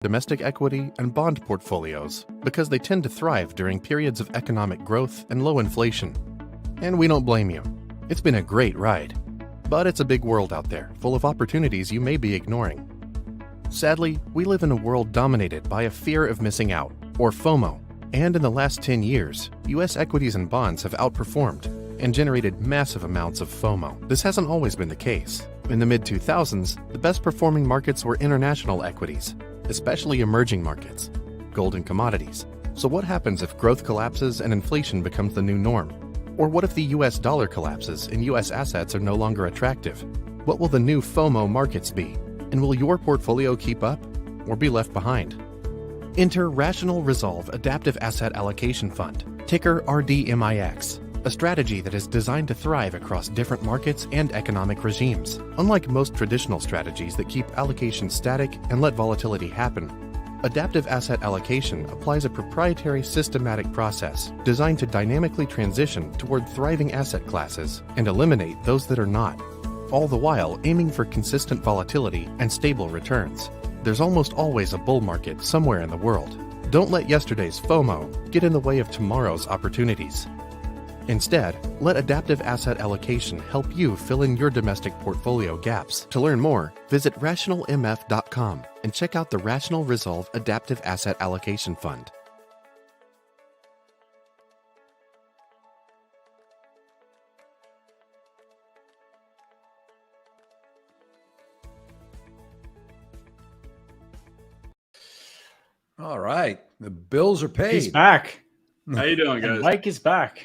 domestic equity, and bond portfolios because they tend to thrive during periods of economic growth and low inflation. And we don't blame you. It's been a great ride. But it's a big world out there, full of opportunities you may be ignoring. Sadly, we live in a world dominated by a fear of missing out, or FOMO. And in the last 10 years, US equities and bonds have outperformed and generated massive amounts of FOMO. This hasn't always been the case. In the mid-2000s, the best performing markets were international equities, especially emerging markets, gold and commodities. So what happens if growth collapses and inflation becomes the new norm? Or what if the US dollar collapses and US assets are no longer attractive? What will the new FOMO markets be? And will your portfolio keep up or be left behind? Enter Rational Resolve Adaptive Asset Allocation Fund, ticker RDMIX, a strategy that is designed to thrive across different markets and economic regimes. Unlike most traditional strategies that keep allocation static and let volatility happen, adaptive asset allocation applies a proprietary systematic process designed to dynamically transition toward thriving asset classes and eliminate those that are not, all the while aiming for consistent volatility and stable returns. There's almost always a bull market somewhere in the world. Don't let yesterday's FOMO get in the way of tomorrow's opportunities. Instead, let adaptive asset allocation help you fill in your domestic portfolio gaps. To learn more, visit rationalmf.com and check out the Rational Resolve Adaptive Asset Allocation Fund. All right. The bills are paid. He's back. How you doing, guys? And Mike is back.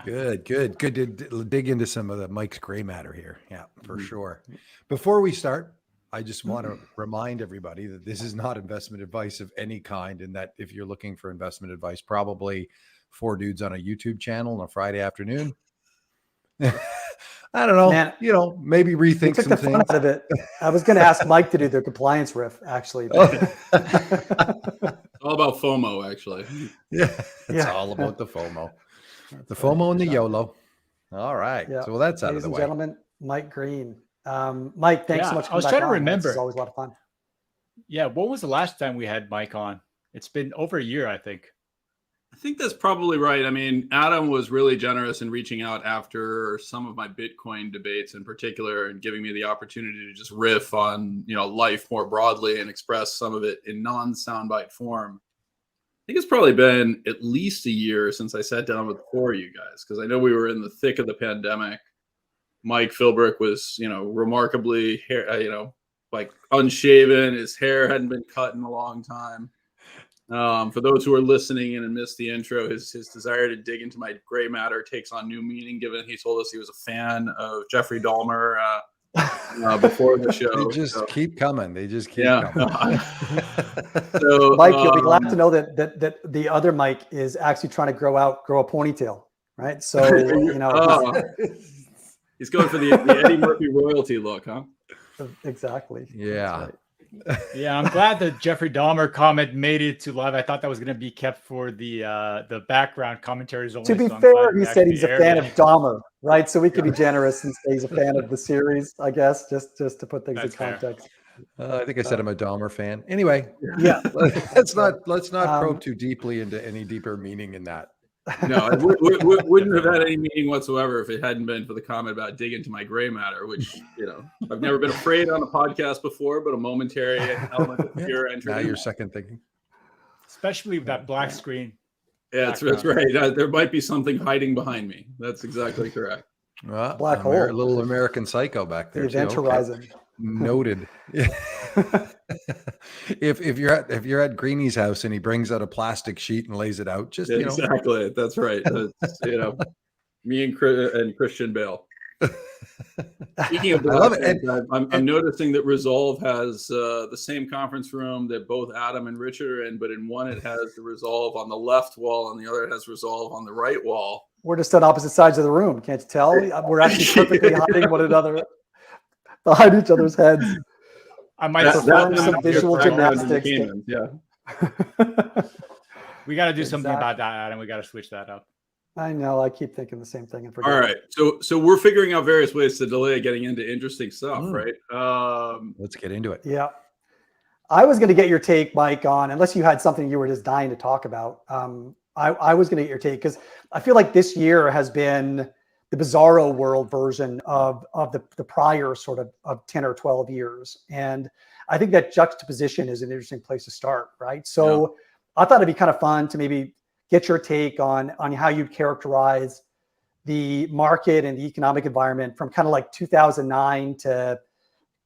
Good to dig into some of the Mike's gray matter here. Yeah, for sure. Before we start, I just want to remind everybody that this is not investment advice of any kind, and that if you're looking for investment advice, probably four dudes on a YouTube channel on a Friday afternoon. I don't know. Man, maybe rethink took some the things. fun out of it. I was going to ask Mike to do the compliance riff, actually. All about FOMO, actually. Yeah, it's all about the FOMO. The FOMO and the YOLO. All right. Yeah. So that's out Ladies of the and way. Gentlemen, Mike Green. Mike, thanks so much for I was coming trying back to on. remember. It's always a lot of fun. Yeah, when was the last time we had Mike on? It's been over a year, I think. I think that's probably right. I mean, Adam was really generous in reaching out after some of my Bitcoin debates in particular and giving me the opportunity to just riff on, life more broadly and express some of it in non-soundbite form. I think it's probably been at least a year since I sat down with four of you guys, because I know we were in the thick of the pandemic. Mike Philbrick was, remarkably, like unshaven. His hair hadn't been cut in a long time. For those who are listening in and missed the intro, his desire to dig into my gray matter takes on new meaning, given he told us he was a fan of Jeffrey Dahmer before the show. They just keep coming. They just keep coming. So, Mike, you'll be glad to know that the other Mike is actually trying to grow a ponytail, right? So, he's going for the Eddie Murphy royalty look, huh? Exactly. Yeah. Yeah, I'm glad the Jeffrey Dahmer comment made it to live. I thought that was going to be kept for the background commentaries only. To be fair, he said he's a fan of Dahmer, right? So we could be generous and say he's a fan of the series, I guess, just to put things in context. I think I said I'm a Dahmer fan. Anyway, yeah. let's not probe too deeply into any deeper meaning in that. No, it wouldn't have had any meaning whatsoever if it hadn't been for the comment about dig into my gray matter, which, I've never been afraid on a podcast before, but a momentary element of fear entered. Now you're second thinking. Especially with that black screen. Yeah, that's right. There might be something hiding behind me. That's exactly correct. Well, black hole. Little American Psycho back there. The event horizon. Okay. Noted. if you're at Greeny's house and he brings out a plastic sheet and lays it out, just exactly. That's right. That's, me and Christian Bale. Speaking of that, I'm noticing that Resolve has the same conference room that both Adam and Richard are in, but in one it has the Resolve on the left wall and the other it has Resolve on the right wall. We're just on opposite sides of the room. Can't you tell? We're actually perfectly hiding one another behind each other's heads. I might perform some visual gymnastics. Yeah. We got to do something about that, Adam. We got to switch that up. I know. I keep thinking the same thing. And all right. So we're figuring out various ways to delay getting into interesting stuff, right? Let's get into it. Yeah. I was going to get your take, Mike, on, unless you had something you were just dying to talk about. I was going to get your take because I feel like this year has been the bizarro world version of the prior sort of 10 or 12 years. And I think that juxtaposition is an interesting place to start, right? So I thought it'd be kind of fun to maybe get your take on how you'd characterize the market and the economic environment from kind of like 2009 to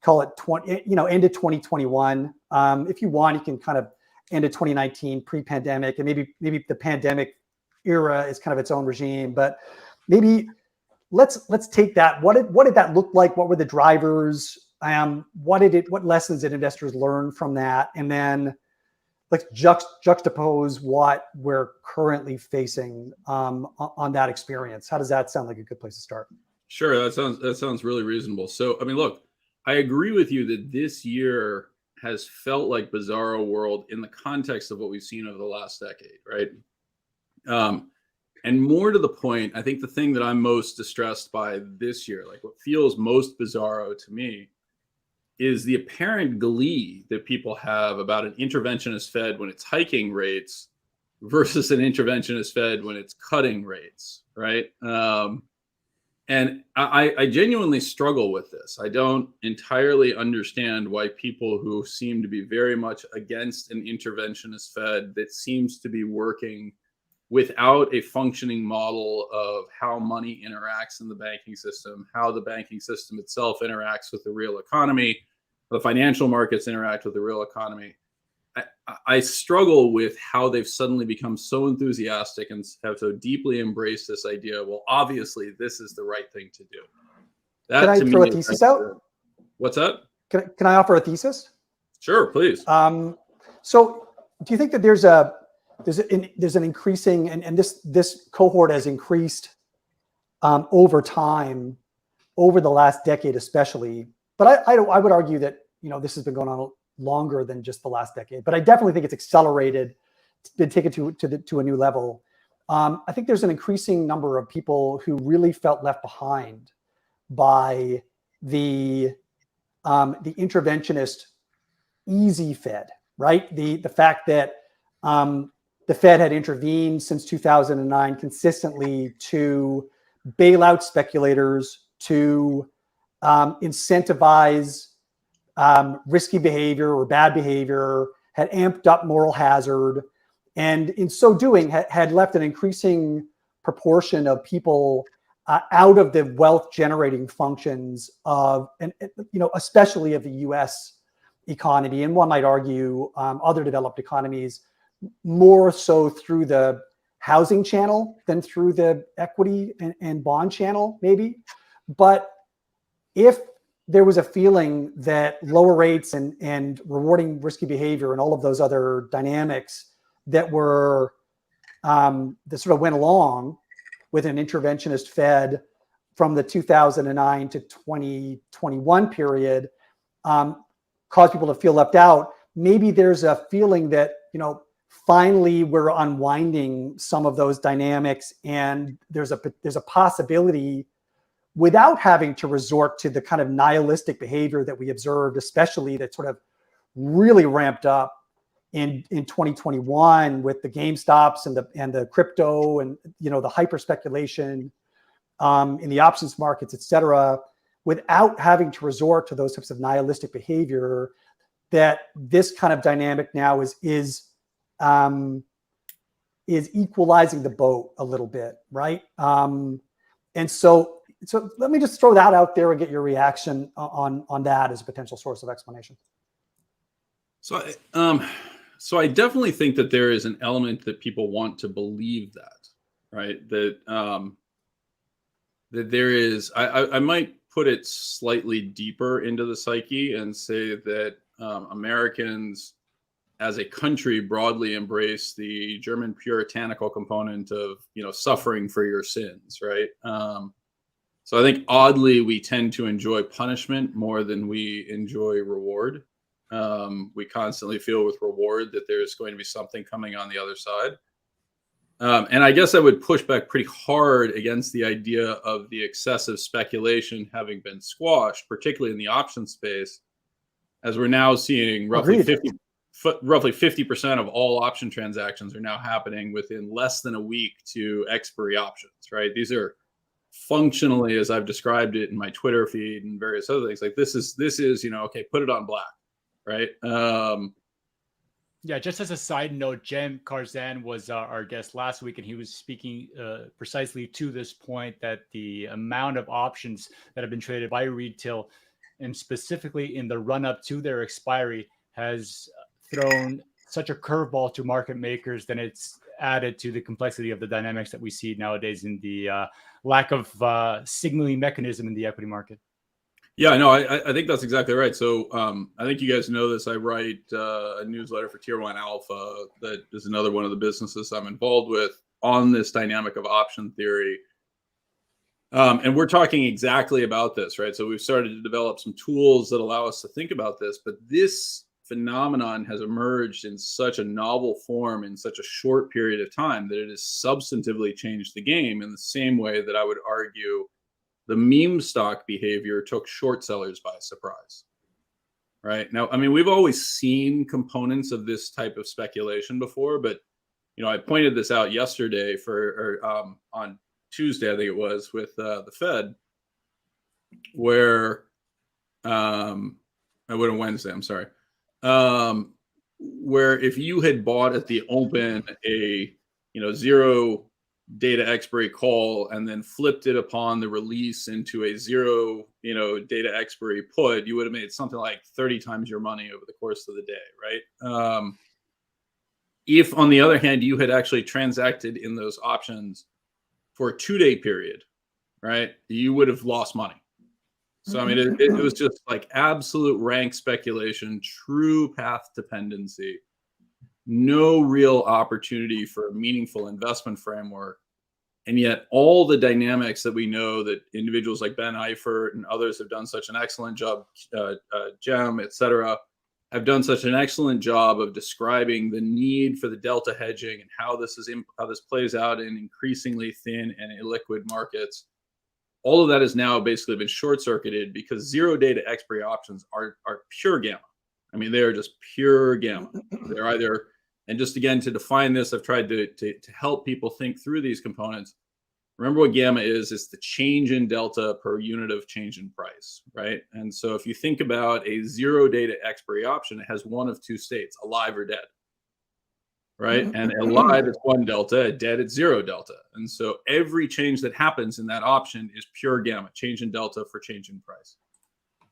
call it end of 2021. If you want, you can kind of end of 2019, pre-pandemic, and maybe the pandemic era is kind of its own regime. But maybe let's take that. What did that look like? What were the drivers? What lessons did investors learn from that? And then let's juxtapose what we're currently facing on that experience. How does that sound like a good place to start? Sure, that sounds really reasonable. So, I mean, look, I agree with you that this year has felt like bizarro world in the context of what we've seen over the last decade, right? And more to the point, I think the thing that I'm most distressed by this year, like what feels most bizarro to me, is the apparent glee that people have about an interventionist Fed when it's hiking rates versus an interventionist Fed when it's cutting rates, right? And I genuinely struggle with this. I don't entirely understand why people who seem to be very much against an interventionist Fed that seems to be working without a functioning model of how money interacts in the banking system, how the banking system itself interacts with the real economy, the financial markets interact with the real economy. I struggle with how they've suddenly become so enthusiastic and have so deeply embraced this idea. Well, obviously, this is the right thing to do. Can I throw a thesis out? What's that? Can I offer a thesis? Sure, please. So, do you think that there's an increasing, and this cohort has increased over time, over the last decade, especially? But I would argue that this has been going on longer than just the last decade, but I definitely think it's accelerated, been taken to a new level. I think there's an increasing number of people who really felt left behind by the interventionist easy Fed, right? The fact that the Fed had intervened since 2009 consistently to bail out speculators, to incentivize risky behavior or bad behavior, had amped up moral hazard, and in so doing had left an increasing proportion of people out of the wealth generating functions of, and especially of the U.S. economy, and one might argue other developed economies, more so through the housing channel than through the equity and bond channel, maybe. But if there was a feeling that lower rates and rewarding risky behavior and all of those other dynamics that were that sort of went along with an interventionist Fed from the 2009 to 2021 period caused people to feel left out, maybe there's a feeling that finally we're unwinding some of those dynamics, and there's a possibility, without having to resort to the kind of nihilistic behavior that we observed, especially that sort of really ramped up in 2021 with the GameStops and the crypto and the hyper speculation in the options markets, et cetera, without having to resort to those types of nihilistic behavior. That this kind of dynamic now is equalizing the boat a little bit, right? And so let me just throw that out there and get your reaction on that as a potential source of explanation. So I definitely think that there is an element that people want to believe that, right? That there is, I might put it slightly deeper into the psyche and say that Americans as a country broadly embrace the German puritanical component of, suffering for your sins, right? So I think oddly, we tend to enjoy punishment more than we enjoy reward. We constantly feel with reward that there's going to be something coming on the other side. And I guess I would push back pretty hard against the idea of the excessive speculation having been squashed, particularly in the option space, as we're now seeing roughly Agreed. 50% of all option transactions are now happening within less than a week to expiry options, right? These are functionally, as I've described it in my Twitter feed and various other things, like this is, okay, put it on black, right? Yeah, just as a side note, Jem Karzan was our guest last week, and he was speaking precisely to this point, that the amount of options that have been traded by retail, and specifically in the run-up to their expiry, has thrown such a curveball to market makers, then it's added to the complexity of the dynamics that we see nowadays in the lack of signaling mechanism in the equity market. Yeah, no, I think that's exactly right. So I think you guys know this. I write a newsletter for Tier 1 Alpha that is another one of the businesses I'm involved with on this dynamic of option theory. And we're talking exactly about this, right? So we've started to develop some tools that allow us to think about this, but this phenomenon has emerged in such a novel form in such a short period of time that it has substantively changed the game, in the same way that I would argue the meme stock behavior took short sellers by surprise, right? Now, I mean, we've always seen components of this type of speculation before, but, I pointed this out yesterday on Tuesday, I think it was, with the Fed, where, I went on Wednesday, I'm sorry, where if you had bought at the open a, zero data expiry call and then flipped it upon the release into a zero, data expiry put, you would have made something like 30 times your money over the course of the day, right? If, on the other hand, you had actually transacted in those options for a 2-day period, right, you would have lost money. So, I mean, it was just like absolute rank speculation, true path dependency, no real opportunity for a meaningful investment framework. And yet all the dynamics that we know that individuals like Ben Eifert and others have done such an excellent job, Jem, et cetera, have done such an excellent job of describing the need for the delta hedging and how this plays out in increasingly thin and illiquid markets. All of that has now basically been short-circuited because zero data expiry options are pure gamma. I mean, they are just pure gamma. They're either, and just again, to define this, I've tried to help people think through these components. Remember what gamma is. It's the change in delta per unit of change in price, right? And so if you think about a zero data expiry option, it has one of two states, alive or dead, right? And alive, it's 1 delta, dead, it's 0 delta. And so every change that happens in that option is pure gamma, change in delta for change in price.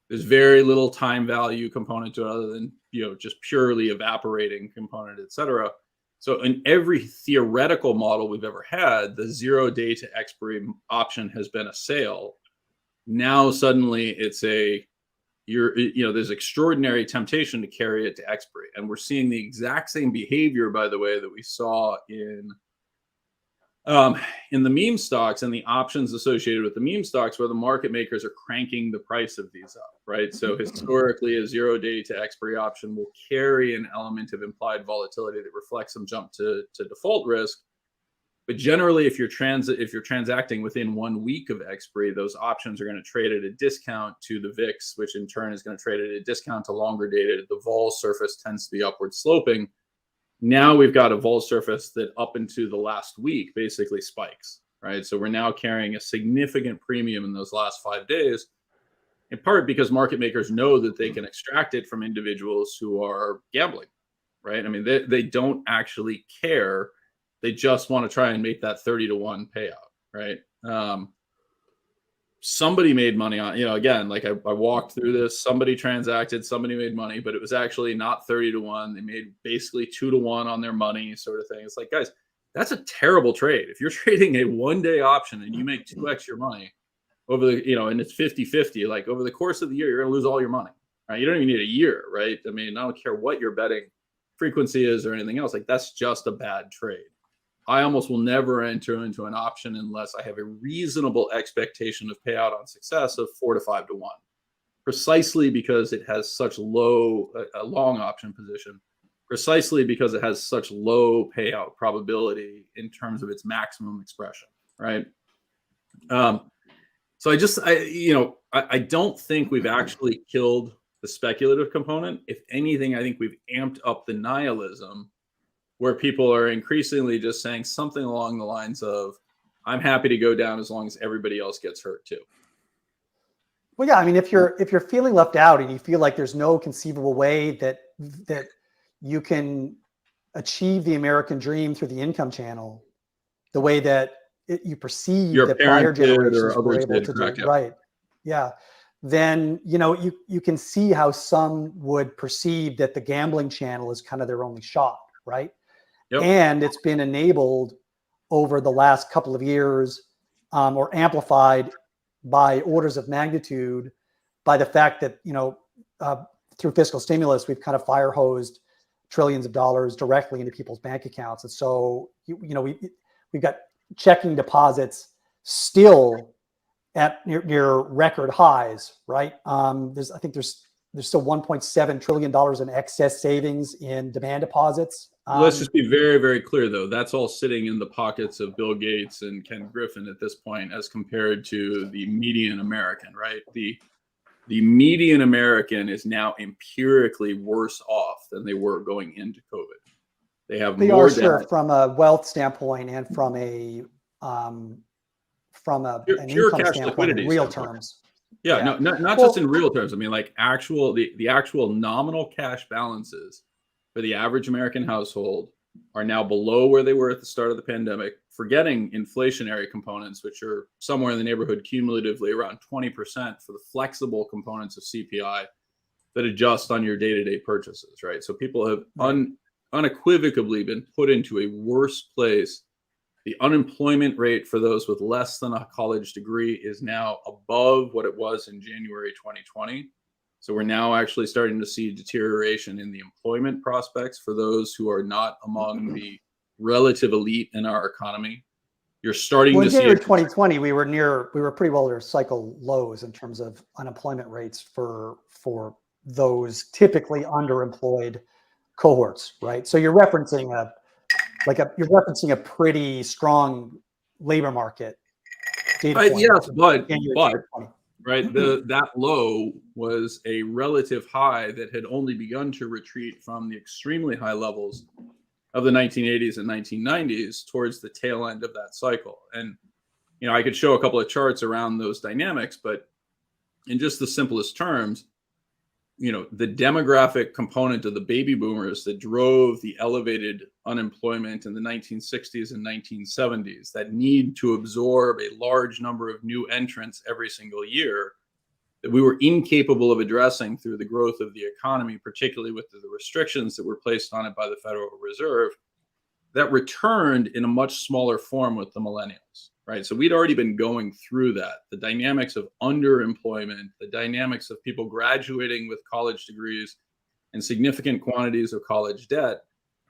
There's very little time value component to it other than, just purely evaporating component, et cetera. So in every theoretical model we've ever had, the zero data expiry option has been a sale. Now suddenly it's there's extraordinary temptation to carry it to expiry. And we're seeing the exact same behavior, by the way, that we saw in the meme stocks and the options associated with the meme stocks, where the market makers are cranking the price of these up, right? So historically, a zero data expiry option will carry an element of implied volatility that reflects some jump to default risk. But generally, if you're transacting within 1 week of expiry, those options are going to trade at a discount to the VIX, which in turn is going to trade at a discount to longer dated. The vol surface tends to be upward sloping. Now we've got a vol surface that up into the last week basically spikes, right? So we're now carrying a significant premium in those last 5 days, in part because market makers know that they can extract it from individuals who are gambling, right? I mean, they don't actually care. They just want to try and make that 30-to-1 payout, right? Somebody made money on, again, like I walked through this, somebody transacted, somebody made money, but it was actually not 30-to-1. They made basically 2-to-1 on their money, sort of thing. It's like, guys, that's a terrible trade. If you're trading a 1-day option and you make 2x your money over the, and it's 50-50, like over the course of the year, you're going to lose all your money, right? You don't even need a year, right? I mean, I don't care what your betting frequency is or anything else. Like, that's just a bad trade. I almost will never enter into an option unless I have a reasonable expectation of payout on success of 4 to 5 to 1, precisely because it has such a long option position, precisely because it has such low payout probability in terms of its maximum expression, right? So I don't think we've actually killed the speculative component. If anything, I think we've amped up the nihilism, where people are increasingly just saying something along the lines of, I'm happy to go down as long as everybody else gets hurt too. Well, yeah, I mean, if you're feeling left out and you feel like there's no conceivable way that you can achieve the American dream through the income channel, the way that you perceive Your that prior parents did or generations were others able did, to correct, do, yeah. right? Yeah. Then, you can see how some would perceive that the gambling channel is kind of their only shot, right? Yep. And it's been enabled over the last couple of years, or amplified by orders of magnitude by the fact that, through fiscal stimulus, we've kind of fire hosed trillions of dollars directly into people's bank accounts. And so, we've got checking deposits still at near record highs, right? I think there's still $1.7 trillion in excess savings in demand deposits. Let's just be very, very clear, though. That's all sitting in the pockets of Bill Gates and Ken Griffin at this point, as compared to the median American, right? The median American is now empirically worse off than they were going into COVID. They are debt. sure from a wealth standpoint and from an pure income cash standpoint liquidity in real standpoint. terms. Yeah, no, not just in real terms. I mean, like the actual nominal cash balances for the average American household are now below where they were at the start of the pandemic, forgetting inflationary components, which are somewhere in the neighborhood cumulatively around 20% for the flexible components of CPI that adjust on your day-to-day purchases, right? So people have unequivocally been put into a worse place. The unemployment rate for those with less than a college degree is now above what it was in January 2020. So we're now actually starting to see deterioration in the employment prospects for those who are not among the relative elite in our economy. You're starting to see January 2020, we were pretty well near cycle lows in terms of unemployment rates for those typically underemployed cohorts, right? So you're referencing a pretty strong labor market data point. Yes, but right, Mm-hmm. that low was a relative high that had only begun to retreat from the extremely high levels of the 1980s and 1990s towards the tail end of that cycle. And I could show a couple of charts around those dynamics, but in just the simplest terms, the demographic component of the baby boomers that drove the elevated unemployment in the 1960s and 1970s, that need to absorb a large number of new entrants every single year, that we were incapable of addressing through the growth of the economy, particularly with the restrictions that were placed on it by the Federal Reserve, that returned in a much smaller form with the millennials, right? So we'd already been going through that. The dynamics of underemployment, the dynamics of people graduating with college degrees and significant quantities of college debt,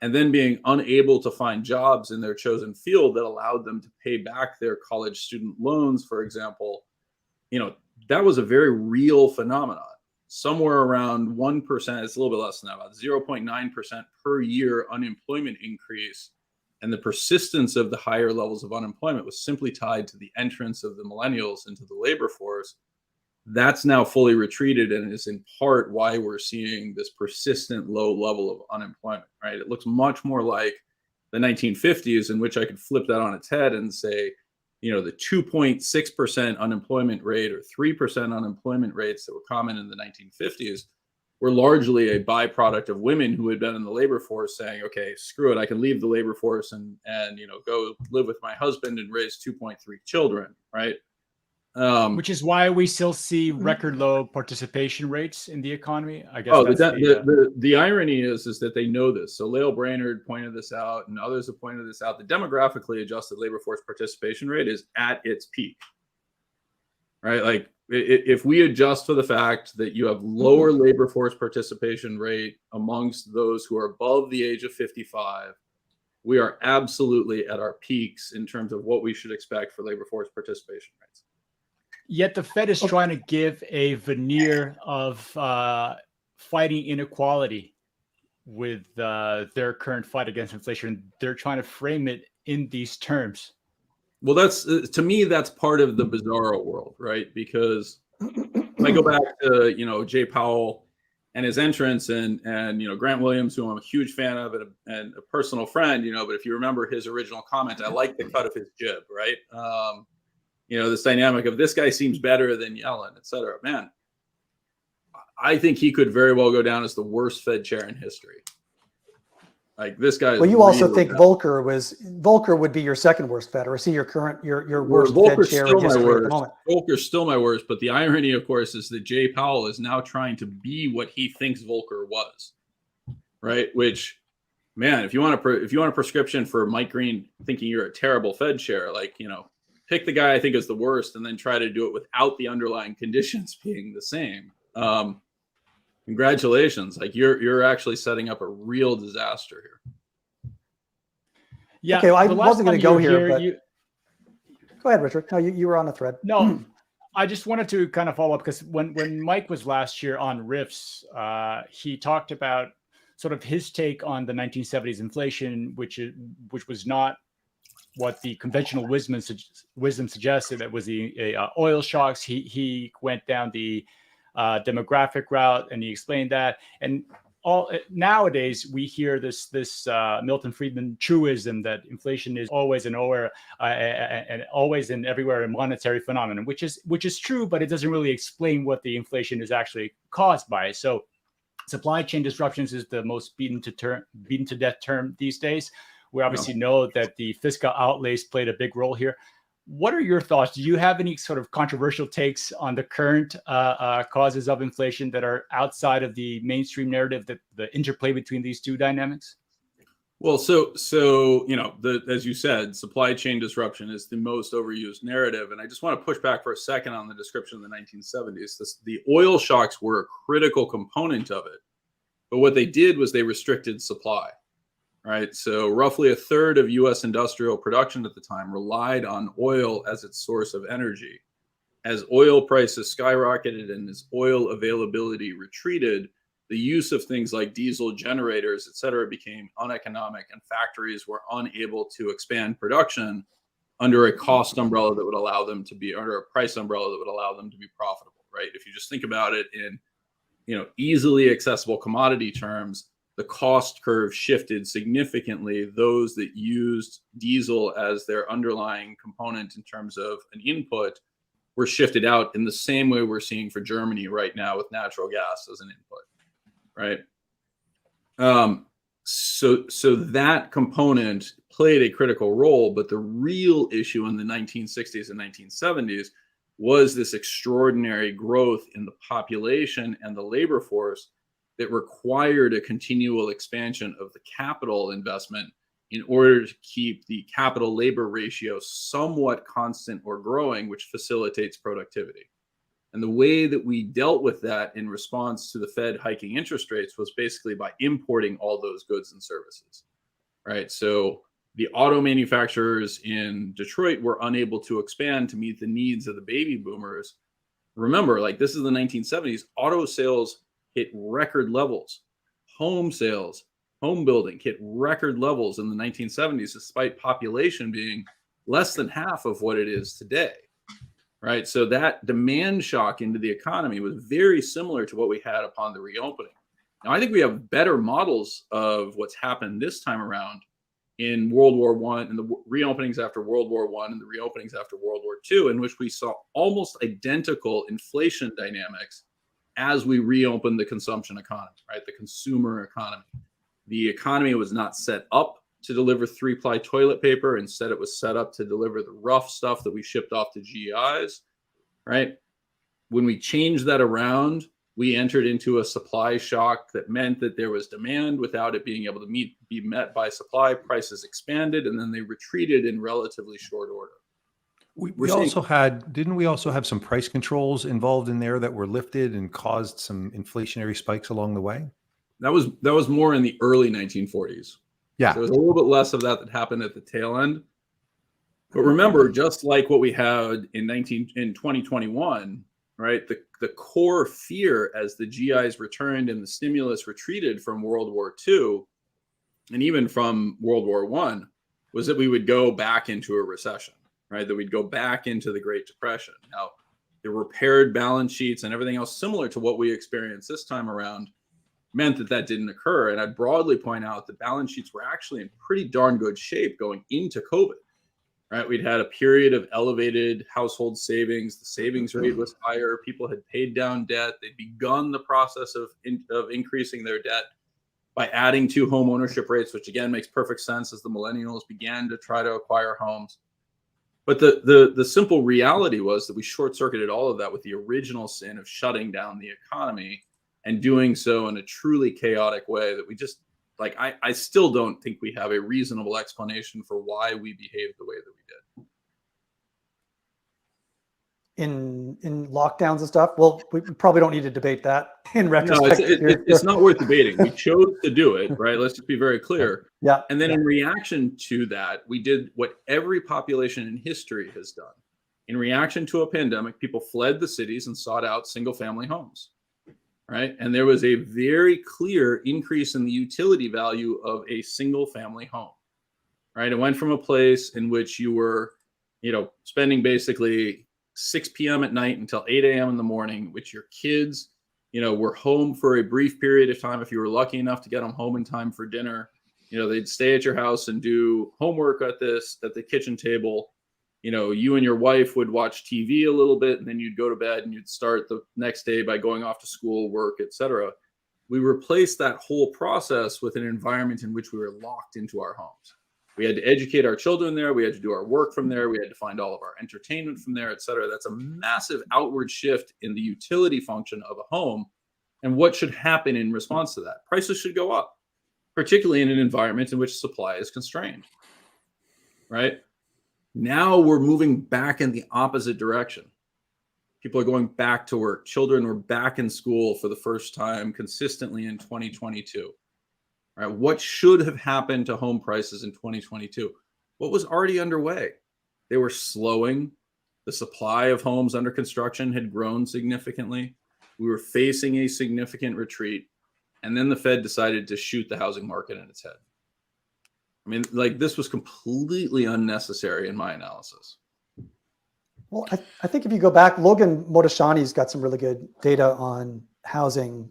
and then being unable to find jobs in their chosen field that allowed them to pay back their college student loans, for example, that was a very real phenomenon. Somewhere around 1%, it's a little bit less than that, about 0.9% per year unemployment increase. And the persistence of the higher levels of unemployment was simply tied to the entrance of the millennials into the labor force. That's now fully retreated, and is in part why we're seeing this persistent low level of unemployment, right? It looks much more like the 1950s, in which I could flip that on its head and say, the 2.6% unemployment rate or 3% unemployment rates that were common in the 1950s were largely a byproduct of women who had been in the labor force saying, okay, screw it, I can leave the labor force and go live with my husband and raise 2.3 children, right? Which is why we still see record low participation rates in the economy. I guess the irony is that they know this. So Lael Brainerd pointed this out, and others have pointed this out. The demographically adjusted labor force participation rate is at its peak, right? Like if we adjust for the fact that you have lower labor force participation rate amongst those who are above the age of 55, we are absolutely at our peaks in terms of what we should expect for labor force participation rates. Yet the Fed is trying to give a veneer of fighting inequality with their current fight against inflation. They're trying to frame it in these terms. Well, that's to me, that's part of the bizarro world, right? Because if I go back to Jay Powell and his entrance, and Grant Williams, who I'm a huge fan of and a personal friend, but if you remember his original comment, I like the cut of his jib, right? This dynamic of this guy seems better than Yellen, et cetera. Man, I think he could very well go down as the worst Fed chair in history. Like, this guy. Well, you also think Volcker would be your second worst Fed, or is he your worst Fed chair in history at the moment? Volcker's still my worst, but the irony, of course, is that Jay Powell is now trying to be what he thinks Volcker was, right? Which, man, if you want a prescription for Mike Green thinking you're a terrible Fed chair, pick the guy I think is the worst, and then try to do it without the underlying conditions being the same. Congratulations. Like, you're actually setting up a real disaster here. Yeah. Okay, well, I wasn't going to go here, but go ahead, Richard. No, you were on the thread. No, I just wanted to kind of follow up, because when Mike was last year on Riffs, he talked about sort of his take on the 1970s inflation, which was not what the conventional wisdom suggested. That was the oil shocks. He went down the demographic route, and he explained that. And nowadays we hear this Milton Friedman truism that inflation is always and nowhere and always and everywhere a monetary phenomenon, which is true, but it doesn't really explain what the inflation is actually caused by. So supply chain disruptions is the most beaten to death term these days. We obviously know that the fiscal outlays played a big role here. What are your thoughts? Do you have any sort of controversial takes on the current causes of inflation that are outside of the mainstream narrative, that the interplay between these two dynamics? Well, so as you said, supply chain disruption is the most overused narrative, and I just want to push back for a second on the description of the 1970s. The oil shocks were a critical component of it, but what they did was they restricted supply. Right. So roughly a third of U.S. industrial production at the time relied on oil as its source of energy. As oil prices skyrocketed and as oil availability retreated, the use of things like diesel generators, et cetera, became uneconomic, and factories were unable to expand production under a cost umbrella that would allow them to be, under a price umbrella that would allow them to be profitable. Right. If you just think about it in, easily accessible commodity terms, the cost curve shifted significantly. Those that used diesel as their underlying component in terms of an input were shifted out in the same way we're seeing for Germany right now with natural gas as an input, right? So that component played a critical role, but the real issue in the 1960s and 1970s was this extraordinary growth in the population and the labor force that required a continual expansion of the capital investment in order to keep the capital labor ratio somewhat constant or growing, which facilitates productivity. And the way that we dealt with that in response to the Fed hiking interest rates was basically by importing all those goods and services, right? So the auto manufacturers in Detroit were unable to expand to meet the needs of the baby boomers. Remember, this is the 1970s, auto sales hit record levels. Home sales, home building hit record levels in the 1970s, despite population being less than half of what it is today, right? So that demand shock into the economy was very similar to what we had upon the reopening. Now, I think we have better models of what's happened this time around in World War I and the reopenings after World War I and the reopenings after World War II, in which we saw almost identical inflation dynamics as we reopened the consumption economy, right? The consumer economy. The economy was not set up to deliver 3-ply toilet paper. Instead, it was set up to deliver the rough stuff that we shipped off to GIs, right? When we changed that around, we entered into a supply shock that meant that there was demand without it being able to be met by supply. Prices expanded, and then they retreated in relatively short order. Didn't we also have some price controls involved in there that were lifted and caused some inflationary spikes along the way? That was more in the early 1940s. Yeah. So there was a little bit less of that happened at the tail end. But remember, just like what we had in 2021, right? The core fear as the GIs returned and the stimulus retreated from World War II and even from World War I was that we would go back into a recession, right? That we'd go back into the Great Depression. Now, the repaired balance sheets and everything else similar to what we experienced this time around meant that that didn't occur. And I'd broadly point out that balance sheets were actually in pretty darn good shape going into COVID, right? We'd had a period of elevated household savings. The savings rate was higher. People had paid down debt. They'd begun the process of increasing their debt by adding to home ownership rates, which again makes perfect sense as the millennials began to try to acquire homes. But the simple reality was that we short-circuited all of that with the original sin of shutting down the economy and doing so in a truly chaotic way that we just, like, I still don't think we have a reasonable explanation for why we behaved the way that we did. In lockdowns and stuff? Well, we probably don't need to debate that in retrospect. No, it's not worth debating. We chose to do it, right? Let's just be very clear. Yeah. And then in reaction to that, we did what every population in history has done. In reaction to a pandemic, people fled the cities and sought out single-family homes, right? And there was a very clear increase in the utility value of a single-family home, right? It went from a place in which you were, spending basically 6 p.m. at night until 8 a.m. in the morning, which your kids, were home for a brief period of time. If you were lucky enough to get them home in time for dinner, they'd stay at your house and do homework at the kitchen table. You and your wife would watch TV a little bit, and then you'd go to bed and you'd start the next day by going off to school, work, etc. We replaced that whole process with an environment in which we were locked into our homes. We had to educate our children there. We had to do our work from there. We had to find all of our entertainment from there, et cetera. That's a massive outward shift in the utility function of a home. And what should happen in response to that? Prices should go up, particularly in an environment in which supply is constrained, right? Now we're moving back in the opposite direction. People are going back to work. Children were back in school for the first time consistently in 2022. Right? What should have happened to home prices in 2022? What was already underway? They were slowing. The supply of homes under construction had grown significantly. We were facing a significant retreat. And then the Fed decided to shoot the housing market in its head. I mean, this was completely unnecessary in my analysis. Well, I think if you go back, Logan Motashani's got some really good data on housing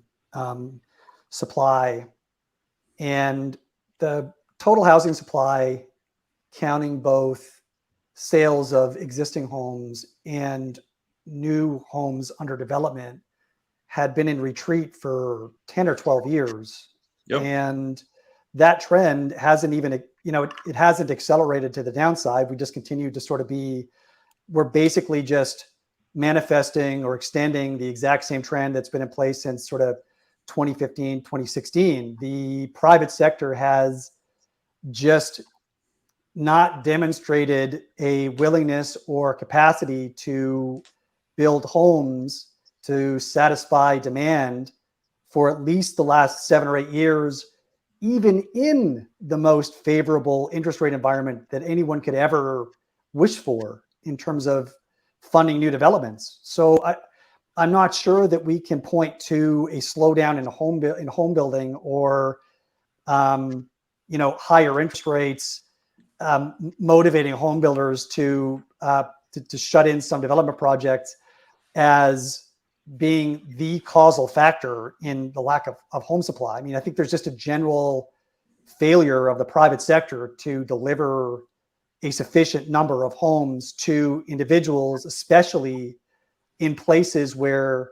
supply. And the total housing supply, counting both sales of existing homes and new homes under development, had been in retreat for 10 or 12 years. Yep. And that trend hasn't even, it hasn't accelerated to the downside. We just continue to sort of we're basically just manifesting or extending the exact same trend that's been in place since sort of 2015, 2016. The private sector has just not demonstrated a willingness or capacity to build homes to satisfy demand for at least the last 7 or 8 years, even in the most favorable interest rate environment that anyone could ever wish for in terms of funding new developments. So I'm not sure that we can point to a slowdown in home building or higher interest rates motivating home builders to shut in some development projects as being the causal factor in the lack of home supply. I mean, I think there's just a general failure of the private sector to deliver a sufficient number of homes to individuals, especially in places where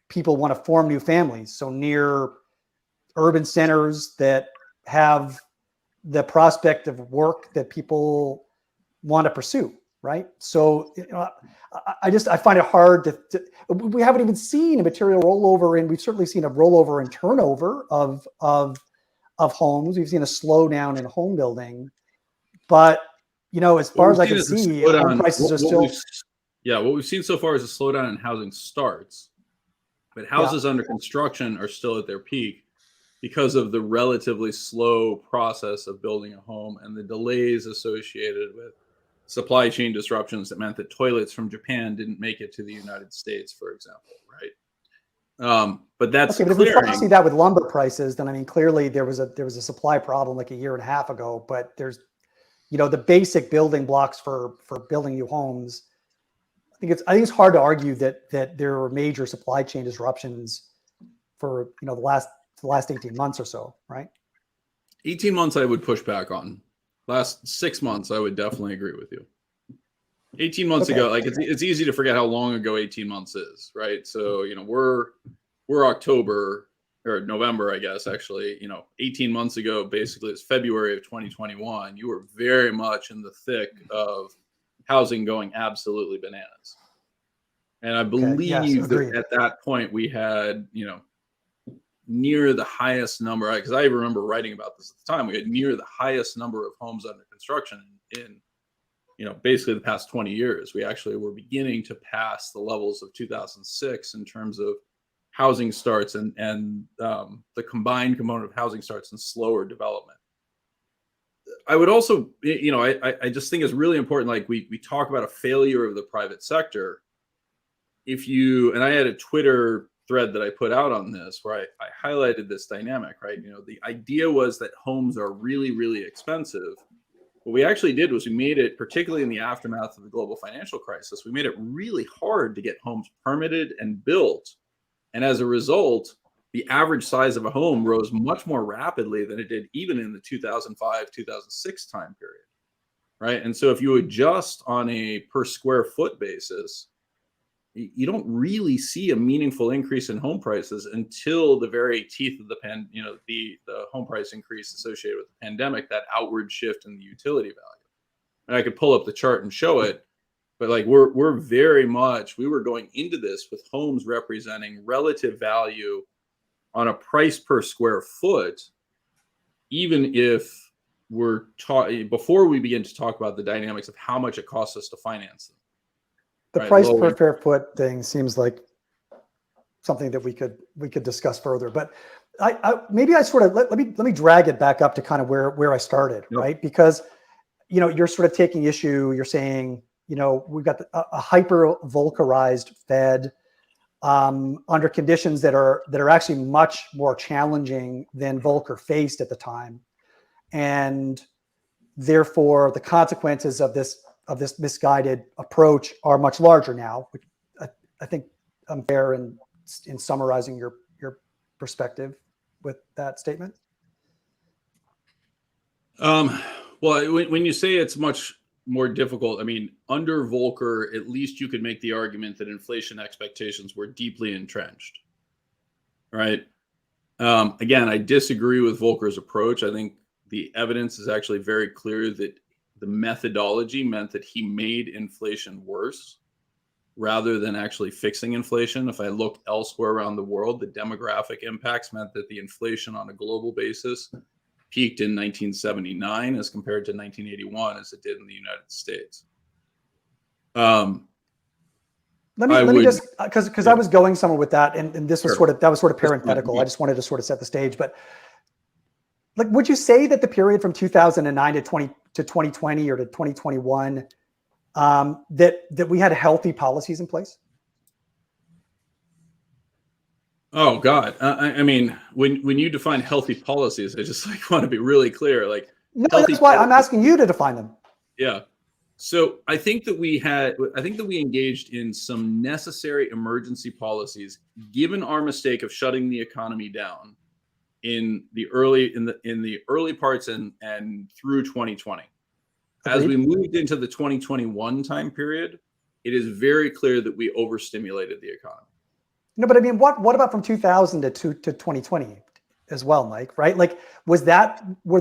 people want to form new families. So near urban centers that have the prospect of work that people want to pursue, right? So I find it hard to we haven't even seen a material rollover, and we've certainly seen a rollover in turnover of homes. We've seen a slowdown in home building, but as far as I can see, home prices are still. What we've seen so far is a slowdown in housing starts, but houses under construction are still at their peak because of the relatively slow process of building a home and the delays associated with supply chain disruptions that meant that toilets from Japan didn't make it to the United States, for example, right? But that's okay. But if we see that with lumber prices, then I mean, clearly there was a supply problem like a year and a half ago. But there's, the basic building blocks for building new homes. I think it's hard to argue that there were major supply chain disruptions for the last the last 18 months or so, right? 18 months I would push back on. Last 6 months, I would definitely agree with you. 18 months ago, like it's easy to forget how long ago 18 months is, right? So, we're October or November, I guess, actually, 18 months ago, basically it's February of 2021. You were very much in the thick of housing going absolutely bananas. And I believe that at that point we had, near the highest number, because I remember writing about this at the time, we had near the highest number of homes under construction in basically the past 20 years. We actually were beginning to pass the levels of 2006 in terms of housing starts and the combined component of housing starts and slower development. I would also, I just think it's really important, like we talk about a failure of the private sector. And I had a Twitter thread that I put out on this where I highlighted this dynamic, right? The idea was that homes are really, really expensive. What we actually did was we made it, particularly in the aftermath of the global financial crisis, we made it really hard to get homes permitted and built. And as a result, the average size of a home rose much more rapidly than it did even in the 2005, 2006 time period, right? And so if you adjust on a per square foot basis, you don't really see a meaningful increase in home prices until the very teeth of the home price increase associated with the pandemic, that outward shift in the utility value. And I could pull up the chart and show it, but like we were going into this with homes representing relative value on a price per square foot, even if before we begin to talk about the dynamics of how much it costs us to finance them. The price per square foot thing seems like something that we could discuss further. But let me drag it back up to kind of where I started, right? Because you're sort of taking issue. You're saying we've got a hyper Volckerized Fed under conditions that are actually much more challenging than Volcker faced at the time, and therefore the consequences of this misguided approach are much larger now, which I think I'm fair in summarizing your perspective with that statement. Well, when you say it's much more difficult, I mean, under Volcker, at least you could make the argument that inflation expectations were deeply entrenched, right? Again, I disagree with Volcker's approach. I think the evidence is actually very clear that the methodology meant that he made inflation worse rather than actually fixing inflation. If I looked elsewhere around the world, the demographic impacts meant that the inflation on a global basis peaked in 1979 as compared to 1981 as it did in the United States. Let me just, because I was going somewhere with that, and this was that was sort of parenthetical. I just wanted to sort of set the stage. But like, would you say that the period from 2009 to 2020 or to 2021 that we had healthy policies in place? Oh God, I mean, when you define healthy policies, I just want to be really clear. Like, no, that's why I'm asking you to define them. Yeah. So I think that we engaged in some necessary emergency policies, given our mistake of shutting the economy down in the early parts and through 2020. As we moved into the 2021 time period, it is very clear that we overstimulated the economy. No, but I mean, what about from 2000 to 2020 as well, Mike? Right? Like, were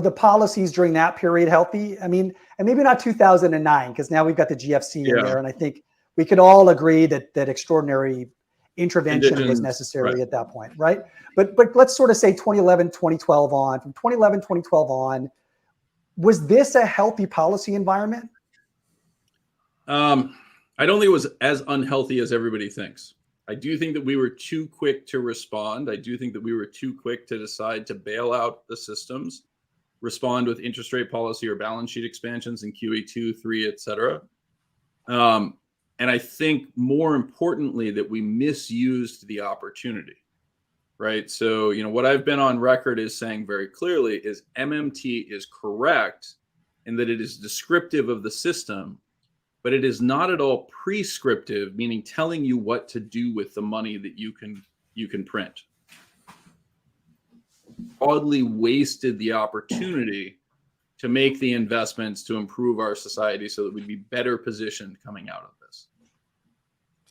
the policies during that period healthy? I mean, and maybe not 2009, because now we've got the GFC in there, and I think we could all agree that extraordinary intervention was necessary at that point, right? But let's sort of say 2011, 2012 on. From 2011, 2012 on, was this a healthy policy environment? I don't think it was as unhealthy as everybody thinks. I do think that we were too quick to respond. I do think that we were too quick to decide to bail out the systems, respond with interest rate policy or balance sheet expansions in QE2, 3, et cetera. And I think more importantly that we misused the opportunity, right? So, what I've been on record is saying very clearly is MMT is correct in that it is descriptive of the system, but it is not at all prescriptive, meaning telling you what to do with the money that you can print. broadly wasted the opportunity to make the investments to improve our society so that we'd be better positioned coming out of this.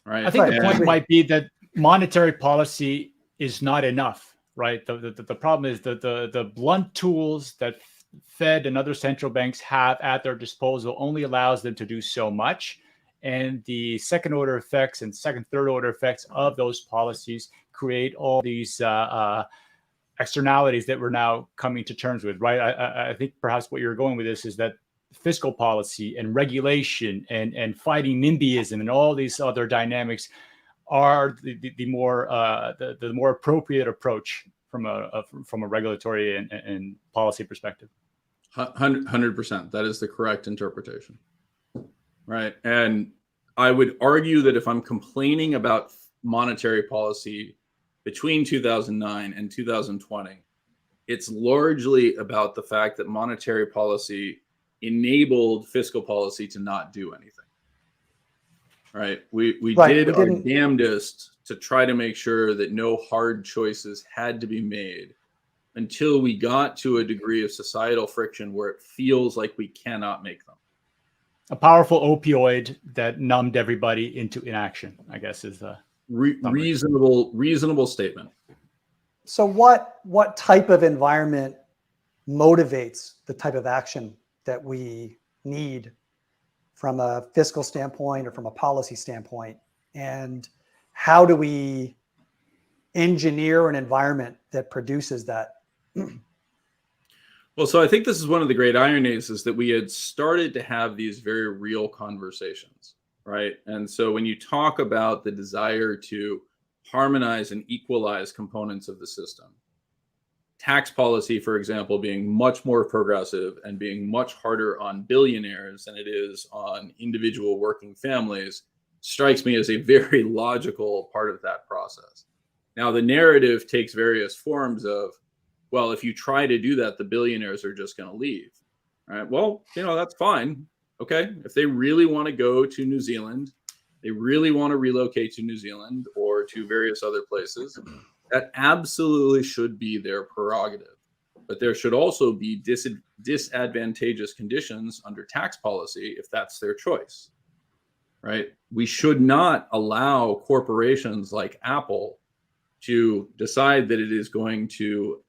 Right. I think the point And- might be that monetary policy is not enough, right? The problem is that the blunt tools that Fed and other central banks have at their disposal only allows them to do so much. And the second order effects and third order effects of those policies create all these externalities that we're now coming to terms with, right? I think perhaps what you're going with this is that fiscal policy and regulation and fighting NIMBYism and all these other dynamics are the more appropriate approach from a regulatory and policy perspective. 100%. That is the correct interpretation. Right. And I would argue that if I'm complaining about monetary policy between 2009 and 2020, it's largely about the fact that monetary policy enabled fiscal policy to not do anything. Right. We did our damnedest to try to make sure that no hard choices had to be made until we got to a degree of societal friction where it feels like we cannot make them. A powerful opioid that numbed everybody into inaction, I guess, is the reasonable statement. So what type of environment motivates the type of action that we need from a fiscal standpoint or from a policy standpoint? And how do we engineer an environment that produces that? Well, so I think this is one of the great ironies, is that we had started to have these very real conversations, right? And so when you talk about the desire to harmonize and equalize components of the system, tax policy, for example, being much more progressive and being much harder on billionaires than it is on individual working families, strikes me as a very logical part of that process. Now, the narrative takes various forms of, well, if you try to do that, the billionaires are just going to leave. All right. Well, that's fine. Okay. If they really want to go to New Zealand, they really want to relocate to New Zealand or to various other places, that absolutely should be their prerogative. But there should also be disadvantageous conditions under tax policy if that's their choice. Right. We should not allow corporations like Apple to decide that it is going to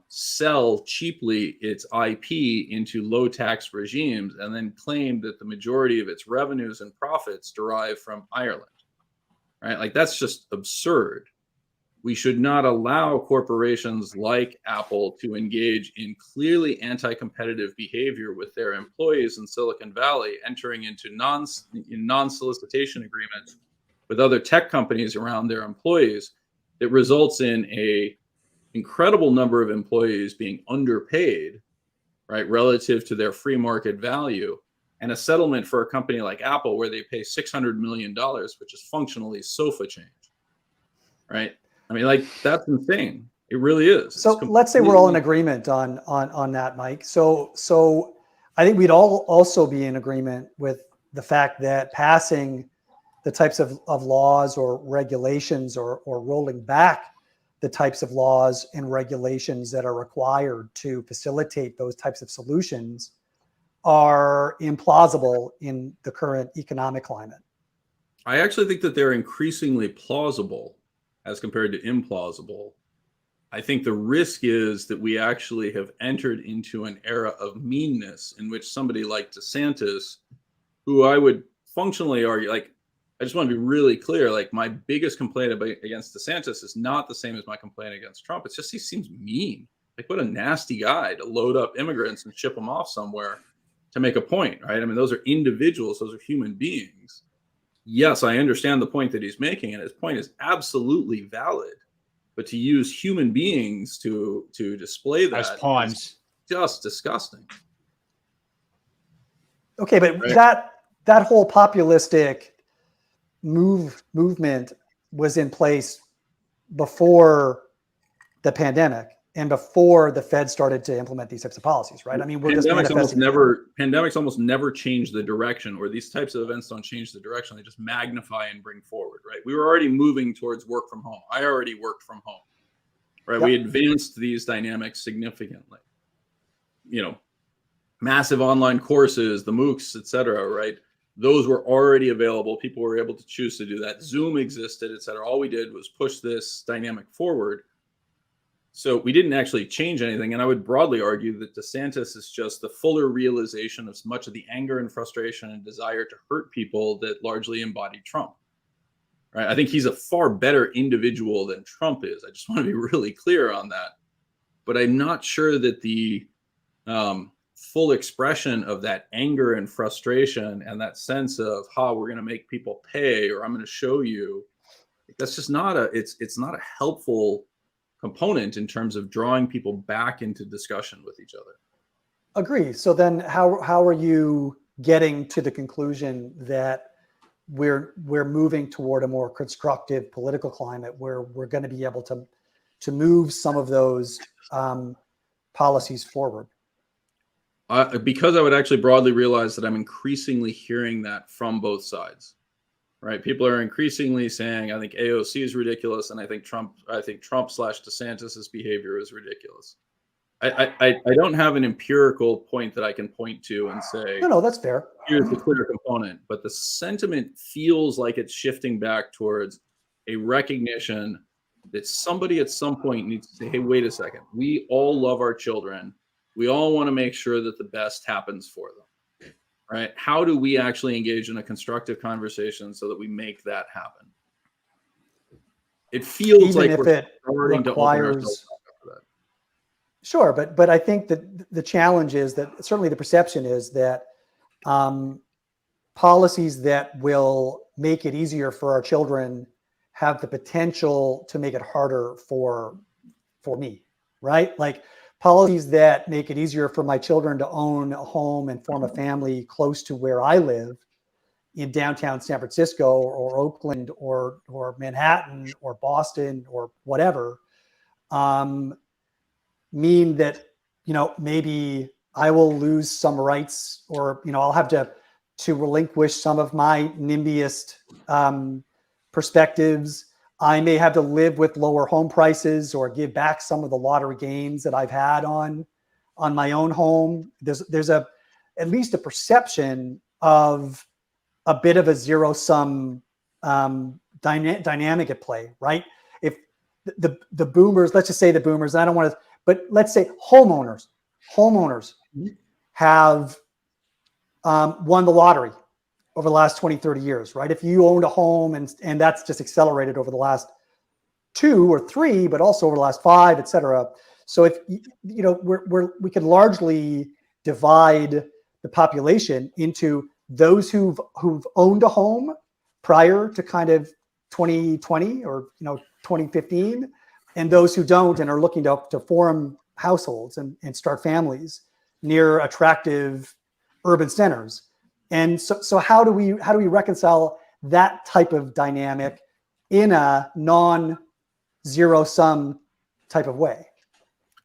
sell cheaply its IP into low tax regimes and then claim that the majority of its revenues and profits derive from Ireland, right? Like, that's just absurd. We should not allow corporations like Apple to engage in clearly anti-competitive behavior with their employees in Silicon Valley, entering into non-solicitation agreements with other tech companies around their employees that results in a incredible number of employees being underpaid, right, relative to their free market value, and a settlement for a company like Apple where they pay $600 million, which is functionally sofa change, right? I mean, like, that's insane. It really is. So let's say we're all in agreement on that, Mike. So I think we'd all also be in agreement with the fact that passing the types of laws or regulations or rolling back the types of laws and regulations that are required to facilitate those types of solutions are implausible in the current economic climate. I actually think that they're increasingly plausible as compared to implausible. I think the risk is that we actually have entered into an era of meanness in which somebody like DeSantis, who I would functionally argue, like, I just want to be really clear, like, my biggest complaint against DeSantis is not the same as my complaint against Trump. It's just he seems mean. Like, what a nasty guy to load up immigrants and ship them off somewhere to make a point, right? I mean, those are individuals. Those are human beings. Yes, I understand the point that he's making, and his point is absolutely valid. But to use human beings to display that as pawns is just disgusting. Okay, but right? that whole populistic movement was in place before the pandemic and before the Fed started to implement these types of policies, right? I mean, pandemics almost never change the direction, or these types of events don't change the direction. They just magnify and bring forward, right? We were already moving towards work from home. I already worked from home, right? Yep. We advanced these dynamics significantly. Massive online courses, the MOOCs, et cetera, right? Those were already available. People were able to choose to do that. Zoom existed, et cetera. All we did was push this dynamic forward. So we didn't actually change anything. And I would broadly argue that DeSantis is just the fuller realization of much of the anger and frustration and desire to hurt people that largely embodied Trump. Right? I think he's a far better individual than Trump is. I just want to be really clear on that. But I'm not sure that the full expression of that anger and frustration and that sense of how we're going to make people pay, or I'm going to show you, that's just not it's not a helpful component in terms of drawing people back into discussion with each other. Agree. So then how are you getting to the conclusion that we're moving toward a more constructive political climate where we're going to be able to move some of those policies forward? Because I would actually broadly realize that I'm increasingly hearing that from both sides, right? People are increasingly saying, I think AOC is ridiculous, and I think Trump/DeSantis's behavior is ridiculous. I don't have an empirical point that I can point to and say, no, that's fair. Here's the clear component, but the sentiment feels like it's shifting back towards a recognition that somebody at some point needs to say, hey, wait a second. We all love our children. We all want to make sure that the best happens for them, right? How do we actually engage in a constructive conversation so that we make that happen? It feels Even like if we're it starting to open ourselves up for that. Sure, but I think that the challenge is that certainly the perception is that policies that will make it easier for our children have the potential to make it harder for me, right? Like policies that make it easier for my children to own a home and form a family close to where I live in downtown San Francisco or Oakland or Manhattan or Boston or whatever, mean that, maybe I will lose some rights or, I'll have to relinquish some of my NIMBYist perspectives. I may have to live with lower home prices or give back some of the lottery gains that I've had on my own home. There's at least a perception of a bit of a zero-sum dynamic at play, right? If the boomers, let's just say the boomers, I don't want to, but let's say homeowners have won the lottery over the last 20, 30 years, right? If you owned a home and that's just accelerated over the last 2 or 3, but also over the last 5, et cetera. So if, we can largely divide the population into those who've owned a home prior to kind of 2020 or, 2015, and those who don't and are looking to form households and start families near attractive urban centers. And so how do we reconcile that type of dynamic in a non-zero sum type of way?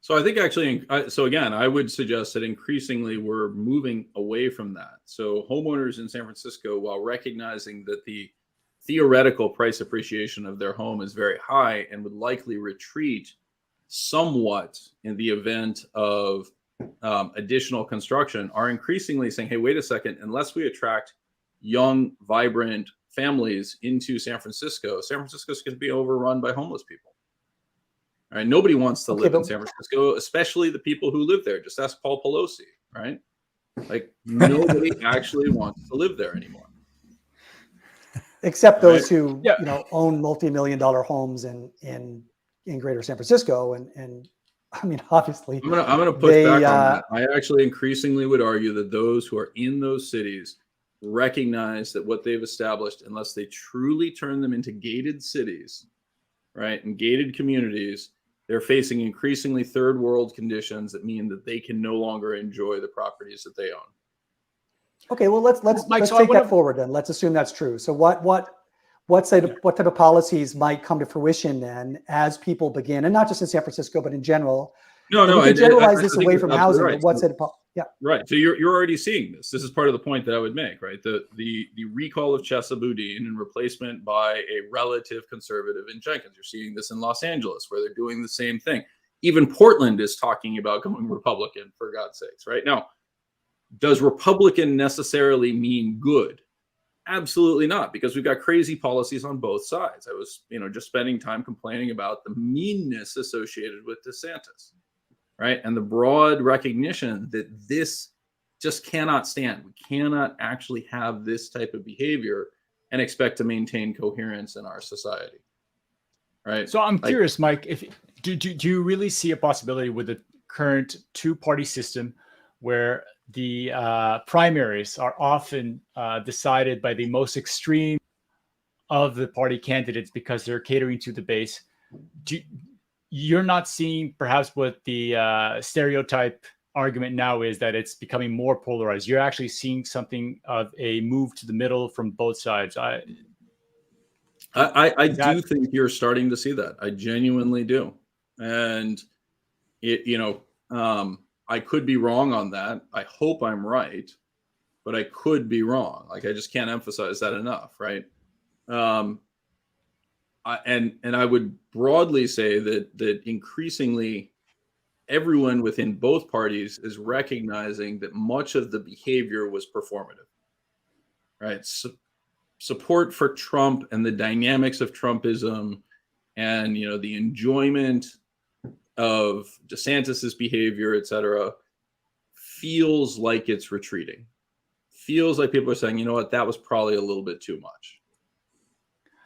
So I think actually, again, I would suggest that increasingly we're moving away from that. So homeowners in San Francisco, while recognizing that the theoretical price appreciation of their home is very high and would likely retreat somewhat in the event of additional construction, are increasingly saying, hey, wait a second, unless we attract young, vibrant families into San Francisco's going to be overrun by homeless people. All right, nobody wants to live in San Francisco, especially the people who live there. Just ask Paul Pelosi, right? Like nobody actually wants to live there anymore. Except those who own multi-million-dollar homes in Greater San Francisco, and I mean, obviously, I'm gonna push back on that. I actually increasingly would argue that those who are in those cities recognize that what they've established, unless they truly turn them into gated cities, right, and gated communities, they're facing increasingly third world conditions that mean that they can no longer enjoy the properties that they own. Okay, well, let's take that forward then. Let's assume that's true. So what type of policies might come to fruition then as people begin, and not just in San Francisco, but in general, No, we can generalize this I think away you're from absolutely housing. right. But what's it? Yeah. Right. So you're already seeing this. This is part of the point that I would make, right? The recall of Chesa Boudin and replacement by a relative conservative in Jenkins. You're seeing this in Los Angeles, where they're doing the same thing. Even Portland is talking about going Republican, for God's sakes, right? Now, does Republican necessarily mean good? Absolutely not, because we've got crazy policies on both sides. I was, just spending time complaining about the meanness associated with DeSantis, right? And the broad recognition that this just cannot stand. We cannot actually have this type of behavior and expect to maintain coherence in our society, right? So I'm curious, Mike, if do you really see a possibility with the current two-party system where the primaries are often decided by the most extreme of the party candidates because they're catering to the base? You're not seeing perhaps what the stereotype argument now is, that it's becoming more polarized. You're actually seeing something of a move to the middle from both sides. I do think you're starting to see that. I genuinely do. And I could be wrong on that. I hope I'm right, but I could be wrong. Like, I just can't emphasize that enough, right? And I would broadly say that increasingly everyone within both parties is recognizing that much of the behavior was performative, right? Support for Trump and the dynamics of Trumpism and, the enjoyment of DeSantis's behavior, et cetera, feels like it's retreating. Feels like people are saying, you know what, that was probably a little bit too much.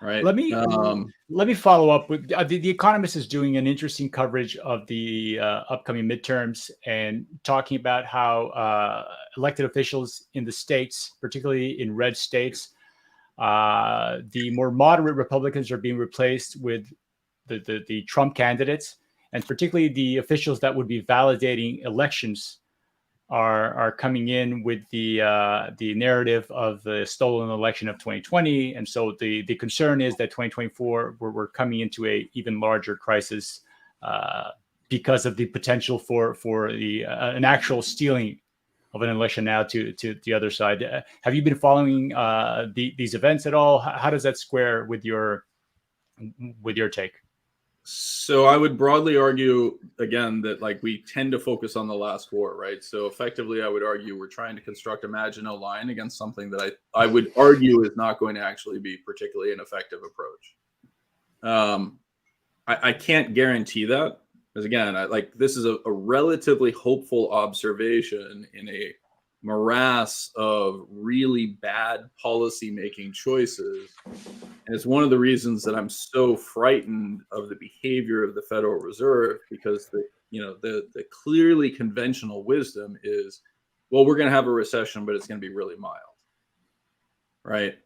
Right. Let me follow up with the Economist is doing an interesting coverage of the upcoming midterms and talking about how elected officials in the states, particularly in red states, the more moderate Republicans are being replaced with the Trump candidates, and particularly the officials that would be validating elections are coming in with the narrative of the stolen election of 2020. And so the concern is that 2024, we're coming into a even larger crisis because of the potential for an actual stealing of an election now to the other side. Have you been following these events at all? How does that square with your take? So I would broadly argue, again, that we tend to focus on the last war, right? So effectively, I would argue we're trying to construct a Maginot Line against something that I would argue is not going to actually be particularly an effective approach. I can't guarantee that, because again, this is a relatively hopeful observation in a morass of really bad policy-making choices. And it's one of the reasons that I'm so frightened of the behavior of the Federal Reserve, because the clearly conventional wisdom is, well, we're going to have a recession, but it's going to be really mild. Right.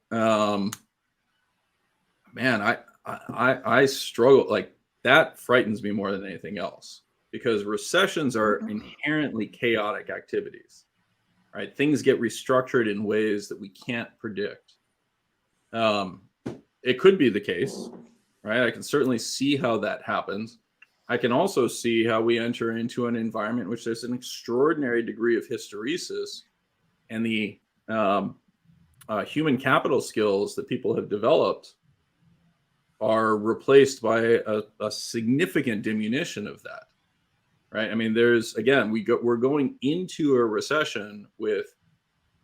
Man, I struggle. That frightens me more than anything else, because recessions are inherently chaotic activities. Right, things get restructured in ways that we can't predict. It could be the case, right? I can certainly see how that happens. I can also see how we enter into an environment in which there's an extraordinary degree of hysteresis, and the human capital skills that people have developed are replaced by a significant diminution of that. Right. I mean, we're going into a recession with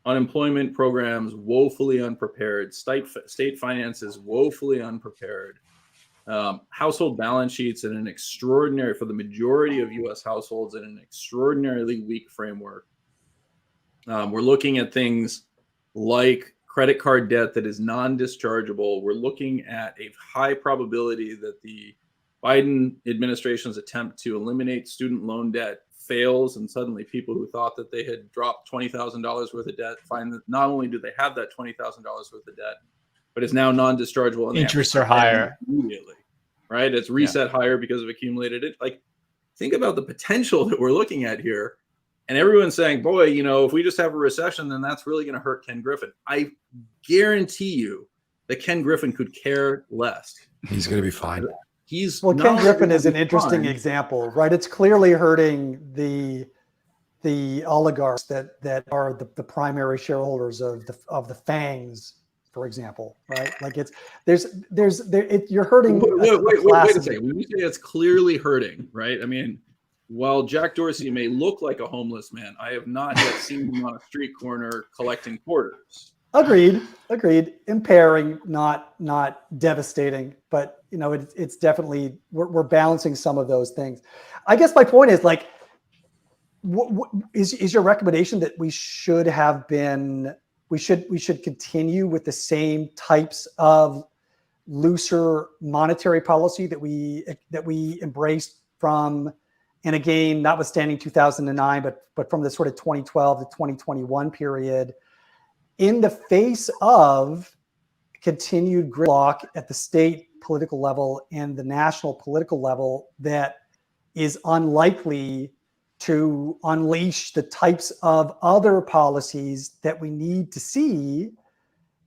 unemployment programs woefully unprepared, state finances woefully unprepared, household balance sheets in an extraordinary, for the majority of U.S. households, in an extraordinarily weak framework. We're looking at things like credit card debt that is non-dischargeable. We're looking at a high probability that the Biden administration's attempt to eliminate student loan debt fails, and suddenly people who thought that they had dropped $20,000 worth of debt find that not only do they have that $20,000 worth of debt, but it's now non-dischargeable. And interests are higher immediately, right? It's reset higher because of accumulated it. Think about the potential that we're looking at here, and everyone's saying, boy, if we just have a recession, then that's really going to hurt Ken Griffin. I guarantee you that Ken Griffin could care less. He's going to be fine. He's Well, Ken not Griffin is an only interesting fine- example, right? It's clearly hurting the oligarchs that are the primary shareholders of the FANGs, for example, right? Like you're hurting Wait a second. When you say it's clearly hurting, right? I mean, while Jack Dorsey may look like a homeless man, I have not yet seen him on a street corner collecting quarters. Agreed. Impairing, not devastating, but it's definitely we're balancing some of those things. I guess my point is like, is your recommendation that we should continue with the same types of looser monetary policy that we embraced from, and again, notwithstanding 2009, but from the sort of 2012 to 2021 period, in the face of continued gridlock at the state political level and the national political level that is unlikely to unleash the types of other policies that we need to see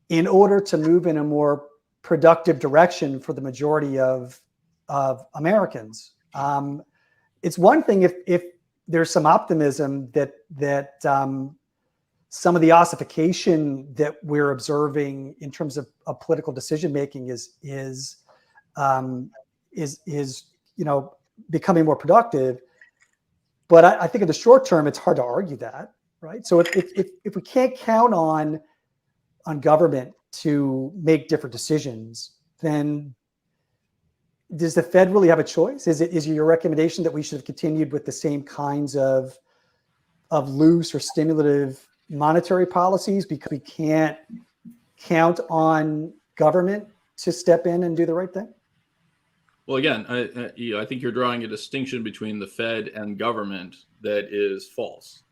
in order to move in a more productive direction for the majority of Americans. It's one thing if there's some optimism that some of the ossification that we're observing in terms of political decision making is becoming more productive. But I think in the short term, it's hard to argue that, right? So if we can't count on government to make different decisions, then does the Fed really have a choice? Is your recommendation that we should have continued with the same kinds of loose or stimulative monetary policies because we can't count on government to step in and do the right thing? Well, again, I think you're drawing a distinction between the Fed and government that is false,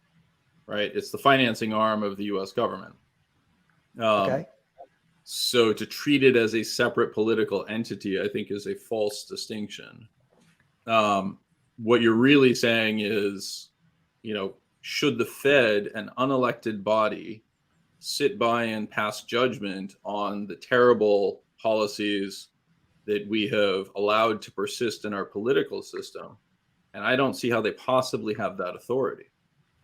right? It's the financing arm of the U.S. government. Okay. So to treat it as a separate political entity, I think, is a false distinction. What you're really saying is, should the Fed, an unelected body, sit by and pass judgment on the terrible policies that we have allowed to persist in our political system? And I don't see how they possibly have that authority.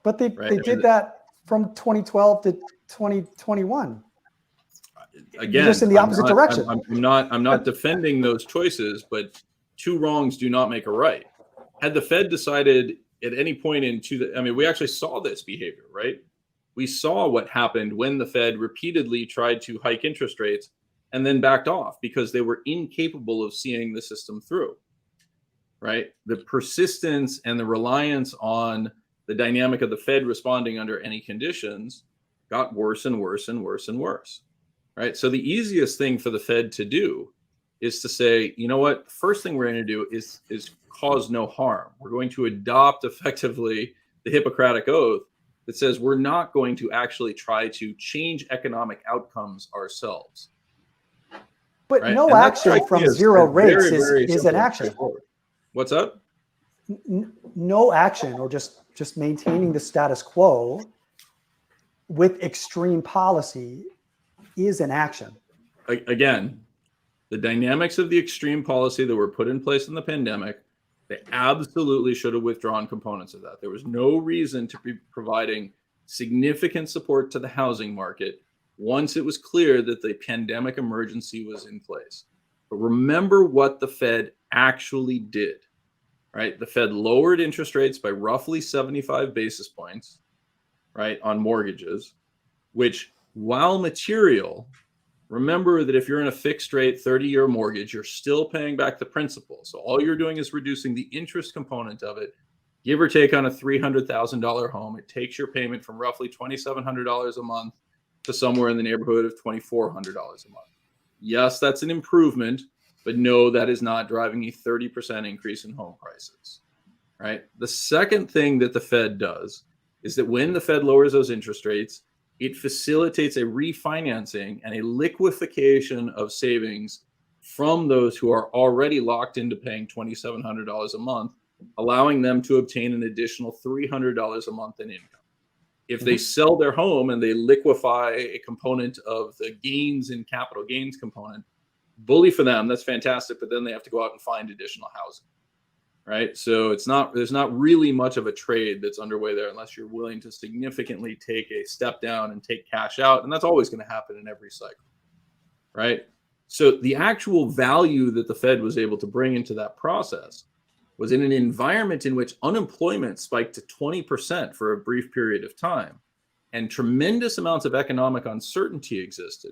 But they did that from 2012 to 2021. Again, just in the opposite direction. I'm not defending those choices, but two wrongs do not make a right. Had the Fed decided at any point we actually saw this behavior, right? We saw what happened when the Fed repeatedly tried to hike interest rates and then backed off because they were incapable of seeing the system through, right? The persistence and the reliance on the dynamic of the Fed responding under any conditions got worse and worse and worse and worse, right? So the easiest thing for the Fed to do is to say, you know what, first thing we're going to do is cause no harm. We're going to adopt effectively the Hippocratic Oath that says we're not going to actually try to change economic outcomes ourselves. But right? No action from zero rates is an action. What's up? No action, or just maintaining the status quo with extreme policy is an action. Again, the dynamics of the extreme policy that were put in place in the pandemic, they absolutely should have withdrawn components of that. There was no reason to be providing significant support to the housing market once it was clear that the pandemic emergency was in place. But remember what the Fed actually did, right? The Fed lowered interest rates by roughly 75 basis points, right, on mortgages, which, while material, remember that if you're in a fixed rate 30-year mortgage, you're still paying back the principal. So all you're doing is reducing the interest component of it. Give or take on a $300,000 home, it takes your payment from roughly $2,700 a month to somewhere in the neighborhood of $2,400 a month. Yes, that's an improvement, but no, that is not driving a 30% increase in home prices, right? The second thing that the Fed does is that when the Fed lowers those interest rates, it facilitates a refinancing and a liquefaction of savings from those who are already locked into paying $2,700 a month, allowing them to obtain an additional $300 a month in income. If they sell their home and they liquefy a component of the gains in capital gains component, bully for them. That's fantastic. But then they have to go out and find additional housing. Right. So there's not really much of a trade that's underway there unless you're willing to significantly take a step down and take cash out. And that's always going to happen in every cycle. Right. So the actual value that the Fed was able to bring into that process was in an environment in which unemployment spiked to 20% for a brief period of time and tremendous amounts of economic uncertainty existed.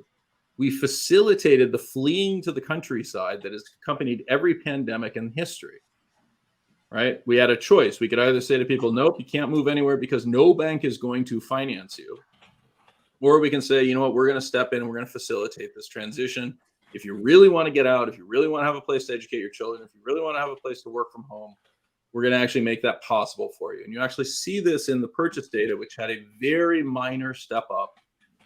We facilitated the fleeing to the countryside that has accompanied every pandemic in history. Right? We had a choice. We could either say to people, nope, you can't move anywhere because no bank is going to finance you. Or we can say, you know what, we're going to step in and we're going to facilitate this transition. If you really want to get out, if you really want to have a place to educate your children, if you really want to have a place to work from home, we're going to actually make that possible for you. And you actually see this in the purchase data, which had a very minor step up,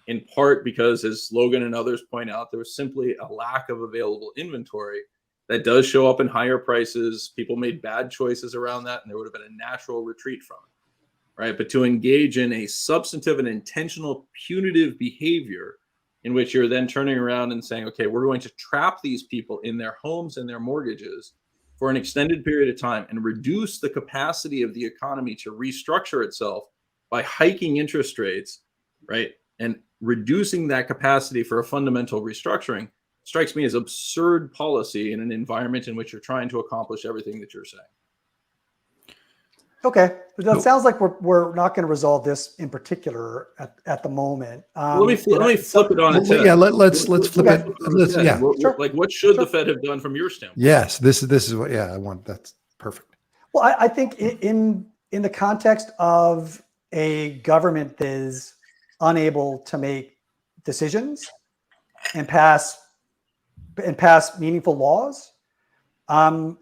in part because, as Logan and others point out, there was simply a lack of available inventory. That does show up in higher prices. People made bad choices around that, and there would have been a natural retreat from it, right? But to engage in a substantive and intentional punitive behavior in which you're then turning around and saying, okay, we're going to trap these people in their homes and their mortgages for an extended period of time and reduce the capacity of the economy to restructure itself by hiking interest rates, right? And reducing that capacity for a fundamental restructuring strikes me as absurd policy in an environment in which you're trying to accomplish everything that you're saying. Okay, it sounds like we're not going to resolve this in particular at the moment. Let me flip it on its head. Yeah, let's flip it. Sure. Like, what should the Fed have done from your standpoint? Yes, this is what. Yeah, I want. That's perfect. Well, I think in the context of a government that is unable to make decisions and pass meaningful laws, I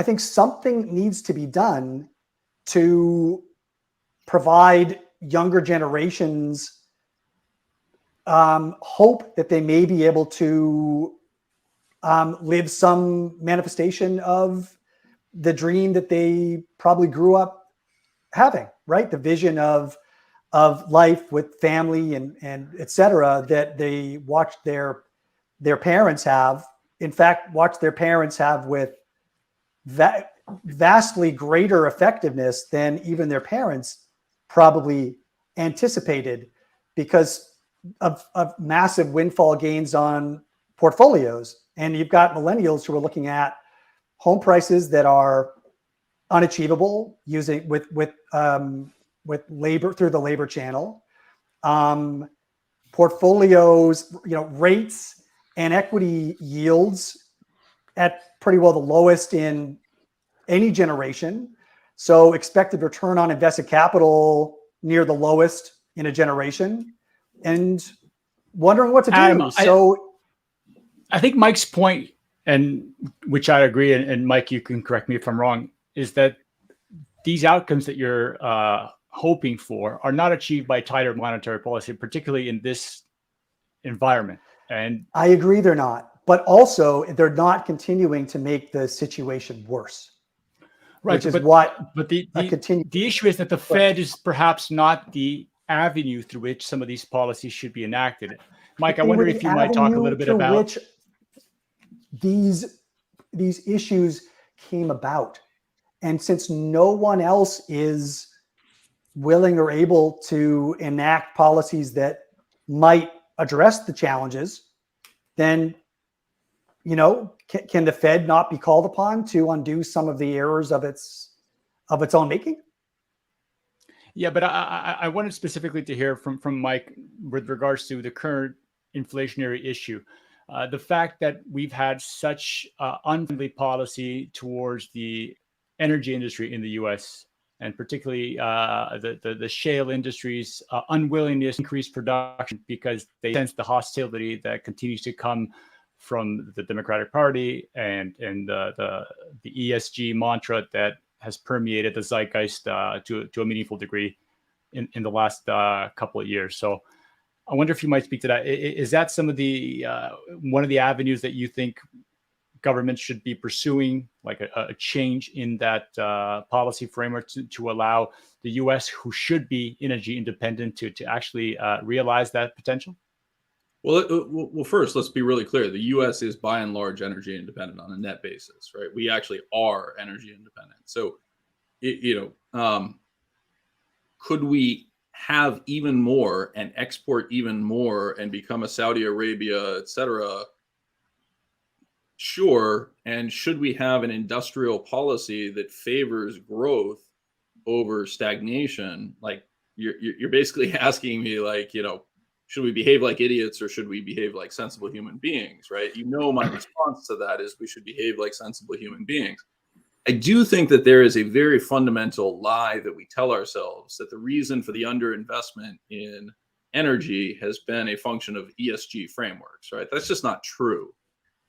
think something needs to be done to provide younger generations hope that they may be able to live some manifestation of the dream that they probably grew up having, right? The vision of life with family and et cetera, that they watched their parents have, in fact, watched their parents have with vastly greater effectiveness than even their parents probably anticipated because of massive windfall gains on portfolios. And you've got millennials who are looking at home prices that are unachievable using with labor through the labor channel, portfolios, rates and equity yields at pretty well the lowest in any generation. So expected return on invested capital near the lowest in a generation, and wondering what to do. Adam, I think Mike's point, and which I agree, and Mike, you can correct me if I'm wrong, is that these outcomes that you're hoping for are not achieved by tighter monetary policy, particularly in this environment. And I agree they're not, but also they're not continuing to make the situation worse. Right, which is what. But the issue is that the Fed is perhaps not the avenue through which some of these policies should be enacted. Mike, I wonder if you might talk a little bit about which these issues came about. And since no one else is willing or able to enact policies that might address the challenges, then, can the Fed not be called upon to undo some of the errors of its own making? Yeah, but I wanted specifically to hear from Mike with regards to the current inflationary issue. The fact that we've had such unfriendly policy towards the energy industry in the U.S., and particularly the shale industry's unwillingness to increase production because they sense the hostility that continues to come from the Democratic Party and the ESG mantra that has permeated the zeitgeist to a meaningful degree in the last couple of years. So I wonder if you might speak to that. Is that some of the one of the avenues that you think governments should be pursuing, like a change in that policy framework to allow the U.S., who should be energy independent, to actually realize that potential? Well, first, let's be really clear. The U.S. is by and large energy independent on a net basis, right? We actually are energy independent. So, could we have even more and export even more and become a Saudi Arabia, et cetera? Sure. And should we have an industrial policy that favors growth over stagnation? Like you're basically asking me, like, should we behave like idiots or should we behave like sensible human beings, right? My response to that is we should behave like sensible human beings. I do think that there is a very fundamental lie that we tell ourselves, that the reason for the underinvestment in energy has been a function of ESG frameworks, right? That's just not true.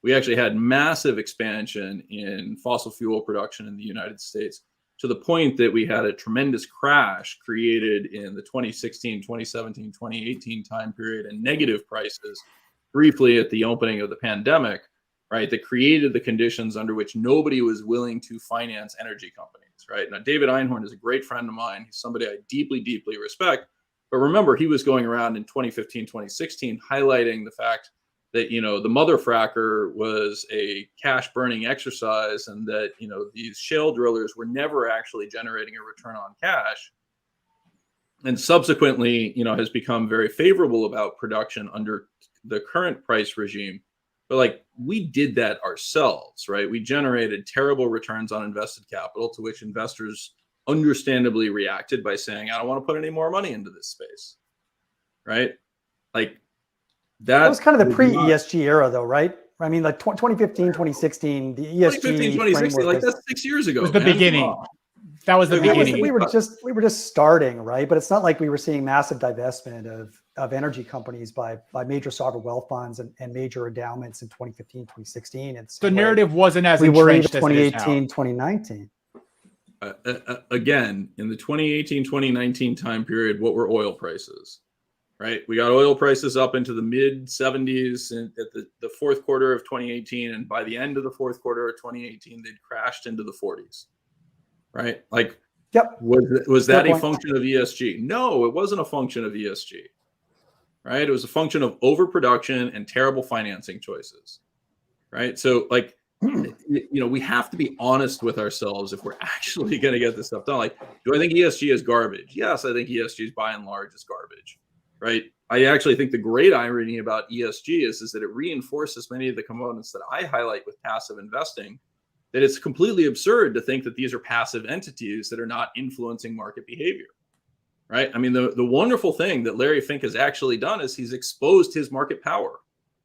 We actually had massive expansion in fossil fuel production in the United States, to the point that we had a tremendous crash created in the 2016, 2017, 2018 time period, and negative prices briefly at the opening of the pandemic, right? That created the conditions under which nobody was willing to finance energy companies, right? Now, David Einhorn is a great friend of mine. He's somebody I deeply, deeply respect. But remember, he was going around in 2015, 2016, highlighting the fact that, the mother fracker was a cash burning exercise, and that, these shale drillers were never actually generating a return on cash. And subsequently, has become very favorable about production under the current price regime. But like, we did that ourselves, right? We generated terrible returns on invested capital, to which investors understandably reacted by saying, I don't want to put any more money into this space, right? Like, that was kind of the pre-ESG era, though, right? I mean, like 2015, 2016, the ESG 2015, 2016, like that's 6 years ago. Was the beginning. That was the beginning. We were just starting, right? But it's not like we were seeing massive divestment of energy companies by major sovereign wealth funds and major endowments in 2015, 2016. And the narrative wasn't as we were in entrenched as it is 2018, now. 2019. Again, in the 2018, 2019 time period, what were oil prices? Right, we got oil prices up into the mid 70s at the fourth quarter of 2018, and by the end of the fourth quarter of 2018, they'd crashed into the 40s. Right, like, yep. Was that a function of ESG? No, it wasn't a function of ESG. Right, it was a function of overproduction and terrible financing choices. Right, so like, we have to be honest with ourselves if we're actually going to get this stuff done. Like, do I think ESG is garbage? Yes, I think ESG is by and large is garbage. Right. I actually think the great irony about ESG is that it reinforces many of the components that I highlight with passive investing, that it's completely absurd to think that these are passive entities that are not influencing market behavior. Right. I mean, the wonderful thing that Larry Fink has actually done is he's exposed his market power.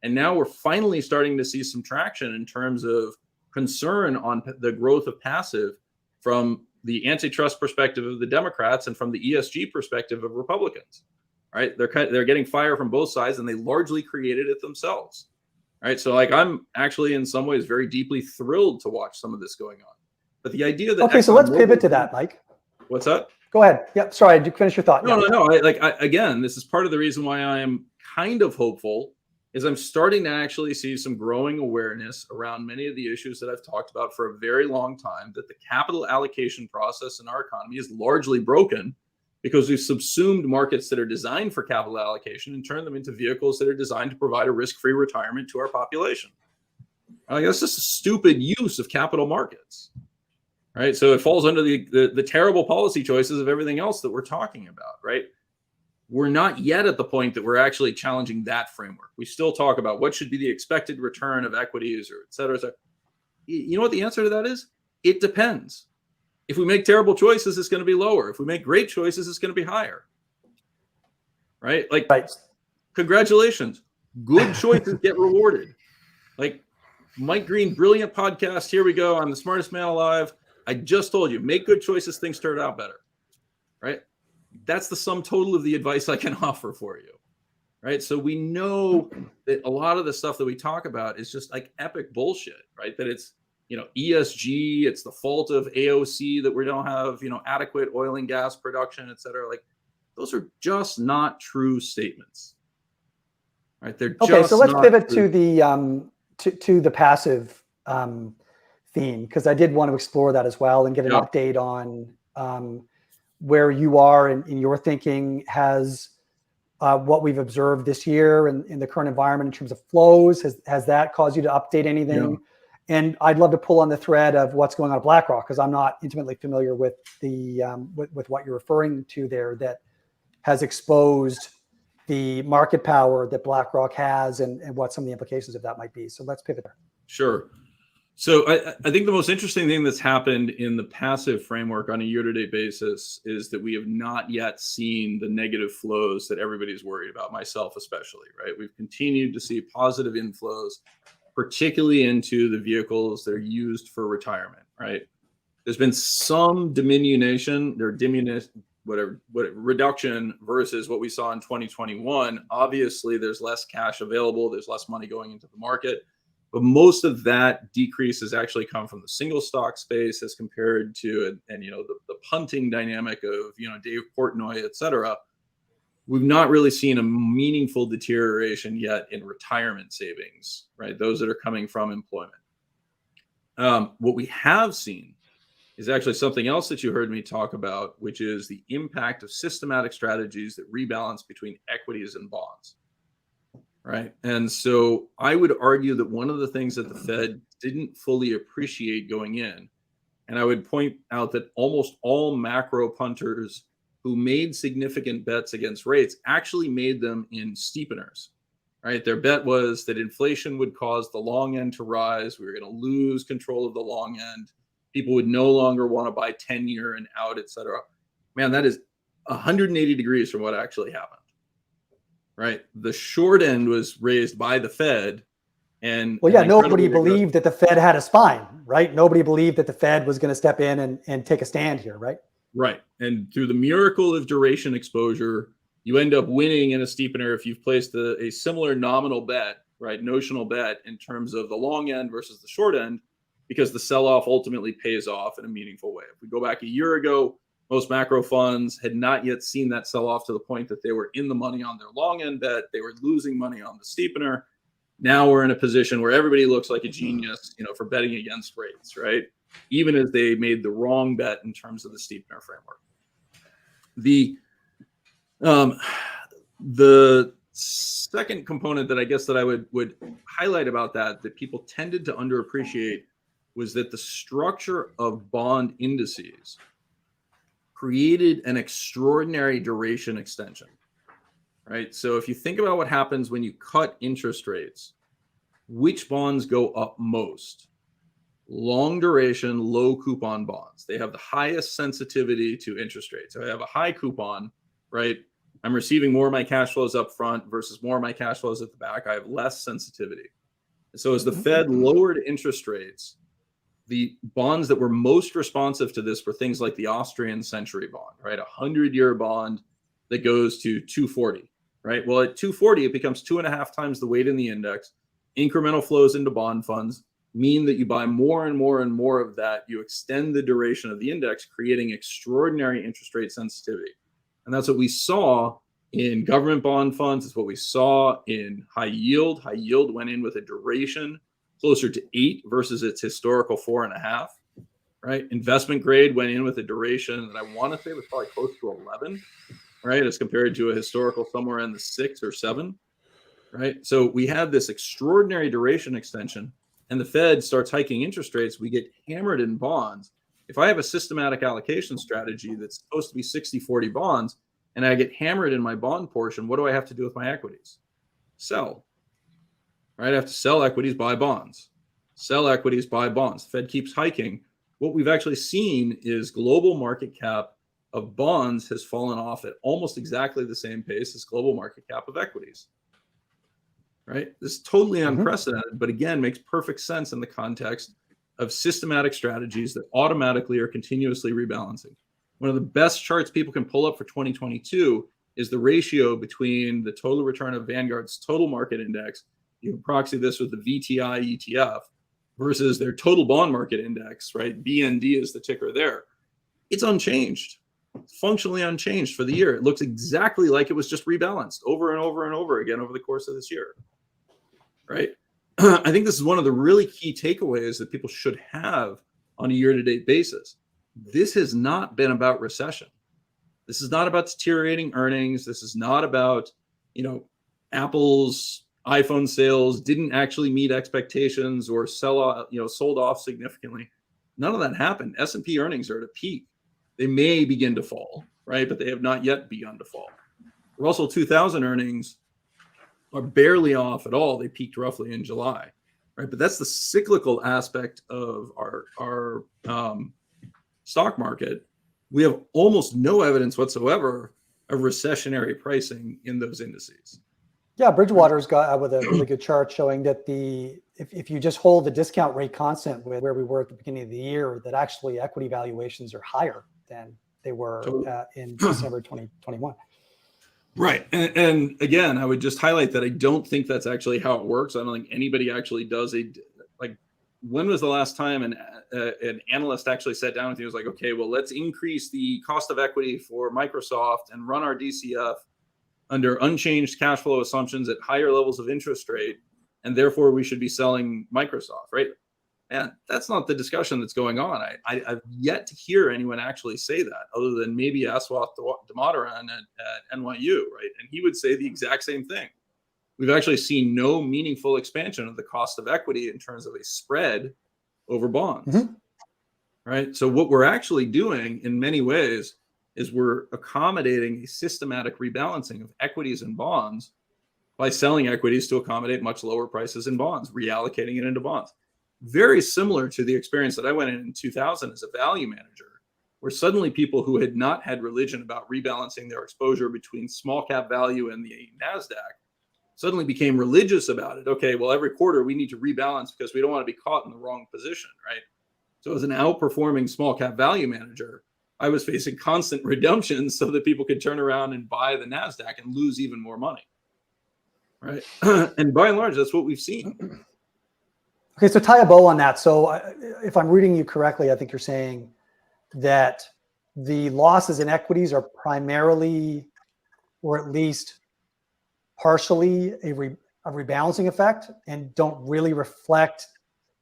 And now we're finally starting to see some traction in terms of concern on the growth of passive from the antitrust perspective of the Democrats and from the ESG perspective of Republicans. Right, they're getting fire from both sides, and they largely created it themselves. Right, so like, I'm actually in some ways very deeply thrilled to watch some of this going on. But the idea that so let's pivot to that, Mike. What's that? Go ahead. Yep. Sorry, did you finish your thought? No. Again, this is part of the reason why I am kind of hopeful, is I'm starting to actually see some growing awareness around many of the issues that I've talked about for a very long time, that the capital allocation process in our economy is largely broken, because we've subsumed markets that are designed for capital allocation and turned them into vehicles that are designed to provide a risk-free retirement to our population. That's just a stupid use of capital markets, right? So it falls under the terrible policy choices of everything else that we're talking about, right? We're not yet at the point that we're actually challenging that framework. We still talk about what should be the expected return of equities, or et cetera, et cetera. You know what the answer to that is? It depends. If we make terrible choices, it's going to be lower. If we make great choices, it's going to be higher. Right? Like, right. Congratulations. Good choices get rewarded. Like, Mike Green, brilliant podcast. Here we go. I'm the smartest man alive. I just told you, make good choices, things turn out better. Right? That's the sum total of the advice I can offer for you. Right? So we know that a lot of the stuff that we talk about is just like epic bullshit, right? That it's, ESG, it's the fault of AOC that we don't have, adequate oil and gas production, et cetera. Like, those are just not true statements. Right? They're okay. So let's pivot to the passive theme, because I did want to explore that as well and get an update on where you are in your thinking. Has what we've observed this year in the current environment in terms of flows? Has that caused you to update anything? Yeah. And I'd love to pull on the thread of what's going on at BlackRock, because I'm not intimately familiar with the with what you're referring to there that has exposed the market power that BlackRock has and what some of the implications of that might be. So let's pivot there. Sure. So I think the most interesting thing that's happened in the passive framework on a year-to-date basis is that we have not yet seen the negative flows that everybody's worried about, myself especially, right? We've continued to see positive inflows, particularly into the vehicles that are used for retirement, right? There's been some reduction versus what we saw in 2021. Obviously, there's less cash available. There's less money going into the market. But most of that decrease has actually come from the single stock space as compared to, the punting dynamic of, Dave Portnoy, et cetera. We've not really seen a meaningful deterioration yet in retirement savings, right? Those that are coming from employment. What we have seen is actually something else that you heard me talk about, which is the impact of systematic strategies that rebalance between equities and bonds, right? And so I would argue that one of the things that the Fed didn't fully appreciate going in, and I would point out that almost all macro punters who made significant bets against rates actually made them in steepeners, right? Their bet was that inflation would cause the long end to rise. We were going to lose control of the long end. People would no longer want to buy 10-year and out, et cetera. Man, that is 180 degrees from what actually happened, right? The short end was raised by the Fed. And nobody believed that the Fed had a spine, right? Nobody believed that the Fed was going to step in and take a stand here, right? Right. And through the miracle of duration exposure, you end up winning in a steepener if you've placed a similar nominal bet, right? Notional bet in terms of the long end versus the short end, because the sell-off ultimately pays off in a meaningful way. If we go back a year ago, most macro funds had not yet seen that sell-off to the point that they were in the money on their long end bet. They were losing money on the steepener. Now we're in a position where everybody looks like a genius, for betting against rates, right? Even as they made the wrong bet in terms of the steepener framework. The second component that I guess that I would highlight about that people tended to underappreciate was that the structure of bond indices created an extraordinary duration extension, right? So if you think about what happens when you cut interest rates, which bonds go up most? Long duration, low coupon bonds. They have the highest sensitivity to interest rates. So I have a high coupon, right? I'm receiving more of my cash flows up front versus more of my cash flows at the back. I have less sensitivity. So as the Fed lowered interest rates, the bonds that were most responsive to this were things like the Austrian century bond, right? 100-year bond that goes to 240, right? Well, at 240, it becomes 2.5 times the weight in the index. Incremental flows into bond funds mean that you buy more and more and more of that. You extend the duration of the index, creating extraordinary interest rate sensitivity. And that's what we saw in government bond funds. It's what we saw in high yield. High yield went in with a duration closer to 8 versus its historical 4.5, right? Investment grade went in with a duration that I want to say was probably close to 11, right? As compared to a historical somewhere in the 6 or 7, right? So we had this extraordinary duration extension, and the Fed starts hiking interest rates. We get hammered in bonds. If I have a systematic allocation strategy that's supposed to be 60-40 bonds, and I get hammered in my bond portion, what do I have to do with my equities? Sell. Right? I have to sell equities, buy bonds. Sell equities, buy bonds. The Fed keeps hiking. What we've actually seen is global market cap of bonds has fallen off at almost exactly the same pace as global market cap of equities. Right? This is totally unprecedented, but again, makes perfect sense in the context of systematic strategies that automatically are continuously rebalancing. One of the best charts people can pull up for 2022 is the ratio between the total return of Vanguard's total market index. You can proxy this with the VTI ETF versus their total bond market index, right? BND is the ticker there. It's unchanged. It's functionally unchanged for the year. It looks exactly like it was just rebalanced over and over and over again over the course of this year, right? I think this is one of the really key takeaways that people should have on a year-to-date basis. This has not been about recession. This is not about deteriorating earnings. This is not about Apple's iPhone sales didn't actually meet expectations or sold off significantly. None of that happened. S&P earnings are at a peak. They may begin to fall, right? But they have not yet begun to fall. Russell 2000 earnings are barely off at all. They peaked roughly in July, right? But that's the cyclical aspect of our stock market. We have almost no evidence whatsoever of recessionary pricing in those indices. Yeah, Bridgewater's got out with a really good chart showing that if you just hold the discount rate constant with where we were at the beginning of the year, that actually equity valuations are higher than they were in December 2021. Right. And again, I would just highlight that I don't think that's actually how it works. I don't think anybody actually does when was the last time an analyst actually sat down with you and was like, okay, well, let's increase the cost of equity for Microsoft and run our DCF under unchanged cash flow assumptions at higher levels of interest rate, and therefore we should be selling Microsoft, right? And that's not the discussion that's going on. I've yet to hear anyone actually say that, other than maybe Aswath Damodaran at NYU, right? And he would say the exact same thing. We've actually seen no meaningful expansion of the cost of equity in terms of a spread over bonds, right? So what we're actually doing in many ways is we're accommodating a systematic rebalancing of equities and bonds by selling equities to accommodate much lower prices in bonds, reallocating it into bonds. Very similar to the experience that I went in 2000 as a value manager, where suddenly people who had not had religion about rebalancing their exposure between small cap value and the NASDAQ suddenly became religious about it. Okay, well, every quarter we need to rebalance because we don't want to be caught in the wrong position, right? So as an outperforming small cap value manager, I was facing constant redemptions so that people could turn around and buy the NASDAQ and lose even more money, right? And by and large, that's what we've seen. Okay, so tie a bow on that. So if I'm reading you correctly, I think you're saying that the losses in equities are primarily, or at least partially, a rebalancing effect and don't really reflect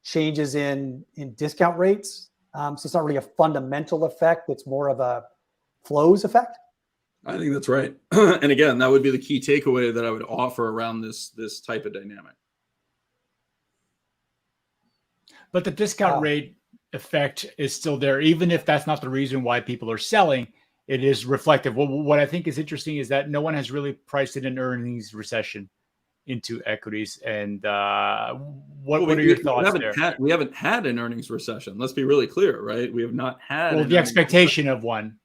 changes in discount rates. So it's not really a fundamental effect. It's more of a flows effect. I think that's right. And again, that would be the key takeaway that I would offer around this type of dynamic. But the discount rate effect is still there, even if that's not the reason why people are selling. It is reflective. What I think is interesting is that no one has really priced in an earnings recession into equities. And what are your thoughts there? We haven't had an earnings recession. Let's be really clear, right? We have not had the expectation of one.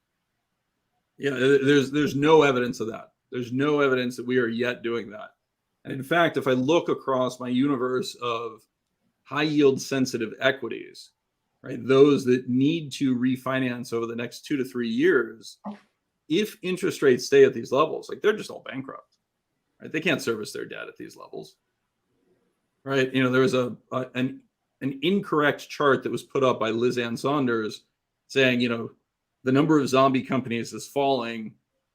Yeah, there's no evidence of that. There's no evidence that we are yet doing that. And in fact, if I look across my universe of high yield sensitive equities, right, those that need to refinance over the next 2 to 3 years, if interest rates stay at these levels, like they're just all bankrupt, right? They can't service their debt at these levels, right? There was an incorrect chart that was put up by Liz Ann Saunders saying, the number of zombie companies is falling,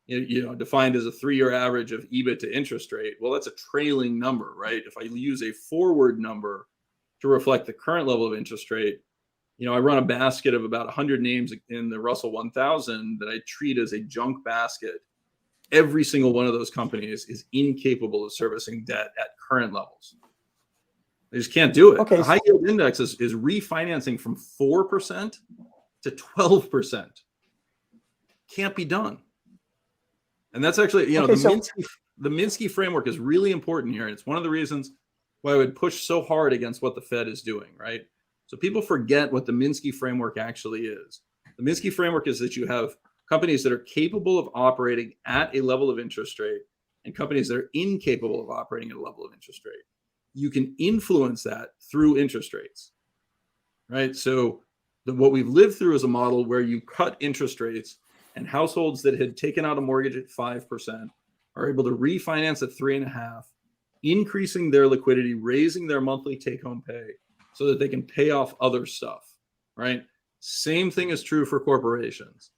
defined as a 3-year average of EBIT to interest rate. Well, that's a trailing number, right? If I use a forward number to reflect the current level of interest rate, I run a basket of about 100 names in the Russell 1000 that I treat as a junk basket. Every single one of those companies is incapable of servicing debt at current levels. They just can't do it. Okay, the high yield index is refinancing from 4% to 12%. Can't be done. And that's actually, the Minsky framework is really important here. And it's one of the reasons why I would push so hard against what the Fed is doing, right? So people forget what the Minsky framework actually is. The Minsky framework is that you have companies that are capable of operating at a level of interest rate and companies that are incapable of operating at a level of interest rate. You can influence that through interest rates, right? So what we've lived through is a model where you cut interest rates, and households that had taken out a mortgage at 5% are able to refinance at 3.5%, increasing their liquidity, raising their monthly take-home pay so that they can pay off other stuff, right? Same thing is true for corporations.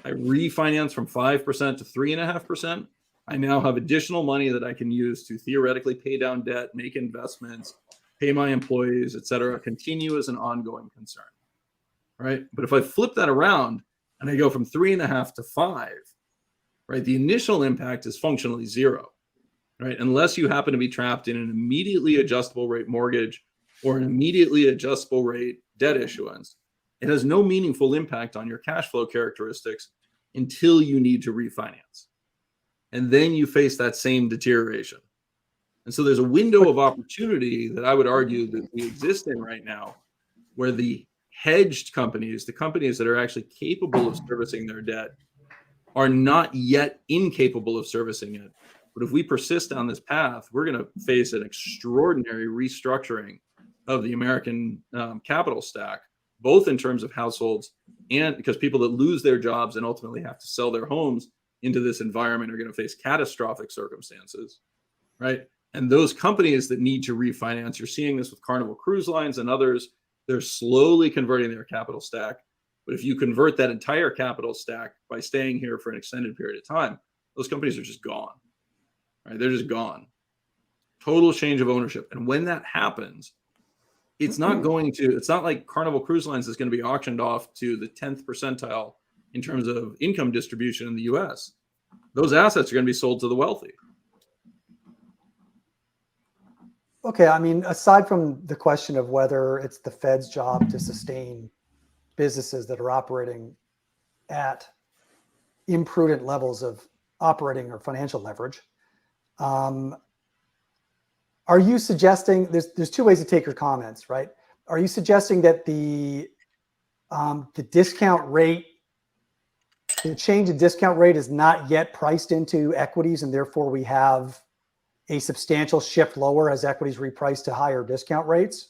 I refinance from 5% to 3.5%. I now have additional money that I can use to theoretically pay down debt, make investments, pay my employees, et cetera, continue as an ongoing concern, right? But if I flip that around and I go from 3.5 to 5, right, the initial impact is functionally zero. right? Unless you happen to be trapped in an immediately adjustable rate mortgage or an immediately adjustable rate debt issuance, it has no meaningful impact on your cash flow characteristics until you need to refinance. And then you face that same deterioration. And so there's a window of opportunity that I would argue that we exist in right now, where the hedged companies, the companies that are actually capable of servicing their debt, are not yet incapable of servicing it. But if we persist down this path, we're going to face an extraordinary restructuring of the American capital stack, both in terms of households and because people that lose their jobs and ultimately have to sell their homes into this environment are going to face catastrophic circumstances, right? And those companies that need to refinance, you're seeing this with Carnival Cruise Lines and others, they're slowly converting their capital stack. But if you convert that entire capital stack by staying here for an extended period of time, those companies are just gone, right? They're just gone. Total change of ownership. And when that happens, it's not like Carnival Cruise Lines is going to be auctioned off to the 10th percentile in terms of income distribution in the US. Those assets are going to be sold to the wealthy. Okay, I mean, aside from the question of whether it's the Fed's job to sustain businesses that are operating at imprudent levels of operating or financial leverage, are you suggesting there's two ways to take your comments, right? Are you suggesting that the discount rate, the change in discount rate is not yet priced into equities, and therefore we have a substantial shift lower as equities reprice to higher discount rates?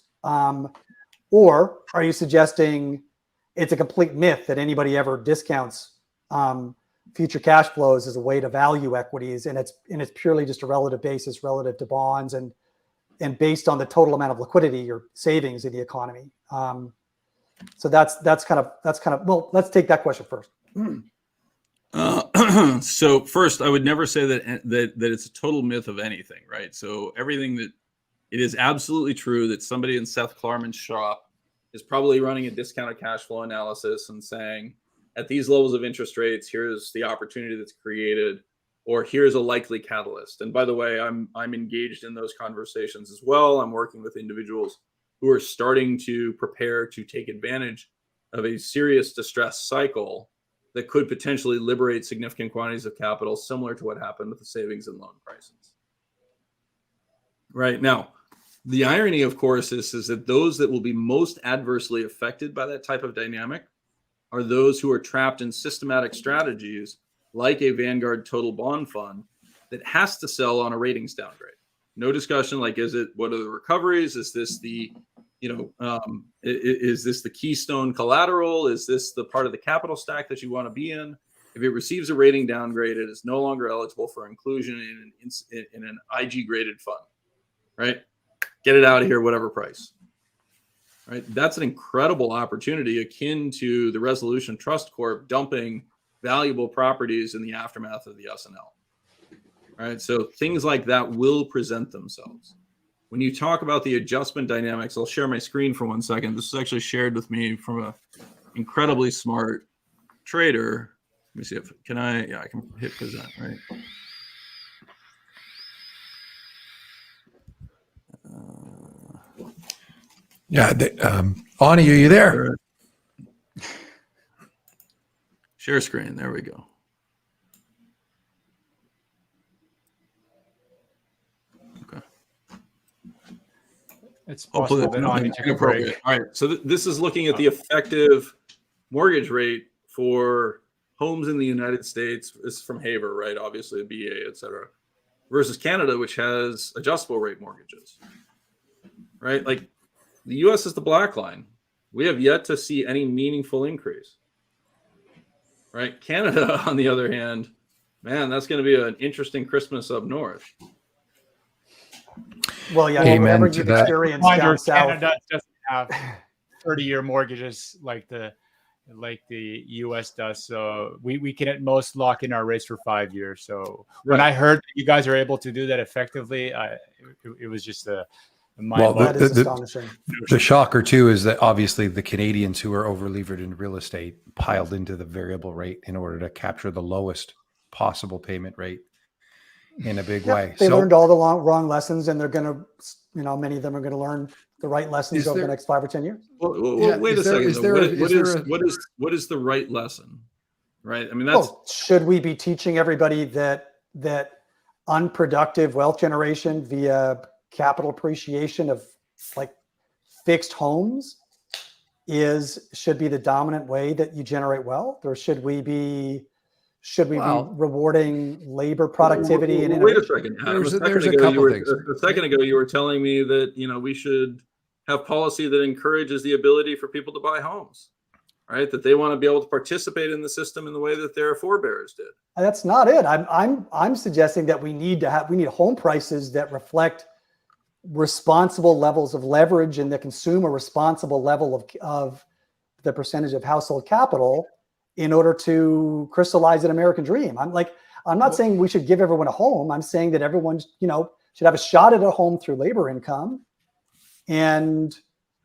Or are you suggesting it's a complete myth that anybody ever discounts future cash flows as a way to value equities, and it's purely just a relative basis relative to bonds and based on the total amount of liquidity or savings in the economy? So that's kind of well, let's take that question first. So first, I would never say that it's a total myth of anything, right? So everything that it is absolutely true that somebody in Seth Klarman's shop is probably running a discounted cash flow analysis and saying, at these levels of interest rates, here's the opportunity that's created, or here's a likely catalyst. And by the way, I'm engaged in those conversations as well. I'm working with individuals who are starting to prepare to take advantage of a serious distress cycle that could potentially liberate significant quantities of capital, similar to what happened with the savings and loan crisis. Right now, the irony, of course, is that those that will be most adversely affected by that type of dynamic are those who are trapped in systematic strategies like a Vanguard total bond fund that has to sell on a ratings downgrade. No discussion like, what are the recoveries? Is this the, is this the keystone collateral? Is this the part of the capital stack that you want to be in? If it receives a rating downgrade, it is no longer eligible for inclusion in an IG graded fund, right? Get it out of here, whatever price, right? That's an incredible opportunity akin to the Resolution Trust Corp dumping valuable properties in the aftermath of the S&L, right? So things like that will present themselves. When you talk about the adjustment dynamics, I'll share my screen for 1 second. This was actually shared with me from an incredibly smart trader. Let me see if I can hit present, right? Ani, are you there? Share screen. There we go. Okay. It's possible that Ani took a break. All right. So this is looking at the effective mortgage rate for homes in the United States. This is from Haver, right? Obviously, BA, et cetera, versus Canada, which has adjustable rate mortgages, right? Like the U.S. is the black line. We have yet to see any meaningful increase, right? Canada, on the other hand, man, that's going to be an interesting Christmas up north. Well, yeah, Amen whatever to you've that. experienced down south. Canada doesn't have 30-year mortgages like the U.S. does. So we can at most lock in our rates for 5 years. So when I heard that you guys are able to do that effectively, it was just a mind That is astonishing. The shocker too is that obviously the Canadians who are over levered in real estate piled into the variable rate in order to capture the lowest possible payment rate. in a big way. They So learned all the wrong lessons, and they're going to, many of them are going to learn the right lessons over the next 5 or 10 years. Well, wait a second. What is the right lesson? Right. I mean, should we be teaching everybody that unproductive wealth generation via capital appreciation of like fixed homes should be the dominant way that you generate wealth, or should we be rewarding labor productivity and innovation? Wait a second, Adam. A second ago, you were telling me that we should have policy that encourages the ability for people to buy homes, right? That they want to be able to participate in the system in the way that their forebears did. That's not it. I'm suggesting that we need home prices that reflect responsible levels of leverage and that consume a responsible level of the percentage of household capital in order to crystallize an American dream. I'm not saying we should give everyone a home. I'm saying that everyone, should have a shot at a home through labor income, and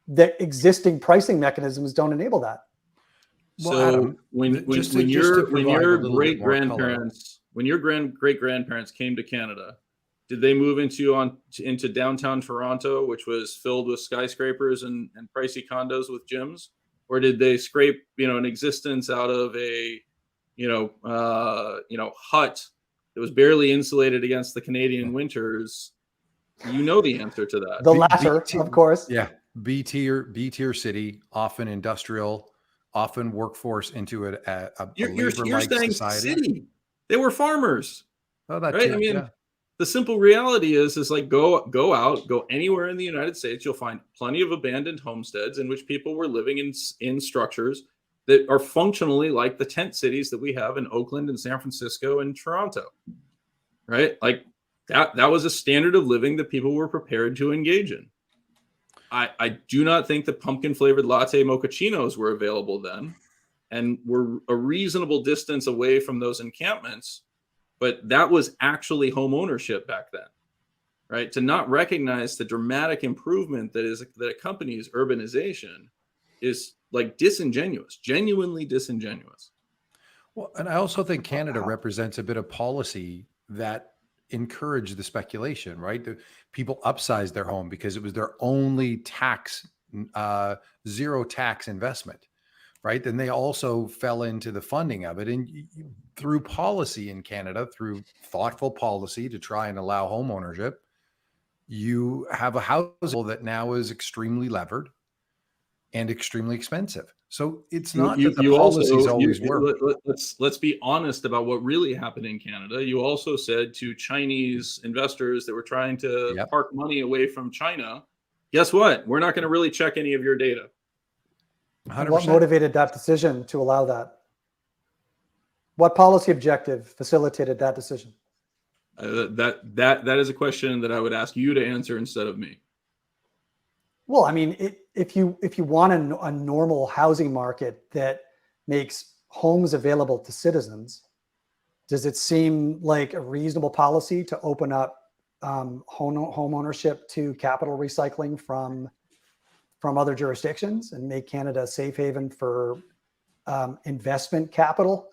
the existing pricing mechanisms don't enable that. Well, so Adam, when your great grandparents came to Canada, did they move into downtown Toronto, which was filled with skyscrapers and pricey condos with gyms, or did they scrape an existence out of a hut that was barely insulated against the Canadian winters? You know the answer to that. The latter, of course. Yeah, B tier city, often industrial, often workforce into a labor-like society. City. They were farmers. Oh, that right? Too, I mean, the simple reality is like go anywhere in the United States, you'll find plenty of abandoned homesteads in which people were living in structures that are functionally like the tent cities that we have in Oakland and San Francisco and Toronto. Right? Like that was a standard of living that people were prepared to engage in. I do not think that pumpkin flavored latte mochachinos were available then, and were a reasonable distance away from those encampments. But that was actually home ownership back then, right? To not recognize the dramatic improvement that accompanies urbanization is like disingenuous, genuinely disingenuous. Well, and I also think Canada represents a bit of policy that encouraged the speculation, right? The people upsized their home because it was their only zero tax investment. Right. Then they also fell into the funding of it. And through policy in Canada, through thoughtful policy to try and allow home ownership, you have a household that now is extremely levered and extremely expensive. So it's not that the policies always work. Let's be honest about what really happened in Canada. You also said to Chinese investors that were trying to park money away from China, guess what? We're not going to really check any of your data. 100%. What motivated that decision to allow that? What policy objective facilitated that decision? That is a question that I would ask you to answer instead of me. Well, I mean, if you want a normal housing market that makes homes available to citizens, does it seem like a reasonable policy to open up home ownership to capital recycling from other jurisdictions and make Canada a safe haven for investment capital?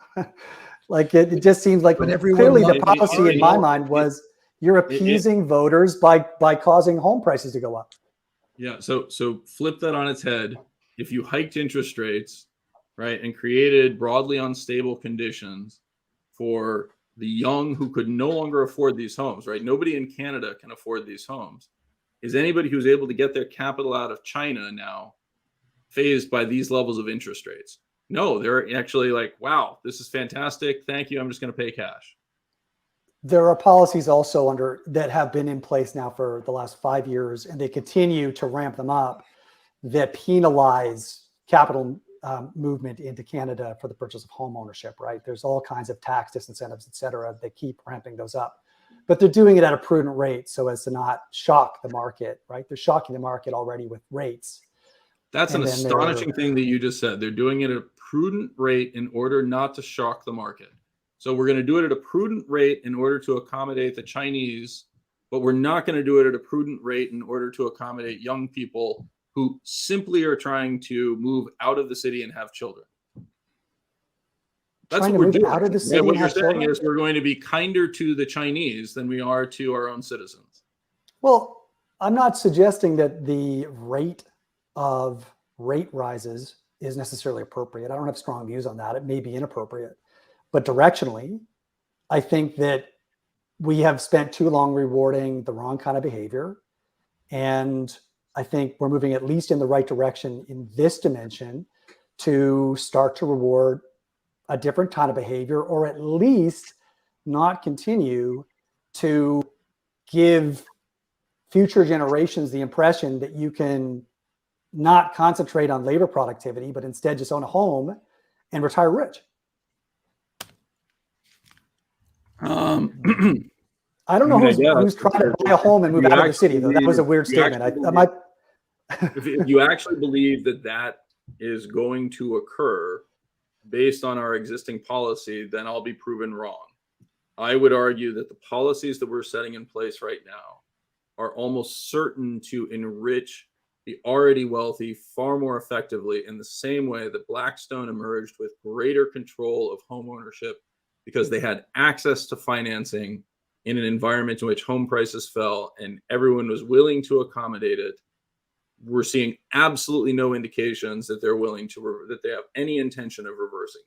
Like it just seems like clearly the policy in my mind was you're appeasing voters by causing home prices to go up. Yeah. So flip that on its head. If you hiked interest rates, right, and created broadly unstable conditions for the young who could no longer afford these homes, right? Nobody in Canada can afford these homes. Is anybody who's able to get their capital out of China now fazed by these levels of interest rates? No, they're actually like, wow, this is fantastic. Thank you. I'm just going to pay cash. There are policies also that have been in place now for the last 5 years, and they continue to ramp them up, that penalize capital movement into Canada for the purchase of home ownership, right? There's all kinds of tax disincentives, et cetera. They keep ramping those up. But they're doing it at a prudent rate so as to not shock the market, right? They're shocking the market already with rates. That's an astonishing thing that you just said. They're doing it at a prudent rate in order not to shock the market. So we're going to do it at a prudent rate in order to accommodate the Chinese, but we're not going to do it at a prudent rate in order to accommodate young people who simply are trying to move out of the city and have children. That's trying what to we're move doing. out of the city. What and you're have saying short- is we're going to be kinder to the Chinese than we are to our own citizens. Well, I'm not suggesting that the rate of rate rises is necessarily appropriate. I don't have strong views on that. It may be inappropriate. But directionally, I think that we have spent too long rewarding the wrong kind of behavior. And I think we're moving at least in the right direction in this dimension to start to reward a different kind of behavior, or at least not continue to give future generations the impression that you can not concentrate on labor productivity, but instead just own a home and retire rich. I don't know who's trying to buy a home and move out of the city, though. That was a weird statement. If you actually believe that that is going to occur based on our existing policy, then I'll be proven wrong. I would argue that the policies that we're setting in place right now are almost certain to enrich the already wealthy far more effectively, in the same way that Blackstone emerged with greater control of home ownership because they had access to financing in an environment in which home prices fell and everyone was willing to accommodate it. We're seeing absolutely no indications that they're willing to, that they have any intention of reversing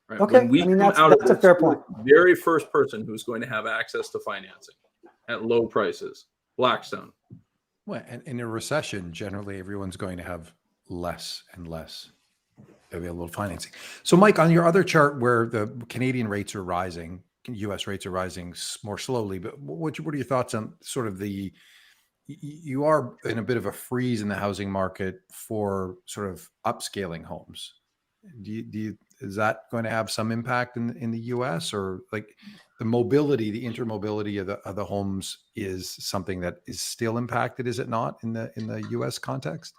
that. Right? Okay, When we come that's out of a fair point. the very first person who's going to have access to financing at low prices, Blackstone. Well, and in a recession, generally everyone's going to have less and less available financing. So, Mike, on your other chart where the Canadian rates are rising, U.S. rates are rising more slowly, but what are your thoughts on sort of you are in a bit of a freeze in the housing market for sort of upscaling homes. Is that going to have some impact in the U.S., or like the intermobility of the homes is something that is still impacted? Is it not in the U.S. context?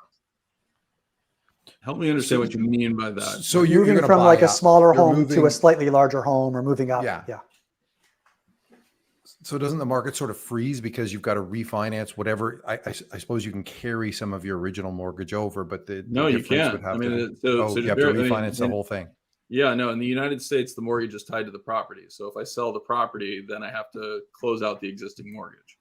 Help me understand what you mean by that. So you're moving from like a smaller home to a slightly larger home, or moving up. Yeah. So doesn't the market sort of freeze because you've got to refinance whatever? I suppose you can carry some of your original mortgage over, but the you can't. Would have you have to refinance the whole thing. Yeah, no. In the United States, the mortgage is tied to the property. So if I sell the property, then I have to close out the existing mortgage.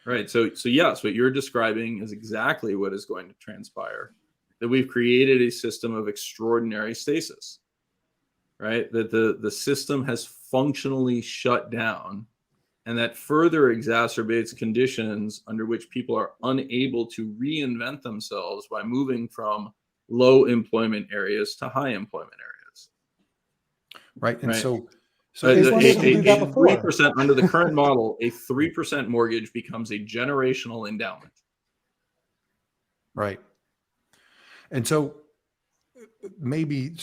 Right. So yes, what you're describing is exactly what is going to transpire. That we've created a system of extraordinary stasis. Right. That the system has functionally shut down. And that further exacerbates conditions under which people are unable to reinvent themselves by moving from low employment areas to high employment areas. Right. And so a 3% under the current model, a 3% mortgage becomes a generational endowment. Right. And so maybe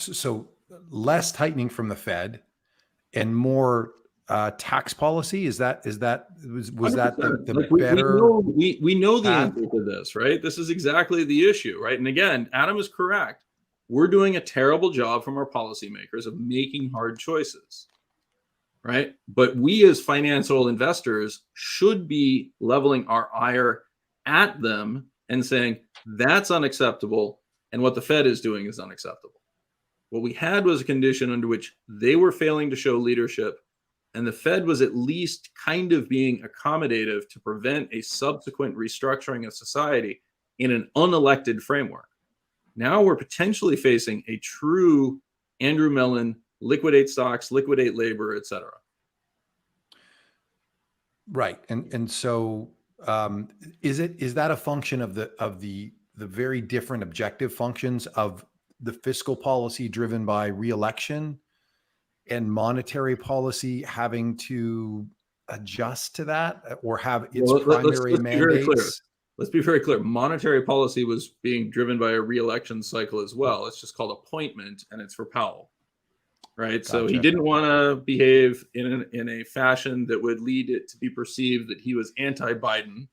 less tightening from the Fed and more tax policy. Was that the better? We know the answer to this, right? This is exactly the issue, right? And again, Adam is correct. We're doing a terrible job from our policymakers of making hard choices, right? But we as financial investors should be leveling our ire at them and saying that's unacceptable, and what the Fed is doing is unacceptable. What we had was a condition under which they were failing to show leadership, and the Fed was at least kind of being accommodative to prevent a subsequent restructuring of society in an unelected framework. Now we're potentially facing a true Andrew Mellon, liquidate stocks, liquidate labor, et cetera. Right. And so is that a function of the very different objective functions of the fiscal policy driven by re-election and monetary policy having to adjust to that, or have its primary mandates? Let's be very clear. Monetary policy was being driven by a re-election cycle as well. It's just called appointment, and it's for Powell, right? Gotcha. So he didn't want to behave in a fashion that would lead it to be perceived that he was anti-Biden,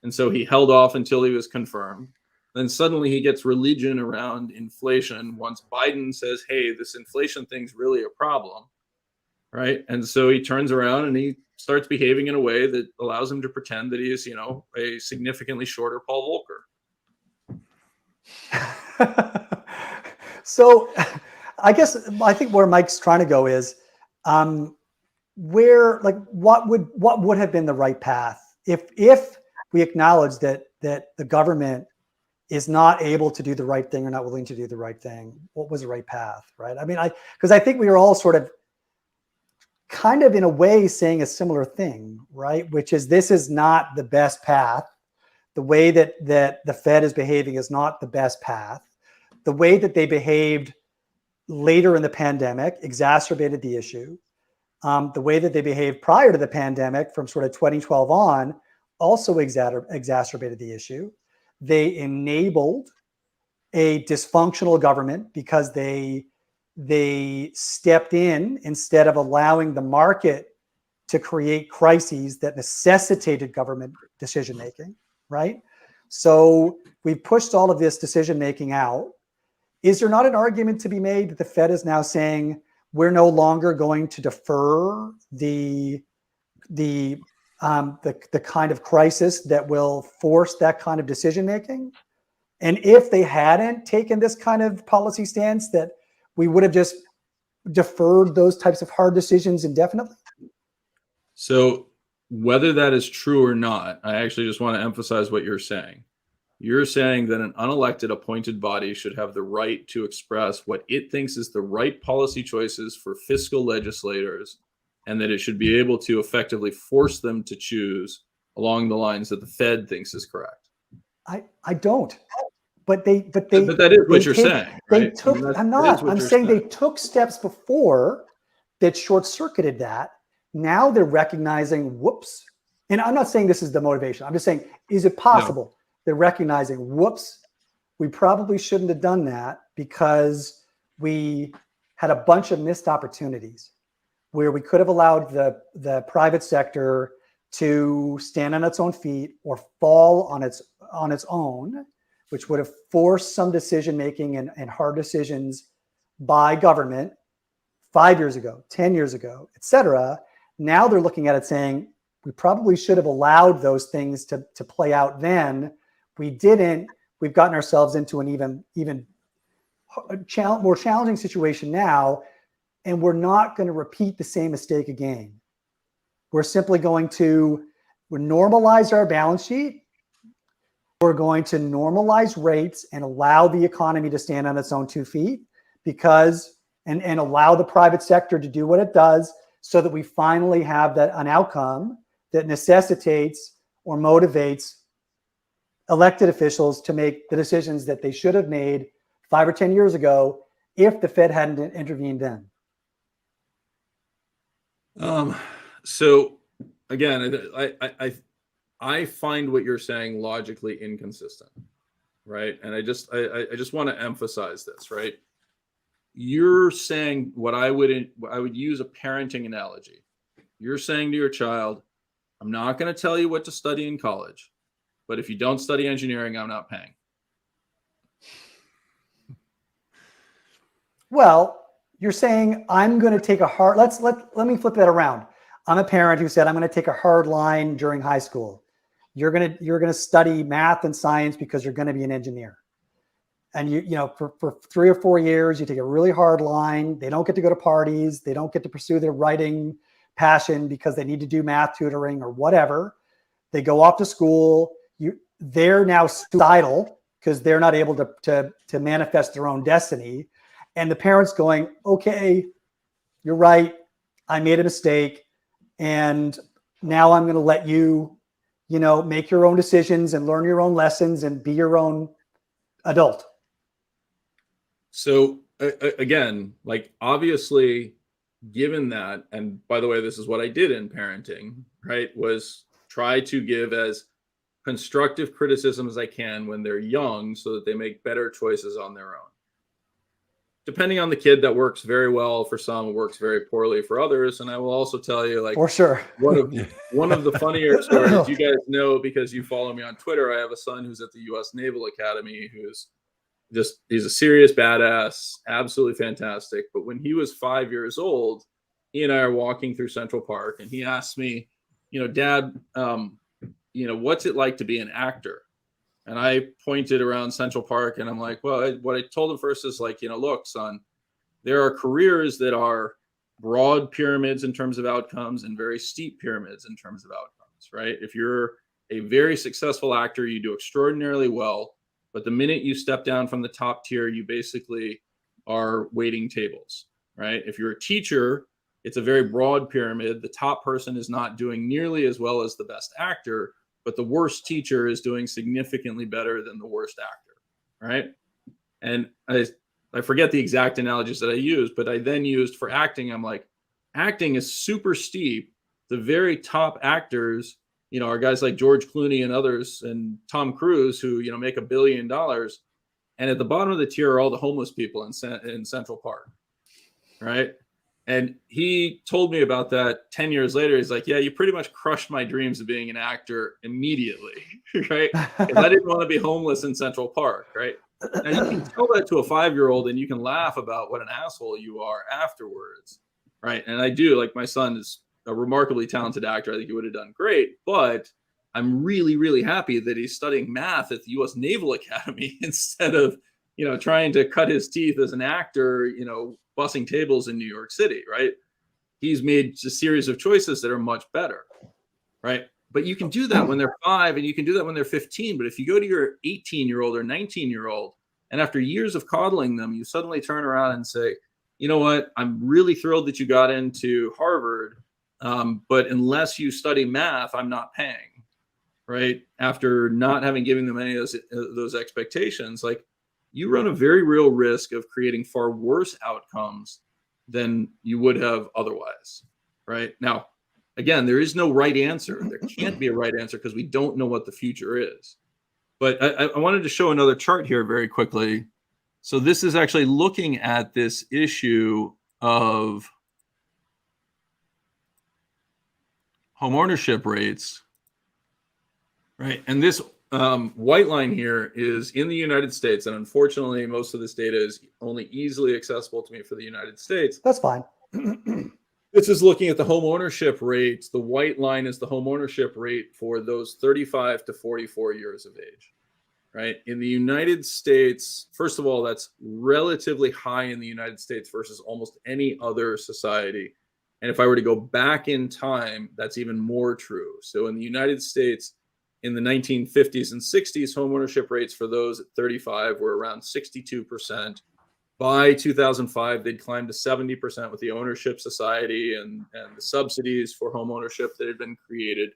and so he held off until he was confirmed. Then suddenly he gets religion around inflation once Biden says, hey, this inflation thing's really a problem, right? And so he turns around and he starts behaving in a way that allows him to pretend that he is, a significantly shorter Paul Volcker. So I think where Mike's trying to go is, what would have been the right path if we acknowledge that the government is not able to do the right thing or not willing to do the right thing? What was the right path, right? I mean, because I think we are all sort of kind of in a way saying a similar thing, right? Which is, this is not the best path. The way that the Fed is behaving is not the best path. The way that they behaved later in the pandemic exacerbated the issue. The way that they behaved prior to the pandemic from sort of 2012 on also exacerbated the issue. They enabled a dysfunctional government because they stepped in instead of allowing the market to create crises that necessitated government decision-making, right? So we've pushed all of this decision-making out. Is there not an argument to be made that the Fed is now saying, we're no longer going to defer the kind of crisis that will force that kind of decision-making? And if they hadn't taken this kind of policy stance, that we would have just deferred those types of hard decisions indefinitely? So whether that is true or not, I actually just want to emphasize what you're saying. You're saying that an unelected appointed body should have the right to express what it thinks is the right policy choices for fiscal legislators, and that it should be able to effectively force them to choose along the lines that the Fed thinks is correct. I don't. But that is what you're saying. Right? I'm saying they took steps before that short-circuited that. Now they're recognizing, whoops. And I'm not saying this is the motivation. I'm just saying, is it possible? No. They're recognizing, whoops, we probably shouldn't have done that because we had a bunch of missed opportunities where we could have allowed the private sector to stand on its own feet or fall on its own, which would have forced some decision-making and hard decisions by government 5 years ago, 10 years ago, et cetera. Now they're looking at it saying, we probably should have allowed those things to play out then. We didn't. We've gotten ourselves into an even more challenging situation now, and we're not going to repeat the same mistake again. We're simply going to normalize our balance sheet. We're going to normalize rates and allow the economy to stand on its own 2 feet and allow the private sector to do what it does, so that we finally have an outcome that necessitates or motivates elected officials to make the decisions that they should have made 5 or 10 years ago if the Fed hadn't intervened then. So again, I find what you're saying logically inconsistent, right? And I just want to emphasize this, right? You're saying what I would use a parenting analogy. You're saying to your child, I'm not going to tell you what to study in college, but if you don't study engineering, I'm not paying. Well, you're saying I'm going to take a hard, let me flip that around. I'm a parent who said, I'm going to take a hard line during high school. You're going to study math and science because you're going to be an engineer. And for 3 or 4 years, you take a really hard line. They don't get to go to parties. They don't get to pursue their writing passion because they need to do math tutoring or whatever. They go off to school. They're now suicidal because they're not able to manifest their own destiny. And the parents going, okay, you're right. I made a mistake. And now I'm going to let you, make your own decisions and learn your own lessons and be your own adult. So again, obviously, given that, and by the way, this is what I did in parenting, right, was try to give as constructive criticism as I can when they're young so that they make better choices on their own. Depending on the kid, that works very well for some, it works very poorly for others. And I will also tell you, for sure, one of the funnier stories, you guys know because you follow me on Twitter, I have a son who's at the U.S. Naval Academy who's he's a serious badass, absolutely fantastic. But when he was 5 years old, he and I are walking through Central Park, and he asked me, Dad, what's it like to be an actor? And I pointed around Central Park, and I'm like, well, what I told him first is look, son, There are careers that are broad pyramids in terms of outcomes and very steep pyramids in terms of outcomes, right? If you're a very successful actor, you do extraordinarily well, but the minute you step down from the top tier, you basically are waiting tables, right? If you're a teacher, it's a very broad pyramid. The top person is not doing nearly as well as the best actor, but the worst teacher is doing significantly better than the worst actor, right? And I forget the exact analogies that I used, but I then used for acting, I'm like, acting is super steep. The very top actors, you know, are guys like George Clooney and others, and Tom Cruise, who, you know, make $1 billion. And at the bottom of the tier are all the homeless people in Central Park, right? And he told me about that 10 years later. He's like, yeah, you pretty much crushed my dreams of being an actor immediately, right? Because I didn't want to be homeless in Central Park, right? Now you can tell that to a 5-year-old and you can laugh about what an asshole you are afterwards, right? And I do, like, my son is a remarkably talented actor. I think he would have done great, but I'm really, really happy that he's studying math at the U.S. Naval Academy instead of, you know, trying to cut his teeth as an actor, you know, bussing tables in New York City, right? He's made a series of choices that are much better, right? But you can do that when they're 5 and you can do that when they're 15. But if you go to your 18-year-old or 19-year-old and after years of coddling them, you suddenly turn around and say, you know what, I'm really thrilled that you got into Harvard, but unless you study math, I'm not paying, right? After not having given them any of those expectations, like, you run a very real risk of creating far worse outcomes than you would have otherwise, right? Now, again, there is no right answer. There can't be a right answer because we don't know what the future is. But I wanted to show another chart here very quickly. So this is actually looking at this issue of home ownership rates, right? And this white line here is in the United States. And unfortunately, most of this data is only easily accessible to me for the United States. That's fine. This is looking at the home ownership rates. The white line is the home ownership rate for those 35 to 44 years of age, right? In the United States, first of all, that's relatively high in the United States versus almost any other society. And if I were to go back in time, that's even more true. So in the United States, in the 1950s and 60s, home ownership rates for those at 35 were around 62%. By 2005, they'd climbed to 70% with the ownership society and the subsidies for home ownership that had been created.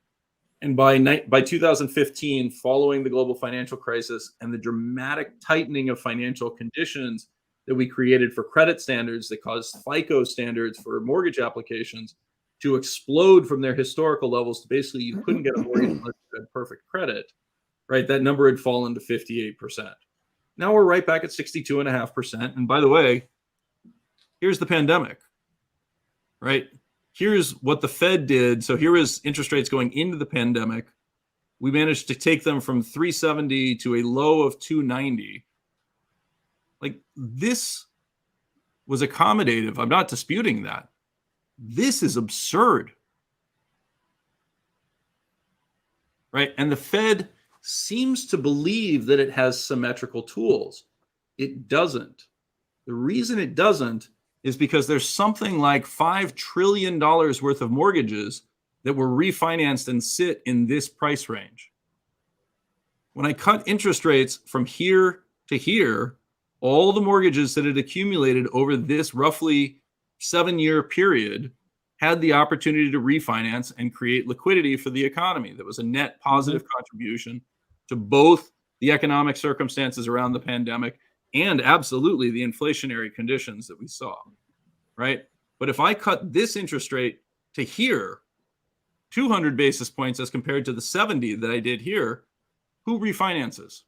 And by 2015, following the global financial crisis and the dramatic tightening of financial conditions that we created for credit standards that caused FICO standards for mortgage applications to explode from their historical levels to basically you couldn't get a mortgage unless you had perfect credit, right? That number had fallen to 58%. Now we're right back at 62.5%. And by the way, here's the pandemic, right? Here's what the Fed did. So here is interest rates going into the pandemic. We managed to take them from 370 to a low of 290. Like, this was accommodative. I'm not disputing that. This is absurd, right? And the Fed seems to believe that it has symmetrical tools. It doesn't. The reason it doesn't is because there's something like $5 trillion worth of mortgages that were refinanced and sit in this price range. When I cut interest rates from here to here, all the mortgages that had accumulated over this roughly 7-year period had the opportunity to refinance and create liquidity for the economy. That was a net positive contribution to both the economic circumstances around the pandemic and absolutely the inflationary conditions that we saw, right? But if I cut this interest rate to here, 200 basis points as compared to the 70 that I did here, who refinances?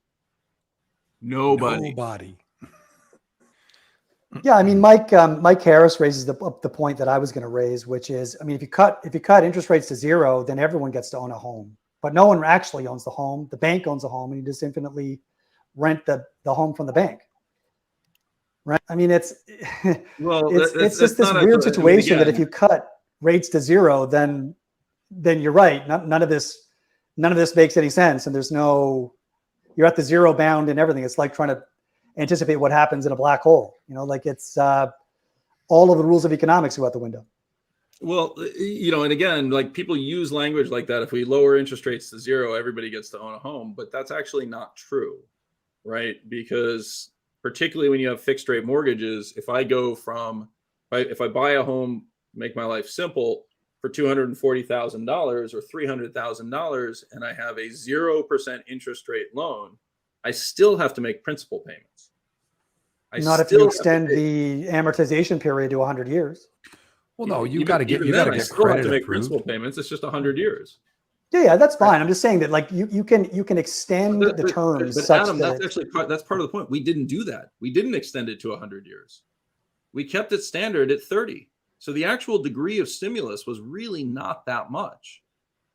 Nobody. Yeah, I mean, Mike Harris raises the point that I was going to raise, which is, I mean, if you cut interest rates to zero, then everyone gets to own a home, but no one actually owns the home. The bank owns the home, and you just infinitely rent the home from the bank, right? I mean, it's just this weird situation that if you cut rates to zero, then you're right. None of this makes any sense, and you're at the zero bound and everything. It's like trying to anticipate what happens in a black hole. You know, like it's all of the rules of economics go out the window. Well, and again, like people use language like that. If we lower interest rates to zero, everybody gets to own a home, but that's actually not true, right? Because particularly when you have fixed rate mortgages, if I buy a home, make my life simple, for $240,000 or $300,000, and I have a 0% interest rate loan, I still have to make principal payments. Not if you extend the amortization period to 100 years. Well, no, you got to get credit to make approved. principal payments. It's just 100 years. Yeah, that's fine. I'm just saying that like you can extend the terms. But such Adam, that that's part of the point. We didn't do that. We didn't extend it to 100 years. We kept it standard at 30. So the actual degree of stimulus was really not that much.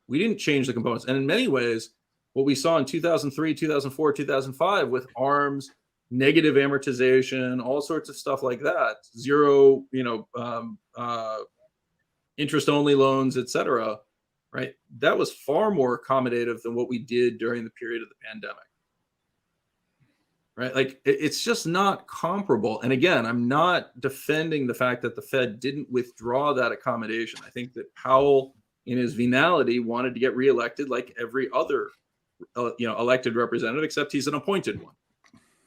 We didn't change the components. And in many ways, what we saw in 2003, 2004, 2005 with ARMs, negative amortization, all sorts of stuff like that, zero, interest only loans, et cetera, right? That was far more accommodative than what we did during the period of the pandemic, right? Like it's just not comparable. And again, I'm not defending the fact that the Fed didn't withdraw that accommodation. I think that Powell, in his venality, wanted to get reelected like every other, elected representative, except he's an appointed one.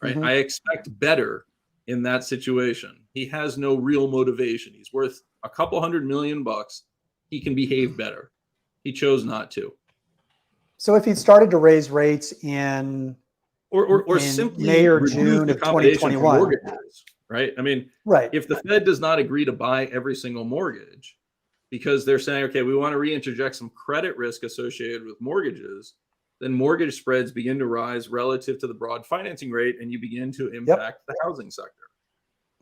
Right. I expect better in that situation. He has no real motivation. He's worth a couple $100 million. He can behave better. He chose not to. So if he'd started to raise rates in simply May or June of 2021, right? I mean, right. If the Fed does not agree to buy every single mortgage because they're saying, okay, we want to reinterject some credit risk associated with mortgages, then mortgage spreads begin to rise relative to the broad financing rate, and you begin to impact the housing sector,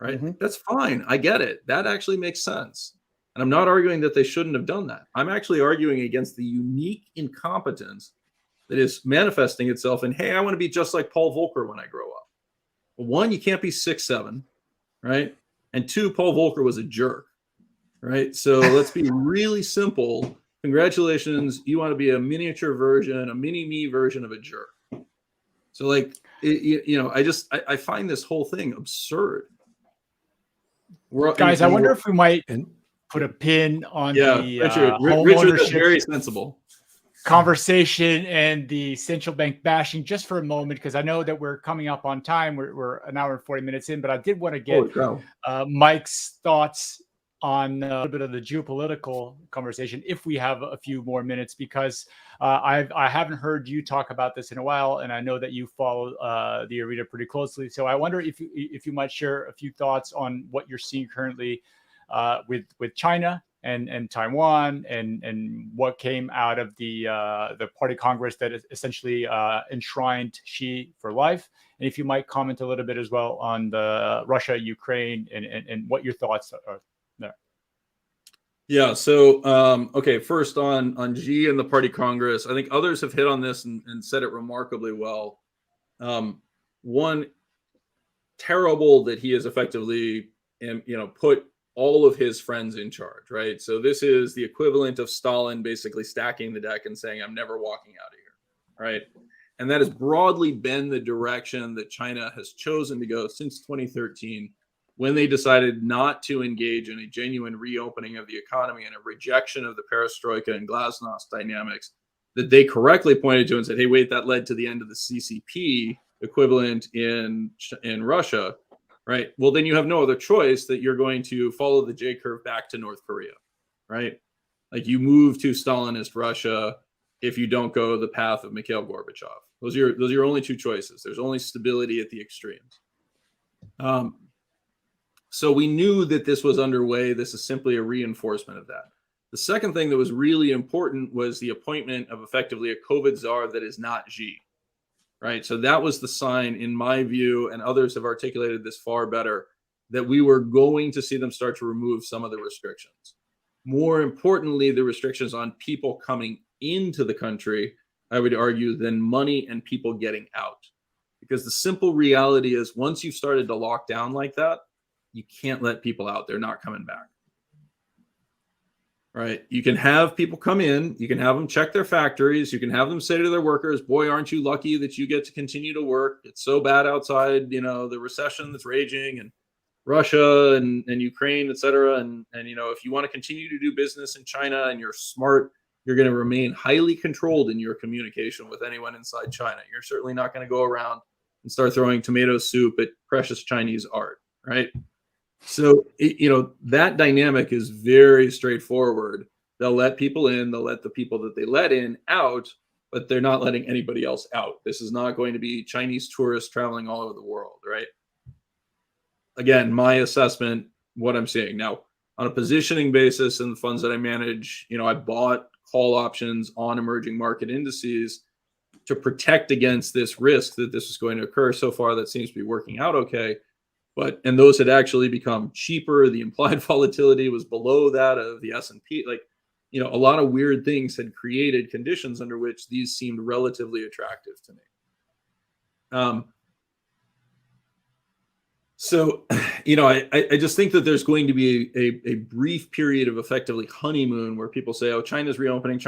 right? That's fine. I get it. That actually makes sense. And I'm not arguing that they shouldn't have done that. I'm actually arguing against the unique incompetence that is manifesting itself in, hey, I want to be just like Paul Volcker when I grow up. Well, one, you can't be 6'7", right? And two, Paul Volcker was a jerk, right? So let's be really simple. Congratulations, you want to be a miniature version, a mini-me version of a jerk. So like, I find this whole thing absurd. Guys, I wonder if we might put a pin on the Richard is very sensible conversation and the central bank bashing just for a moment, because I know that we're coming up on time. We're an hour and 40 minutes in, but I did want to get Mike's thoughts on a little bit of the geopolitical conversation, if we have a few more minutes, because I haven't heard you talk about this in a while, and I know that you follow the arena pretty closely. So I wonder if you might share a few thoughts on what you're seeing currently with China and Taiwan, and what came out of the Party Congress that essentially enshrined Xi for life. And if you might comment a little bit as well on the Russia, Ukraine, and what your thoughts are. Yeah. So, first on Xi and the Party Congress, I think others have hit on this and said it remarkably well. One, terrible that he has effectively, put all of his friends in charge, right? So this is the equivalent of Stalin basically stacking the deck and saying, I'm never walking out of here, right? And that has broadly been the direction that China has chosen to go since 2013. When they decided not to engage in a genuine reopening of the economy and a rejection of the perestroika and glasnost dynamics that they correctly pointed to and said, hey, wait, that led to the end of the CCP equivalent in Russia, right? Well, then you have no other choice that you're going to follow the J curve back to North Korea, right? Like you move to Stalinist Russia if you don't go the path of Mikhail Gorbachev. Those are your only two choices. There's only stability at the extremes. So we knew that this was underway. This is simply a reinforcement of that. The second thing that was really important was the appointment of effectively a COVID czar that is not Xi, right? So that was the sign, in my view, and others have articulated this far better, that we were going to see them start to remove some of the restrictions. More importantly, the restrictions on people coming into the country, I would argue, than money and people getting out. Because the simple reality is once you've started to lock down like that, you can't let people out. They're not coming back. Right? You can have people come in. You can have them check their factories. You can have them say to their workers, boy, aren't you lucky that you get to continue to work? It's so bad outside, the recession that's raging. And Russia and Ukraine, et cetera. And, if you want to continue to do business in China and you're smart, you're going to remain highly controlled in your communication with anyone inside China. You're certainly not going to go around and start throwing tomato soup at precious Chinese art, right? So, that dynamic is very straightforward. They'll let people in, they'll let the people that they let in out, but they're not letting anybody else out. This is not going to be Chinese tourists traveling all over the world, right? Again, my assessment, what I'm seeing now on a positioning basis in the funds that I manage, I bought call options on emerging market indices to protect against this risk that this is going to occur. So far, that seems to be working out okay. And those had actually become cheaper. The implied volatility was below that of the S&P. A lot of weird things had created conditions under which these seemed relatively attractive to me. So, I just think that there's going to be a brief period of effectively honeymoon where people say, oh, China's reopening,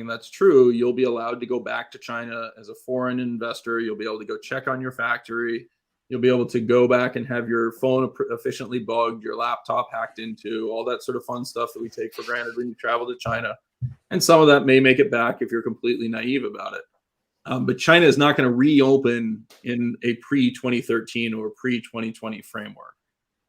and that's true. You'll be allowed to go back to China as a foreign investor. You'll be able to go check on your factory. You'll be able to go back and have your phone efficiently bugged, your laptop hacked into, all that sort of fun stuff that we take for granted when you travel to China. And some of that may make it back if you're completely naive about it. But China is not going to reopen in a pre-2013 or pre-2020 framework.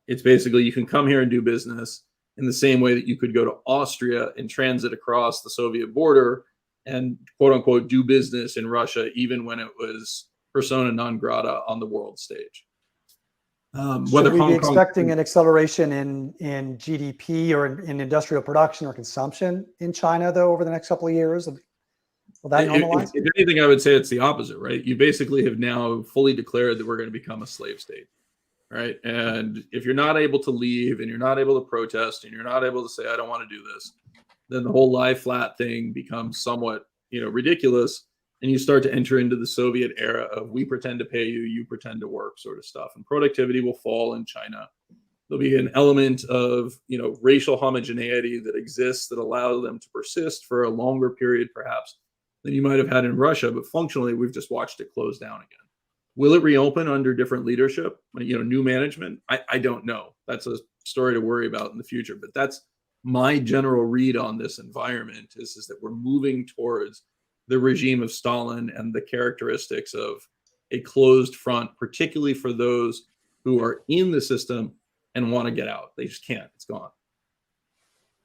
It's basically you can come here and do business in the same way that you could go to Austria and transit across the Soviet border and quote unquote do business in Russia, even when it was persona non grata on the world stage. Should we be expecting an acceleration in GDP or in industrial production or consumption in China, though, over the next couple of years? Will that normalize? If anything, I would say it's the opposite, right? You basically have now fully declared that we're going to become a slave state, right? And if you're not able to leave and you're not able to protest and you're not able to say, I don't want to do this, then the whole lie flat thing becomes somewhat, ridiculous. And you start to enter into the Soviet era of we pretend to pay you, you pretend to work sort of stuff. And productivity will fall in China. There'll be an element of, racial homogeneity that exists that allows them to persist for a longer period, perhaps, than you might have had in Russia. But functionally, we've just watched it close down again. Will it reopen under different leadership, new management? I don't know. That's a story to worry about in the future. But that's my general read on this environment is that we're moving towards the regime of Stalin and the characteristics of a closed front, particularly for those who are in the system and want to get out. They just can't. It's gone.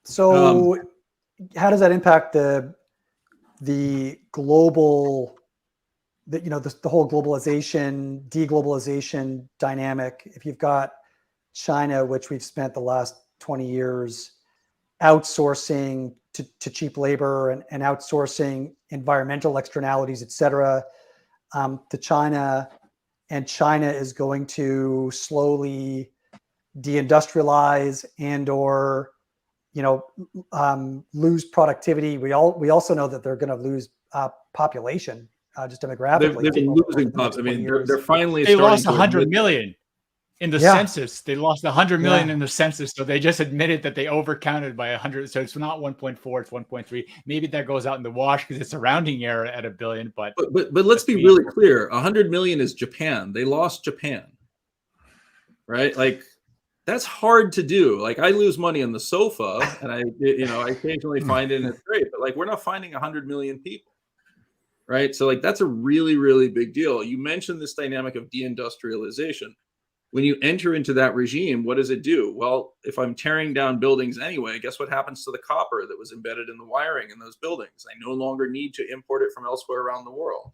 So how does that impact the global, the whole globalization, deglobalization dynamic? If you've got China, which we've spent the last 20 years outsourcing to cheap labor and outsourcing environmental externalities, et cetera, to China, and China is going to slowly deindustrialize and or lose productivity. We also know that they're going to lose population just demographically. They've been losing population. I mean, they're finally they lost 100 million in the census. They lost 100 million in the census, so they just admitted that they overcounted by 100. So it's not 1.4, it's 1.3. Maybe that goes out in the wash because it's a rounding error at $1 billion. But let's be really clear: 100 million is Japan. They lost Japan, right? Like that's hard to do. Like I lose money on the sofa, and I occasionally find it, and it's great. But like we're not finding 100 million people, right? So like that's a really, really big deal. You mentioned this dynamic of deindustrialization. When you enter into that regime, what does it do? Well, if I'm tearing down buildings anyway, guess what happens to the copper that was embedded in the wiring in those buildings? I no longer need to import it from elsewhere around the world,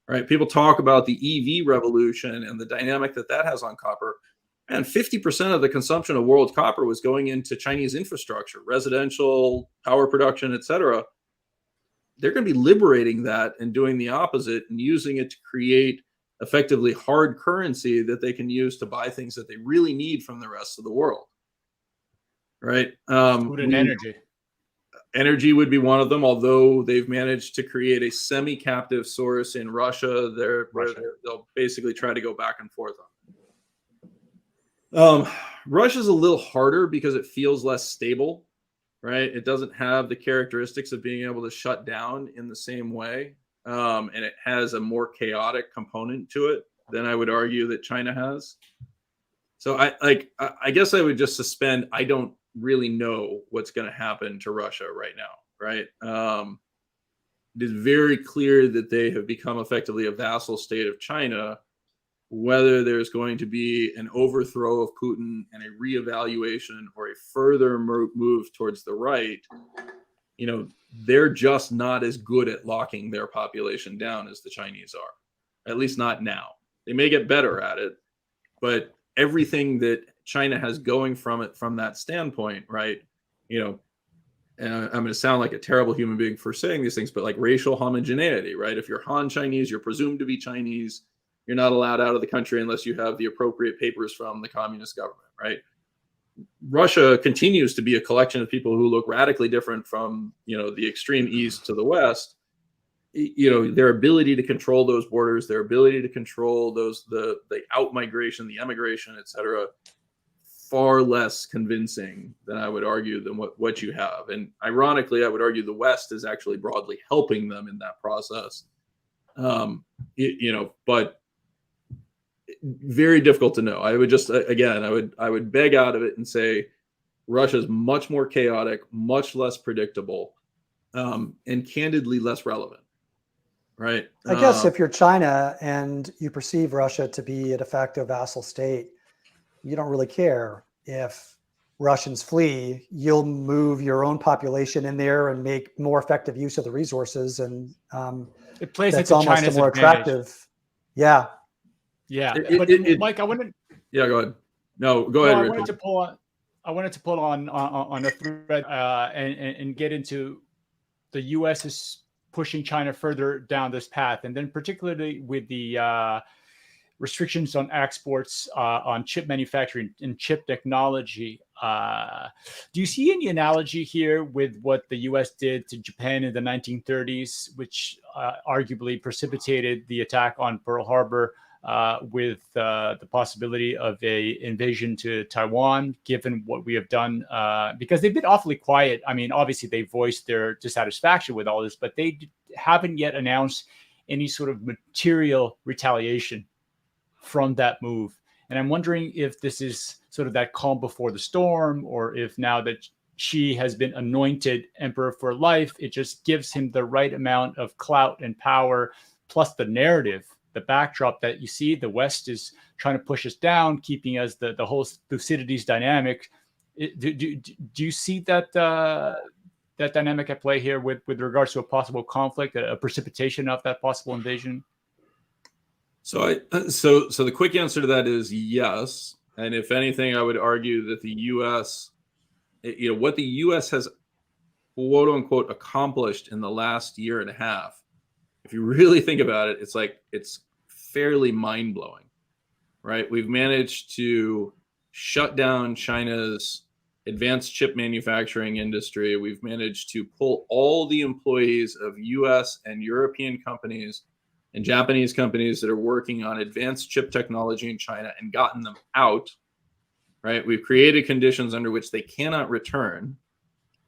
right? People talk about the EV revolution and the dynamic that has on copper. And 50% of the consumption of world copper was going into Chinese infrastructure, residential, power production, et cetera. They're going to be liberating that and doing the opposite and using it to create effectively hard currency that they can use to buy things that they really need from the rest of the world, right? Food and energy. Energy would be one of them, although they've managed to create a semi-captive source in Russia. They'll basically try to go back and forth on. Russia's a little harder because it feels less stable, right? It doesn't have the characteristics of being able to shut down in the same way. And it has a more chaotic component to it than I would argue that China has. So I guess I would just suspend. I don't really know what's going to happen to Russia right now, right? It is very clear that they have become effectively a vassal state of China. Whether there's going to be an overthrow of Putin and a reevaluation or a further move towards the right, they're just not as good at locking their population down as the Chinese are, at least not now. They may get better at it, but everything that China has going from it from that standpoint, right? And I'm going to sound like a terrible human being for saying these things, but like racial homogeneity, right? If you're Han Chinese, you're presumed to be Chinese. You're not allowed out of the country unless you have the appropriate papers from the communist government, right? Russia continues to be a collection of people who look radically different from, the extreme east to the west. Their ability to control those borders, their ability to control the out migration, the emigration, et cetera, far less convincing than I would argue than what you have. And ironically, I would argue the West is actually broadly helping them in that process. But very difficult to know. I would just, again, I would beg out of it and say Russia is much more chaotic, much less predictable, and candidly less relevant. Right. I guess if you're China and you perceive Russia to be a de facto vassal state, you don't really care if Russians flee. You'll move your own population in there and make more effective use of the resources, and it plays that's into almost China's a more advantage. attractive. Yeah. Yeah, Mike, I wanted. Yeah, go ahead. No, go ahead. I wanted to pull on a thread and get into the U.S. is pushing China further down this path, and then particularly with the restrictions on exports, on chip manufacturing and chip technology. Do you see any analogy here with what the U.S. did to Japan in the 1930s, which arguably precipitated the attack on Pearl Harbor, with the possibility of a invasion to Taiwan, given what we have done? Because they've been awfully quiet. I mean, obviously they voiced their dissatisfaction with all this, but they haven't yet announced any sort of material retaliation from that move. And I'm wondering if this is sort of that calm before the storm, or if now that Xi has been anointed emperor for life, it just gives him the right amount of clout and power, plus the narrative, the backdrop that you see the West is trying to push us down, keeping us the whole Thucydides dynamic. Do you see that that dynamic at play here with regards to a possible conflict, a precipitation of that possible invasion? So the quick answer to that is yes. And if anything, I would argue that the U.S., what the U.S. has quote unquote accomplished in the last year and a half, if you really think about it, it's fairly mind blowing, right? We've managed to shut down China's advanced chip manufacturing industry. We've managed to pull all the employees of U.S. and European companies and Japanese companies that are working on advanced chip technology in China and gotten them out, right? We've created conditions under which they cannot return.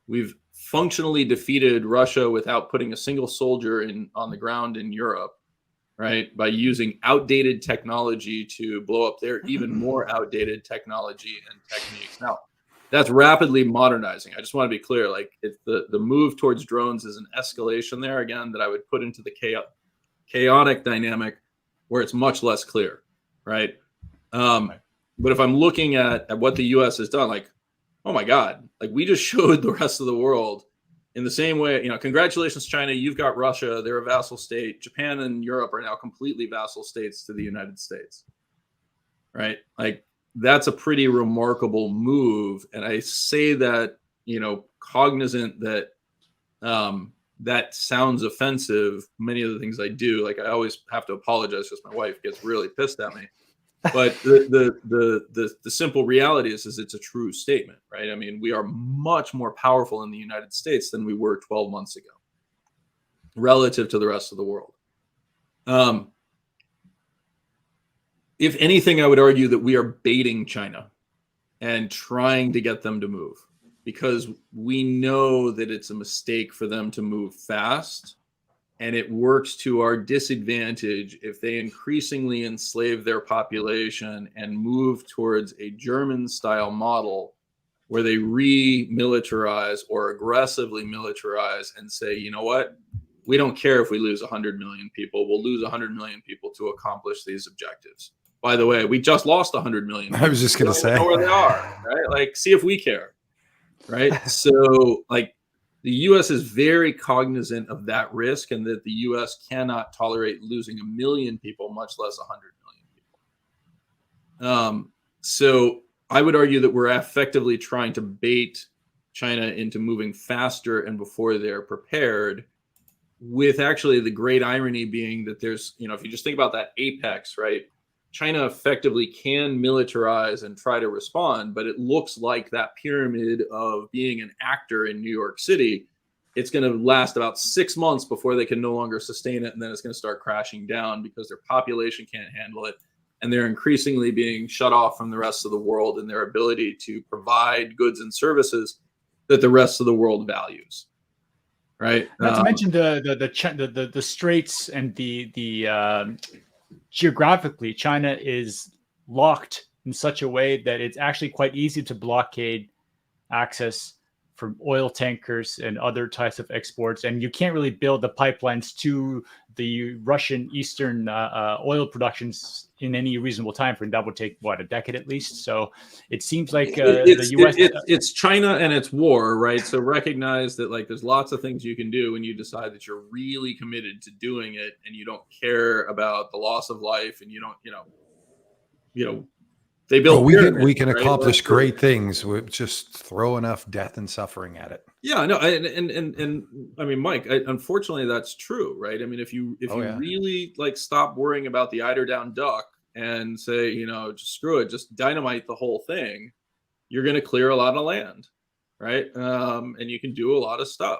We've functionally defeated Russia without putting a single soldier on the ground in Europe, right? By using outdated technology to blow up their even more outdated technology and techniques. Now, that's rapidly modernizing. I just want to be clear, it's the move towards drones is an escalation there, again, that I would put into the chaotic dynamic where it's much less clear, right? But if I'm looking at what the U.S. has done, oh my God, we just showed the rest of the world in the same way, congratulations, China, you've got Russia, they're a vassal state. Japan and Europe are now completely vassal states to the United States, right? That's a pretty remarkable move. And I say that, cognizant that that sounds offensive. Many of the things I do, I always have to apologize because my wife gets really pissed at me. But the simple reality is it's a true statement, right? I mean, we are much more powerful in the United States than we were 12 months ago relative to the rest of the world. If anything, I would argue that we are baiting China and trying to get them to move, because we know that it's a mistake for them to move fast and it works to our disadvantage if they increasingly enslave their population and move towards a German-style model where they re-militarize or aggressively militarize and say, you know what? We don't care if we lose 100 million people. We'll lose 100 million people to accomplish these objectives. By the way, we just lost 100 million people. I was just going to say. Know where they are, right? Like, see if we care, right? So, like, the U.S. is very cognizant of that risk, and that the U.S. cannot tolerate losing 1 million people, much less 100 million people. So I would argue that we're effectively trying to bait China into moving faster and before they're prepared, with actually the great irony being that there's, if you just think about that apex, right? China effectively can militarize and try to respond, but it looks like that pyramid of being an actor in New York City, it's going to last about 6 months before they can no longer sustain it. And then it's going to start crashing down because their population can't handle it. And they're increasingly being shut off from the rest of the world in their ability to provide goods and services that the rest of the world values. Right. Not to mention the straits and the geographically, China is locked in such a way that it's actually quite easy to blockade access from oil tankers and other types of exports. And you can't really build the pipelines to the Russian Eastern oil productions in any reasonable time frame. That would take, a decade at least? So it seems like the U.S. It's China and it's war, right? So recognize that, like, there's lots of things you can do when you decide that you're really committed to doing it and you don't care about the loss of life, and you don't, they build. We can accomplish great things with just throw enough death and suffering at it. Yeah, no, and I mean, Mike, unfortunately, that's true, right? I mean, if you really stop worrying about the eider down duck and say, just screw it, just dynamite the whole thing, you're going to clear a lot of land, right? And you can do a lot of stuff.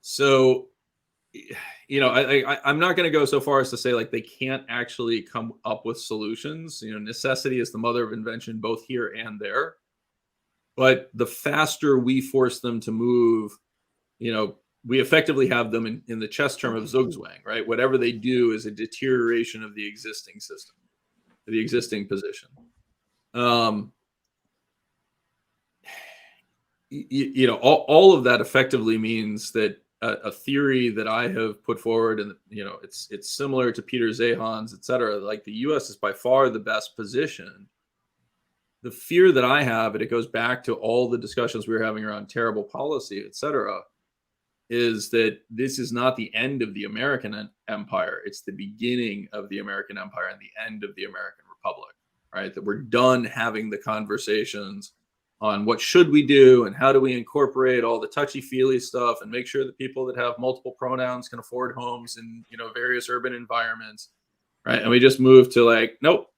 So, I'm not going to go so far as to say they can't actually come up with solutions. Necessity is the mother of invention, both here and there. But the faster we force them to move, we effectively have them in the chess term of Zugzwang, right? Whatever they do is a deterioration of the existing system, the existing position. All of that effectively means that a theory that I have put forward, and it's similar to Peter Zehan's, et cetera. Like, the U.S. is by far the best positioned. The fear that I have, and it goes back to all the discussions we were having around terrible policy, et cetera, is that this is not the end of the American empire. It's the beginning of the American empire and the end of the American republic, right? That we're done having the conversations on what should we do and how do we incorporate all the touchy-feely stuff and make sure that people that have multiple pronouns can afford homes in various urban environments, right? And we just move to nope,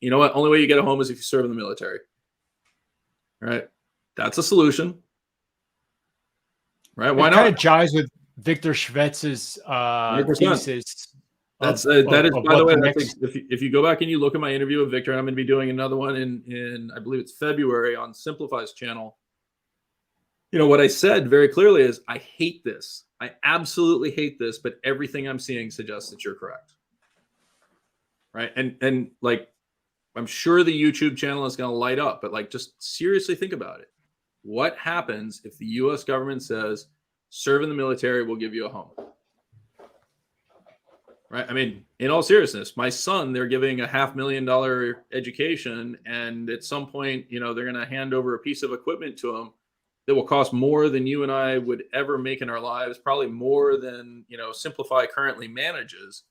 you know what? Only way you get a home is if you serve in the military, right? That's a solution, right? Why not? It kind of jives with Victor Schwetz's thesis. That is, by the way, I think if you go back and you look at my interview with Victor, and I'm going to be doing another one in I believe it's February on Simplify's channel. What I said very clearly is, I hate this. I absolutely hate this, but everything I'm seeing suggests that you're correct. Right. And I'm sure the YouTube channel is going to light up, but just seriously think about it. What happens if the US government says, serve in the military, we'll give you a home? Right. I mean, in all seriousness, my son, they're giving $500,000 education. And at some point, they're going to hand over a piece of equipment to him that will cost more than you and I would ever make in our lives, probably more than, Simplify currently manages,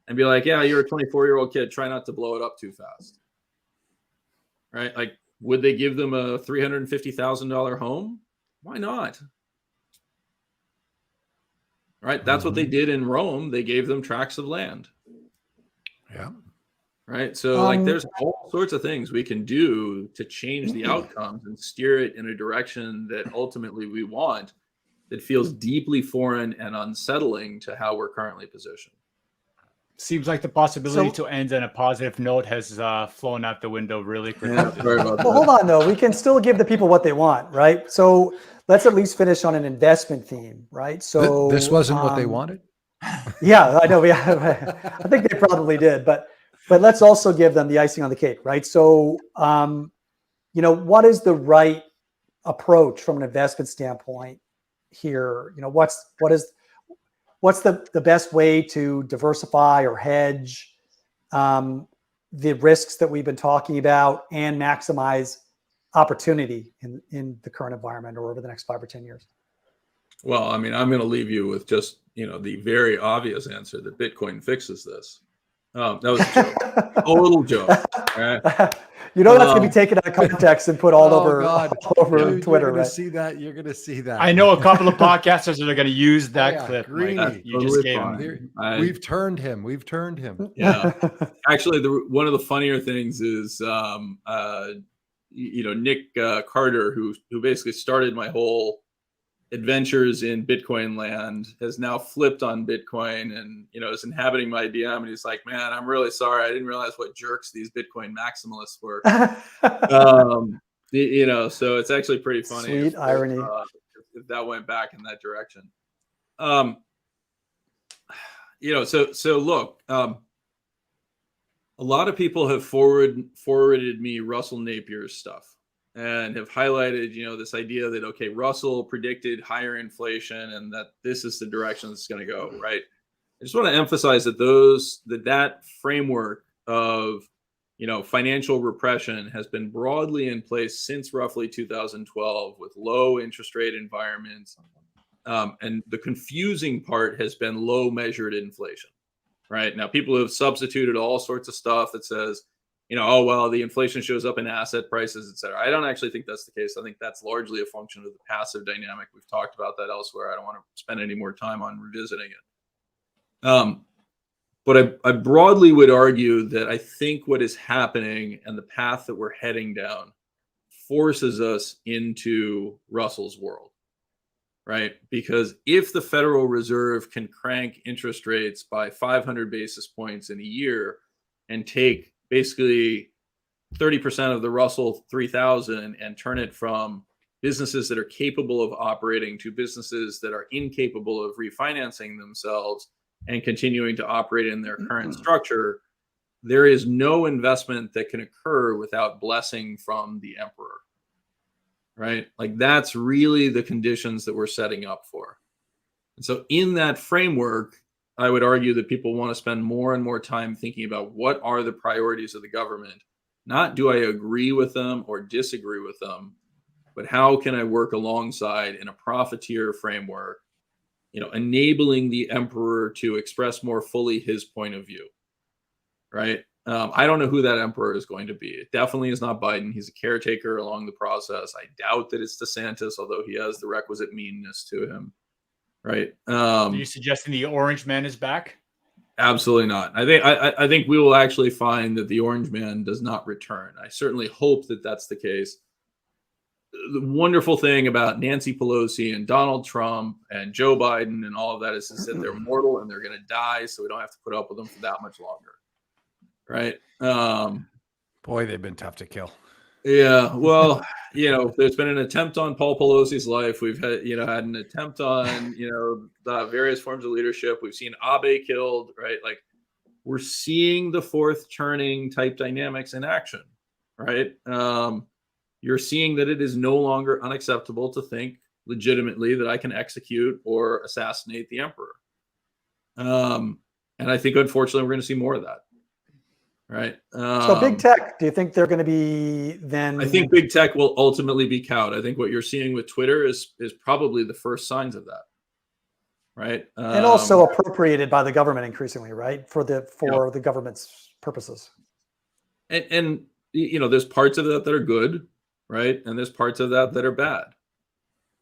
and be like, yeah, you're a 24-year-old kid. Try not to blow it up too fast. Right. Would they give them a $350,000 home? Why not? Right. That's what they did in Rome. They gave them tracts of land. Yeah. Right. So there's all sorts of things we can do to change the outcomes and steer it in a direction that ultimately we want, that feels deeply foreign and unsettling to how we're currently positioned. Seems like the possibility to end on a positive note has flown out the window really quickly. Yeah, sorry about that. Well, hold on, though. We can still give the people what they want, right? So let's at least finish on an investment theme, right? So this wasn't what they wanted? Yeah, I know. I think they probably did, but let's also give them the icing on the cake, right? So, what is the right approach from an investment standpoint here? What's the best way to diversify or hedge the risks that we've been talking about and maximize opportunity in the current environment or over the next 5 or 10 years? Well, I mean, I'm going to leave you with just, the very obvious answer that Bitcoin fixes this. That was a joke. A little joke. Right? That's going to be taken out of context and put all over Dude, Twitter. You're going right? to see that. You're going to see that. I know a couple of podcasters that are going to use that clip. Greeny. Mike. You Totally just gave fine. him. We've turned him. Yeah. Actually, one of the funnier things is, Nick Carter, who basically started my whole adventures in Bitcoin land, has now flipped on Bitcoin and, is inhabiting my DM. And he's like, man, I'm really sorry. I didn't realize what jerks these Bitcoin maximalists were. So it's actually pretty funny. Sweet irony. If that went back in that direction. So look, a lot of people have forwarded me Russell Napier's stuff and have highlighted, this idea that, okay, Russell predicted higher inflation and that this is the direction it's going to go, right? I just want to emphasize that that framework of, financial repression has been broadly in place since roughly 2012 with low interest rate environments. And the confusing part has been low measured inflation, right? Now, people have substituted all sorts of stuff that says, the inflation shows up in asset prices, et cetera. I don't actually think that's the case. I think that's largely a function of the passive dynamic. We've talked about that elsewhere. I don't want to spend any more time on revisiting it. But I broadly would argue that I think what is happening and the path that we're heading down forces us into Russell's world, right? Because if the Federal Reserve can crank interest rates by 500 basis points in a year and take basically 30% of the Russell 3000 and turn it from businesses that are capable of operating to businesses that are incapable of refinancing themselves and continuing to operate in their current structure, there is no investment that can occur without blessing from the emperor, right? Like that's really the conditions that we're setting up for. And so in that framework, I would argue that people want to spend more and more time thinking about what are the priorities of the government. Not do I agree with them or disagree with them, but how can I work alongside in a profiteer framework, enabling the emperor to express more fully his point of view, right? I don't know who that emperor is going to be. It definitely is not Biden. He's a caretaker along the process. I doubt that it's DeSantis, although he has the requisite meanness to him. Right. Are you suggesting the orange man is back? Absolutely not. I think we will actually find that the orange man does not return. I certainly hope that that's the case. The wonderful thing about Nancy Pelosi and Donald Trump and Joe Biden and all of that is that they're mortal and they're going to die. So we don't have to put up with them for that much longer. Right. Boy, they've been tough to kill. Yeah, well, there's been an attempt on Paul Pelosi's life. We've had an attempt on, the various forms of leadership. We've seen Abe killed, right? Like we're seeing the fourth turning type dynamics in action, right? You're seeing that it is no longer unacceptable to think legitimately that I can execute or assassinate the emperor. And I think, unfortunately, we're going to see more of that. Right. So big tech, do you think they're going to be then? I think big tech will ultimately be cowed. I think what you're seeing with Twitter is probably the first signs of that. Right. And also appropriated by the government increasingly, right? For the government's purposes. And there's parts of that that are good, right? And there's parts of that that are bad.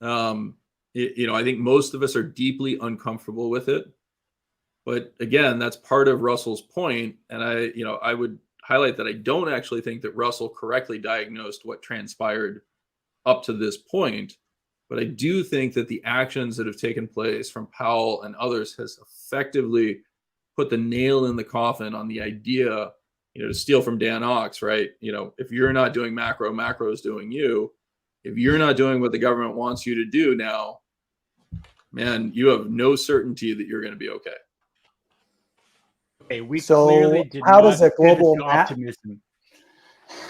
I think most of us are deeply uncomfortable with it. But again, that's part of Russell's point. And I would highlight that I don't actually think that Russell correctly diagnosed what transpired up to this point. But I do think that the actions that have taken place from Powell and others has effectively put the nail in the coffin on the idea, to steal from Dan Ox, right? If you're not doing macro, macro is doing you. If you're not doing what the government wants you to do now, man, you have no certainty that you're going to be okay. Okay, we So clearly did how not does a pivot global to ma- optimism.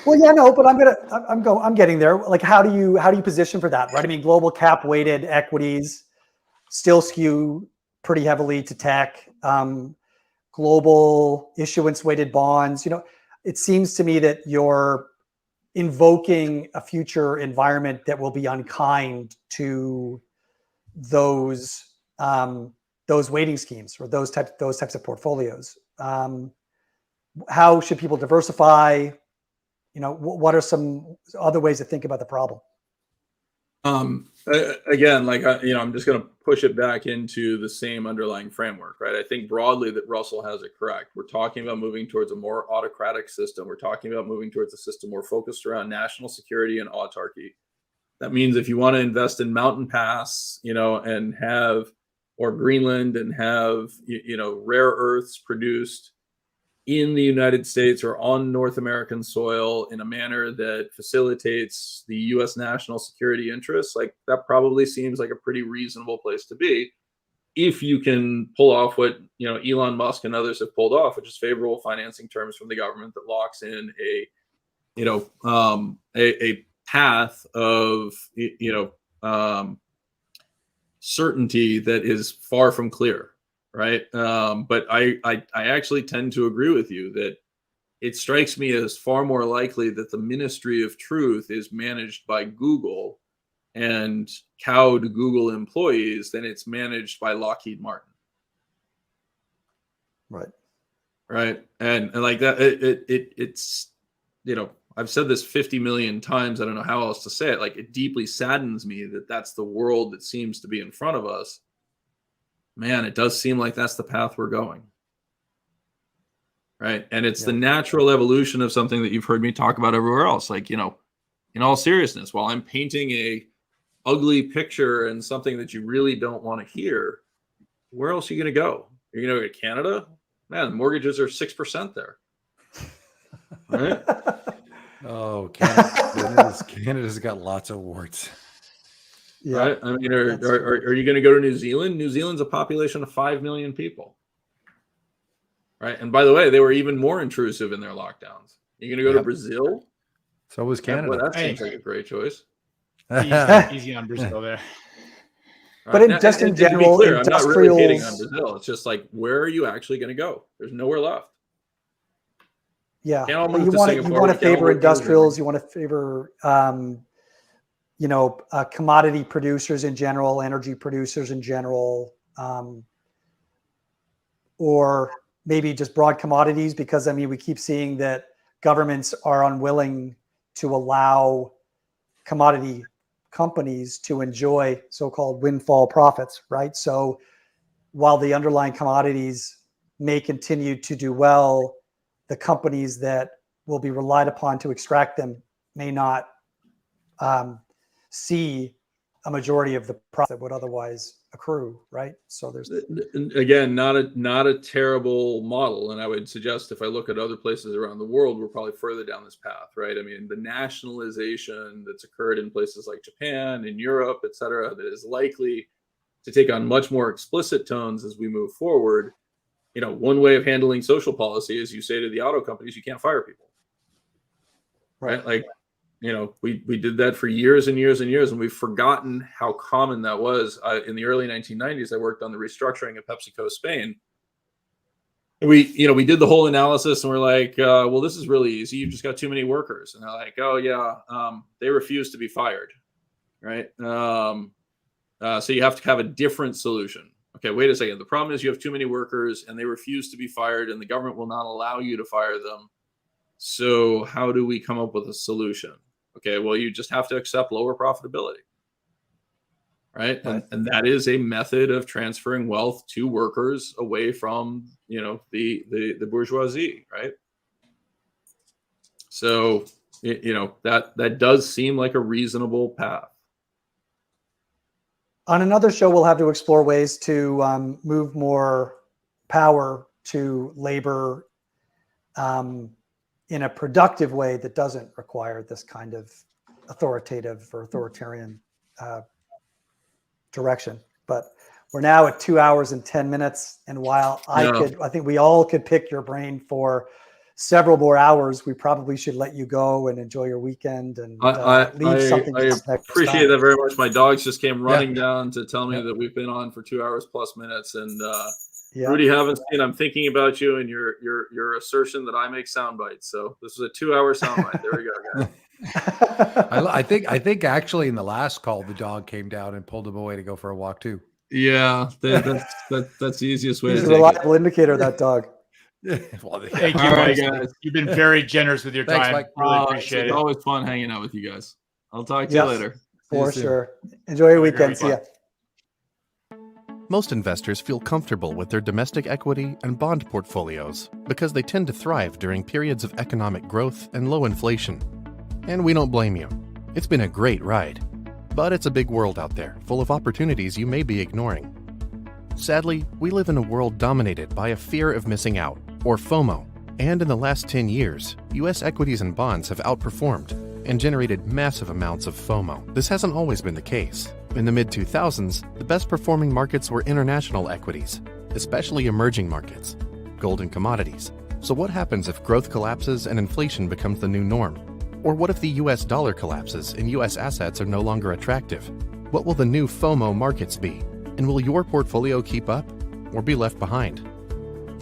Well, yeah, no, but I'm getting there. Like, how do you position for that, right? I mean, global cap weighted equities still skew pretty heavily to tech. Global issuance weighted bonds. It seems to me that you're invoking a future environment that will be unkind to those weighting schemes or those types of portfolios. How should people diversify? What are some other ways to think about the problem? Again, I'm just going to push it back into the same underlying framework, right? I think broadly that Russell has it correct. We're talking about moving towards a more autocratic system. We're talking about moving towards a system more focused around national security and autarky. That means if you want to invest in Mountain Pass, and or Greenland and have, rare earths produced in the United States or on North American soil in a manner that facilitates the U.S. national security interests, like that probably seems like a pretty reasonable place to be. If you can pull off what, Elon Musk and others have pulled off, which is favorable financing terms from the government that locks in a path of, certainty that is far from clear. Right. But I actually tend to agree with you that it strikes me as far more likely that the Ministry of Truth is managed by Google and cowed Google employees than it's managed by Lockheed Martin. Right. Right. And like that, it's, I've said this 50 million times. I don't know how else to say it. Like, it deeply saddens me that that's the world that seems to be in front of us. Man, it does seem like that's the path we're going. Right. And it's the natural evolution of something that you've heard me talk about everywhere else. Like, in all seriousness, while I'm painting a ugly picture and something that you really don't want to hear, where else are you going to go? You're going to go to Canada? Man, the mortgages are 6% there. Right? Oh, Canada's got lots of warts. Yeah. Right. I mean, are you going to go to New Zealand? New Zealand's a population of 5 million people. Right. And by the way, they were even more intrusive in their lockdowns. You're going to go to Brazil? So was Canada. Well, that seems like a great choice. Easy on Brazil there. But in general, to be clear, I'm not really hating on Brazil. It's just like, where are you actually going to go? There's nowhere left. Yeah, but you want to favor industrials. You want to favor, commodity producers in general, energy producers in general, or maybe just broad commodities. Because we keep seeing that governments are unwilling to allow commodity companies to enjoy so-called windfall profits, right? So while the underlying commodities may continue to do well, the companies that will be relied upon to extract them may not see a majority of the profit that would otherwise accrue, right? So there's again not a terrible model, and I would suggest if I look at other places around the world, we're probably further down this path, right? I mean, the nationalization that's occurred in places like Japan, in Europe, et cetera, that is likely to take on much more explicit tones as we move forward. One way of handling social policy is you say to the auto companies, you can't fire people. Right? Like, we did that for years and years and years, and we've forgotten how common that was. In the early 1990s, I worked on the restructuring of PepsiCo Spain. And we did the whole analysis, and we're like, well, this is really easy. You've just got too many workers. And they're like, oh, yeah, they refuse to be fired. Right? So you have to have a different solution. Okay, wait a second. The problem is you have too many workers and they refuse to be fired, and the government will not allow you to fire them. So how do we come up with a solution? Okay, well, you just have to accept lower profitability. Right? And that is a method of transferring wealth to workers away from, the bourgeoisie, right? So, that does seem like a reasonable path. On another show, we'll have to explore ways to move more power to labor in a productive way that doesn't require this kind of authoritative or authoritarian direction. But We're now at 2 hours and 10 minutes. And while I think we all could pick your brain for several more hours, we probably should let you go and enjoy your weekend and leave something. I appreciate that very much. My dogs just came running down to tell me that we've been on for 2 hours plus minutes. And Rudy Havenstein, I'm thinking about you and your assertion that I make sound bites. So this was a 2 hour sound bite. There we go, guys. I think actually in the last call, the dog came down and pulled him away to go for a walk too. Yeah, that's the easiest way. He's to a reliable indicator, that dog. Well, thank you, guys. You've been very generous with your Thanks, time. Mike. Really appreciate it. It's always fun hanging out with you guys. I'll talk to you later. For sure. Enjoy your weekend. See ya. Most investors feel comfortable with their domestic equity and bond portfolios because they tend to thrive during periods of economic growth and low inflation. And we don't blame you. It's been a great ride. But it's a big world out there, full of opportunities you may be ignoring. Sadly, we live in a world dominated by a fear of missing out, or FOMO. And in the last 10 years, U.S. equities and bonds have outperformed and generated massive amounts of FOMO. This hasn't always been the case. In the mid-2000s, the best performing markets were international equities, especially emerging markets, gold and commodities. So what happens if growth collapses and inflation becomes the new norm? Or what if the US dollar collapses and US assets are no longer attractive? What will the new FOMO markets be? And will your portfolio keep up or be left behind?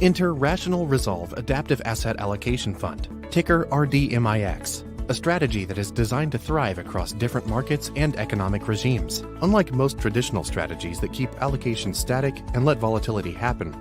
Enter Rational Resolve Adaptive Asset Allocation Fund, ticker RDMIX, a strategy that is designed to thrive across different markets and economic regimes. Unlike most traditional strategies that keep allocation static and let volatility happen,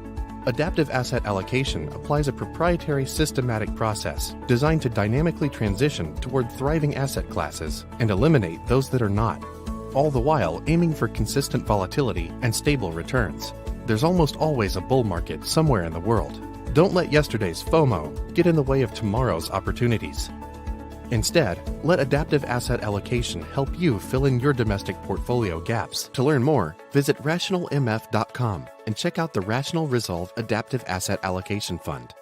adaptive asset allocation applies a proprietary systematic process designed to dynamically transition toward thriving asset classes and eliminate those that are not, all the while aiming for consistent volatility and stable returns. There's almost always a bull market somewhere in the world. Don't let yesterday's FOMO get in the way of tomorrow's opportunities. Instead, let adaptive asset allocation help you fill in your domestic portfolio gaps. To learn more, visit rationalmf.com and check out the Rational Resolve Adaptive Asset Allocation Fund.